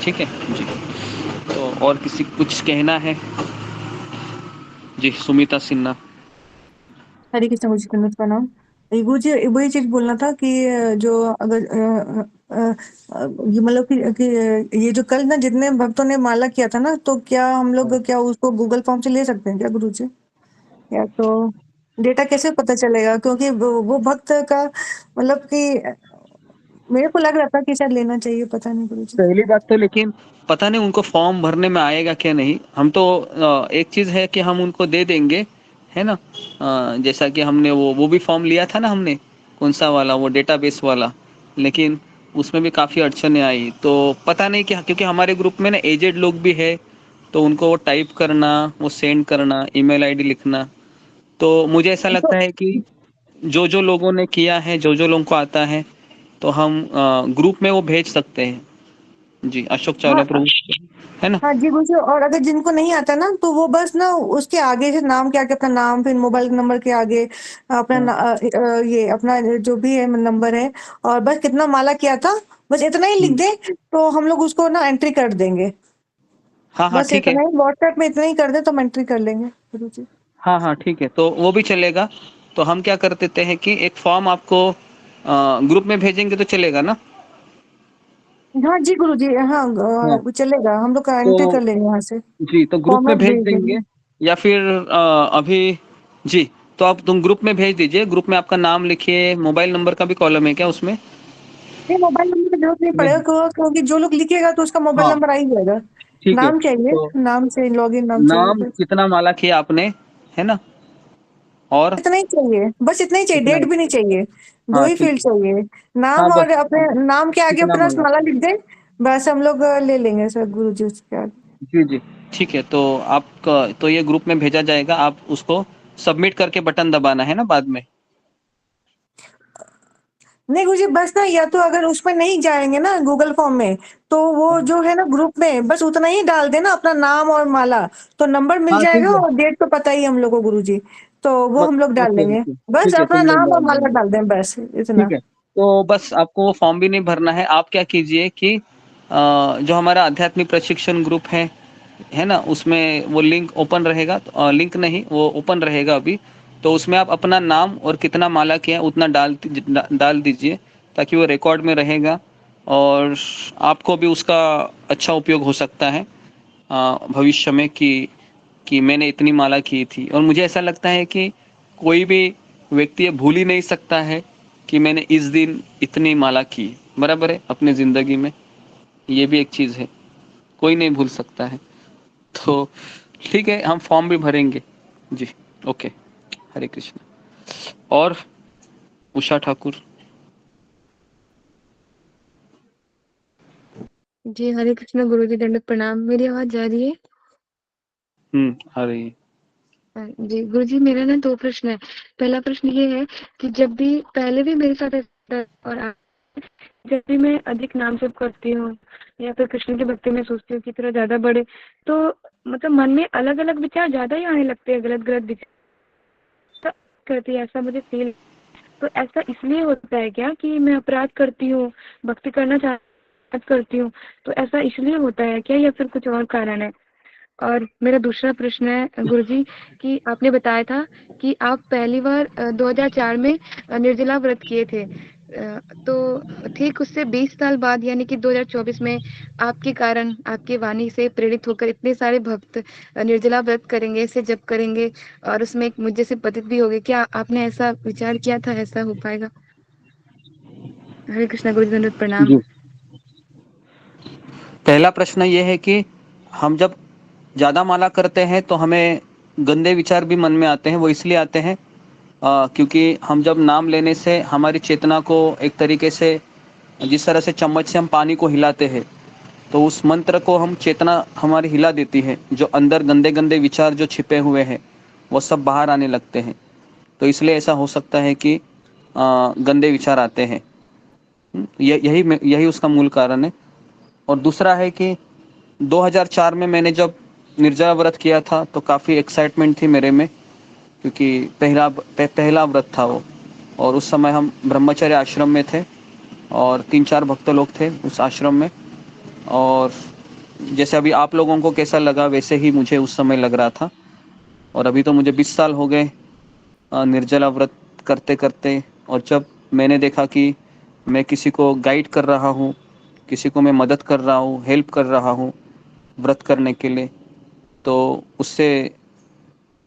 ठीक है जी। तो और किसी कुछ कहना है? जी, सुमिता सिन्हा। हरे कृष्ण गुरु जी का प्रणाम। गुरु जी वही चीज बोलना था कि जो अगर ये मतलब कि ये जो कल ना जितने भक्तों ने माला किया था ना, तो क्या हम लोग क्या उसको गूगल फॉर्म से ले सकते हैं क्या गुरु जी? या तो डेटा कैसे पता चलेगा? क्योंकि वो भक्त का मतलब कि मेरे को लग रहा था कि शायद लेना चाहिए, पता नहीं गुरु जी। पहली बात तो लेकिन पता नहीं उनको फॉर्म भरने में आएगा क्या नहीं। हम तो एक चीज है कि हम उनको दे देंगे, है ना। जैसा कि हमने वो भी फॉर्म लिया था ना हमने, कौन सा वाला, वो डेटाबेस वाला, लेकिन उसमें भी काफ़ी अड़चनें आई। तो पता नहीं क्या, क्योंकि हमारे ग्रुप में ना एजेड लोग भी है, तो उनको वो टाइप करना, वो सेंड करना, ईमेल आईडी लिखना। तो मुझे ऐसा लगता है कि जो जो लोगों ने किया है, जो जो लोगों को आता है, तो हम ग्रुप में वो भेज सकते हैं। जी, अशोक चावला हाँ प्रभु, है ना। हाँ जी गुरु जी। और अगर जिनको नहीं आता ना, तो वो बस ना उसके आगे से नाम के आगे अपना नाम, फिर मोबाइल नंबर के आगे अपना ये अपना जो भी है नंबर है, और बस कितना माला किया था, बस इतना ही लिख दे, तो हम लोग उसको ना एंट्री कर देंगे। हाँ हाँ बस ठीक है। इतना ही व्हाट्सएप में इतना ही कर दे तो हम एंट्री कर लेंगे गुरु जी। हाँ हाँ ठीक है, तो वो भी चलेगा। तो हम क्या कर देते हैं कि एक फॉर्म आपको ग्रुप में भेजेंगे तो चलेगा ना। हाँ जी गुरु जी। हाँ हाँ वो चलेगा, हम लोग का एंट्री तो कर लेंगे यहाँ से, जी, तो ग्रुप में फॉर्मेट भेज भेज देंगे देंगे। या फिर अभी। जी, तो आप तुम ग्रुप में भेज दीजिए। ग्रुप में आपका नाम लिखिए, मोबाइल नंबर का भी कॉलम है क्या उसमें? नहीं, मोबाइल नंबर की जरूरत नहीं पड़ेगा, क्योंकि जो लोग लिखेगा तो उसका मोबाइल हाँ नंबर आ ही जाएगा। ठीक है। नाम चाहिए, तो नाम से लॉगिन नाम चाहिए नाम बस। कितना माला किया आपने, है ना, और इतना ही चाहिए, बस इतना ही चाहिए, कितना डेट है? भी नहीं चाहिए। दो हाँ ही ठीक फील्ड है। चाहिए, हाँ नाम बस और अपने नाम के आगे कितना अपना माला। माला लिख दे, बस हम लोग ले लेंगे सर गुरु जी उसके आगे। जी जी ठीक है। तो आपका तो ये ग्रुप में भेजा जाएगा, आप उसको सबमिट करके बटन दबाना है ना बाद में। नहीं गुरु जी, बस ना, या तो अगर उसमें नहीं जाएंगे ना गूगल फॉर्म में, तो वो जो है ना ग्रुप में बस उतना ही डाल देना, अपना नाम और माला, तो नंबर मिल हाँ ठीक जाएगा, है। और डेट तो पता ही है हम लोग को गुरु जी, तो वो बस हम लोग डाल ओके देंगे। ओके बस ठीक है, अपना तुम लोग नाम और डाल माला देंगे। डाल दें, बस इतना। ठीक है, तो बस आपको वो फॉर्म भी नहीं भरना है। आप क्या कीजिए कि जो हमारा आध्यात्मिक प्रशिक्षण ग्रुप है ना, उसमें वो लिंक ओपन रहेगा। लिंक नहीं, वो ओपन रहेगा अभी। तो उसमें आप अपना नाम और कितना माला किया उतना डाल दीजिए, ताकि वो रिकॉर्ड में रहेगा और आपको भी उसका अच्छा उपयोग हो सकता है भविष्य में, कि मैंने इतनी माला की थी। और मुझे ऐसा लगता है कि कोई भी व्यक्ति ये भूल ही नहीं सकता है कि मैंने इस दिन इतनी माला की, बराबर है, अपने ज़िंदगी में। ये भी एक चीज़ है, कोई नहीं भूल सकता है। तो ठीक है, हम फॉर्म भी भरेंगे। जी ओके, हरे कृष्ण। और उषा ठाकुर। जी हरे कृष्ण गुरु जी, दंडवत प्रणाम। मेरी आवाज जा रही है? आ रही है। जी गुरु जी, मेरा ना दो प्रश्न है। पहला प्रश्न ये है कि जब भी पहले भी मेरे साथ ऐसा है, और जब भी मैं अधिक नाम जप करती हूँ या फिर कृष्ण की भक्ति में सोचती हूँ कि थोड़ा ज्यादा बढ़े, तो मतलब मन में अलग अलग विचार ज्यादा ही आने लगते हैं, गलत गलत विचार करती है, ऐसा मुझे फील। तो ऐसा इसलिए होता है क्या कि मैं अपराध करती हूँ, भक्ति करना करती हूँ, तो ऐसा इसलिए होता है क्या, या फिर कुछ और कारण है? और मेरा दूसरा प्रश्न है गुरुजी, कि आपने बताया था कि आप पहली बार 2004 में निर्जला व्रत किए थे, तो ठीक उससे 20 साल बाद यानी कि 2024 में आपके कारण, आपके वाणी से प्रेरित होकर इतने सारे भक्त निर्जला व्रत करेंगे, इसे जप करेंगे, और उसमें एक मुझे से पतित भी होंगे। क्या आपने ऐसा विचार किया था, ऐसा हो पाएगा? हरे कृष्णा गुरुजी, दंडवत प्रणाम। जी, पहला प्रश्न ये है कि हम जब ज़्यादा माला करते हैं तो हमें गंदे विचार भी मन में आते हैं। वो इसलिए आते हैं क्योंकि हम जब नाम लेने से हमारी चेतना को एक तरीके से, जिस तरह से चम्मच से हम पानी को हिलाते हैं, तो उस मंत्र को हम चेतना हमारी हिला देती है। जो अंदर गंदे गंदे विचार जो छिपे हुए हैं वो सब बाहर आने लगते हैं। तो इसलिए ऐसा हो सकता है कि गंदे विचार आते हैं। यही उसका मूल कारण है। और दूसरा है कि 2004 में मैंने जब निर्जला व्रत किया था तो काफ़ी एक्साइटमेंट थी मेरे में, क्योंकि पहला व्रत था वो। और उस समय हम ब्रह्मचर्य आश्रम में थे, और 3-4 भक्त लोग थे उस आश्रम में। और जैसे अभी आप लोगों को कैसा लगा वैसे ही मुझे उस समय लग रहा था। और अभी तो मुझे 20 साल हो गए निर्जला व्रत करते करते। और जब मैंने देखा कि मैं किसी को गाइड कर रहा हूँ, किसी को मैं मदद कर रहा हूँ, हेल्प कर रहा हूँ व्रत करने के लिए, तो उससे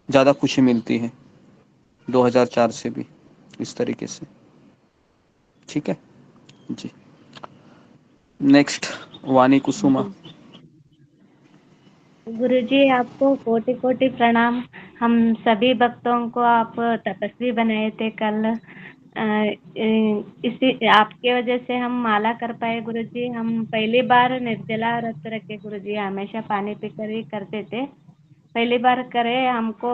ज़्यादा खुशी मिलती है 2004 से भी इस तरीके से। ठीक है जी। नेक्स्ट वाणी कुसुमा। गुरुजी आपको कोटि कोटि प्रणाम। हम सभी भक्तों को आप तपस्वी बनाए थे कल। इसी आपके वजह से हम माला कर पाए गुरुजी। हम पहली बार निर्जला व्रत रखे गुरुजी, हमेशा पानी पीकर ही करते थे। पहली बार करे हमको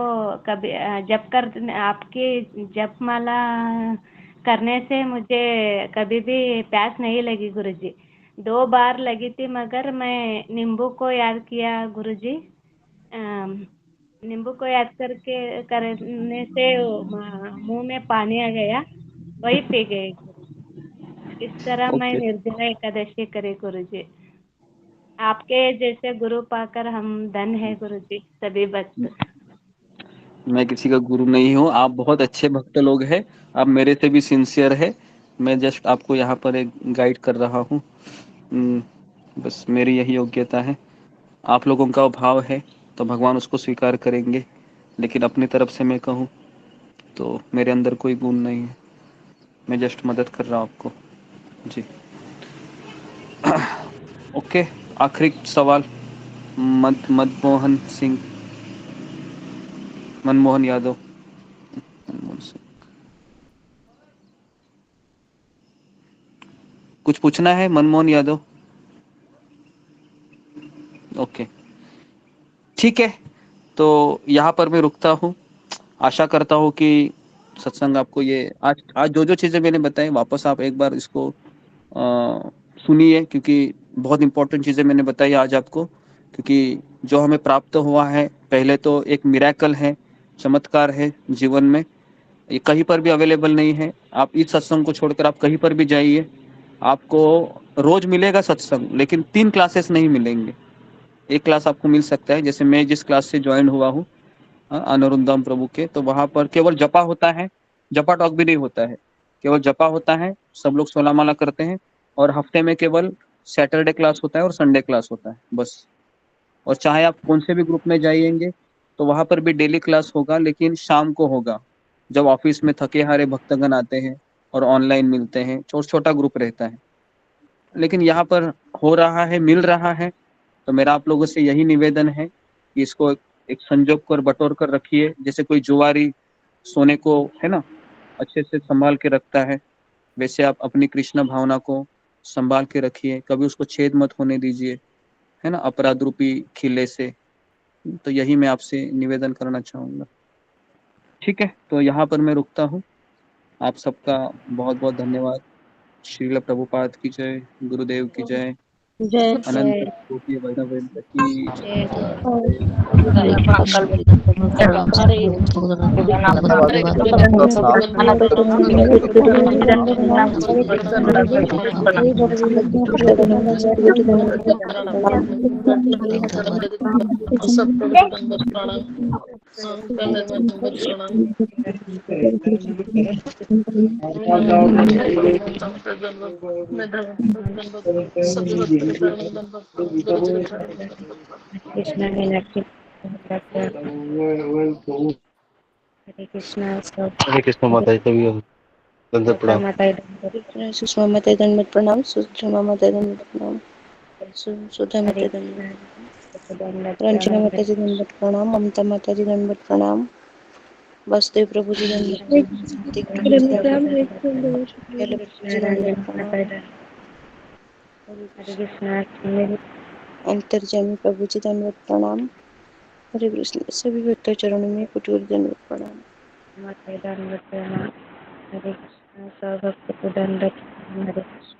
कभी जप कर आपकी जप माला करने से मुझे कभी भी प्यास नहीं लगी गुरुजी। 2 बार लगी थी मगर मैं नींबू को याद किया गुरुजी। नींबू को याद करके करने से मुंह में पानी आ गया, वही पी गए गुरुजी। इस तरह मैं ओके, निर्जला एकादशी करे गुरुजी। आपके जैसे गुरु पाकर हम धन है गुरुजी सभी भक्त। मैं किसी का गुरु नहीं हूँ, आप बहुत अच्छे भक्त लोग हैं, आप मेरे से भी सिंसियर है। मैं जस्ट आपको यहाँ पर एक गाइड कर रहा हूँ। बस मेरी यही योग्यता है। आप लोगों का भाव है तो भगवान उसको स्वीकार करेंगे, लेकिन अपनी तरफ से मैं कहूँ तो मेरे अंदर कोई गुण नहीं है। मैं जस्ट मदद कर रहा हूँ आपको जी। ओके, आखिरी सवाल मनमोहन सिंह, मनमोहन यादव। मनमोहन सिंह, कुछ पूछना है मनमोहन यादव? ओके ठीक है, तो यहाँ पर मैं रुकता हूँ। आशा करता हूँ कि सत्संग आपको ये आज जो चीज़ें मैंने बताई वापस आप एक बार इसको सुनिए, क्योंकि बहुत इंपॉर्टेंट चीज़ें मैंने बताई आज आपको। क्योंकि जो हमें प्राप्त हुआ है पहले तो एक मिरेकल है, चमत्कार है जीवन में, ये कहीं पर भी अवेलेबल नहीं है। आप इस सत्संग को छोड़कर आप कहीं पर भी जाइए, आपको रोज मिलेगा सत्संग, लेकिन 3 क्लासेस नहीं मिलेंगे। एक क्लास आपको मिल सकता है, जैसे मैं जिस क्लास से ज्वाइन हुआ हूँ अनुरुद्धम प्रभु के, तो वहां पर केवल जपा होता है, जपा टॉक भी नहीं होता है, केवल जपा होता है। सब लोग 16 माला करते हैं और हफ्ते में केवल सैटरडे क्लास होता है और संडे क्लास होता है बस। और चाहे आप कौन से भी ग्रुप में जाइएंगे तो वहां पर भी डेली क्लास होगा, लेकिन शाम को होगा, जब ऑफिस में थके हारे भक्तगण आते हैं और ऑनलाइन मिलते हैं, छोटा ग्रुप रहता है। लेकिन यहाँ पर हो रहा है, मिल रहा है, तो मेरा आप लोगों से यही निवेदन है कि इसको एक संजोग कर बटोर कर रखिए। जैसे कोई जुआरी सोने को है ना अच्छे से संभाल के रखता है, वैसे आप अपनी कृष्ण भावना को संभाल के रखिए, कभी उसको छेद मत होने दीजिए, है ना, अपराध रूपी खिले से। तो यही मैं आपसे निवेदन करना चाहूँगा। ठीक है, तो यहाँ पर मैं रुकता हूँ। आप सबका बहुत बहुत धन्यवाद। श्रील प्रभुपाद की जय, गुरुदेव की जय, जय अनंत जय कोटि वैष्णव की जय कृष्ण मीनाक्षी हरे कृष्णा सब हरे कृष्ण माता जी, तभी दंडवत प्रणाम। माता सुषमा माता दंडवत प्रणाम। सुषमा माता दंडवत प्रणाम। सुधा माता दंडवत, रंजना माता जी दंडवत प्रणाम। ममता माता जी दंडवत प्रणाम। वासुदेव प्रभु जी दंडवत प्रणाम। प्रतीक प्रभु जी दंडवत प्रणाम। हेलो प्रभु जी दंडवत प्रणाम। हरे कृष्णा अंतर्जामी प्रभु जी दंडवत प्रणाम। हरे कृष्ण। सभी भक्तों चरणों में कुटूर दंडवत प्रणाम। माता दंडवत प्रणाम। हरे कृष्णा सब भक्त को दंडवत प्रणाम। हरे कृष्ण।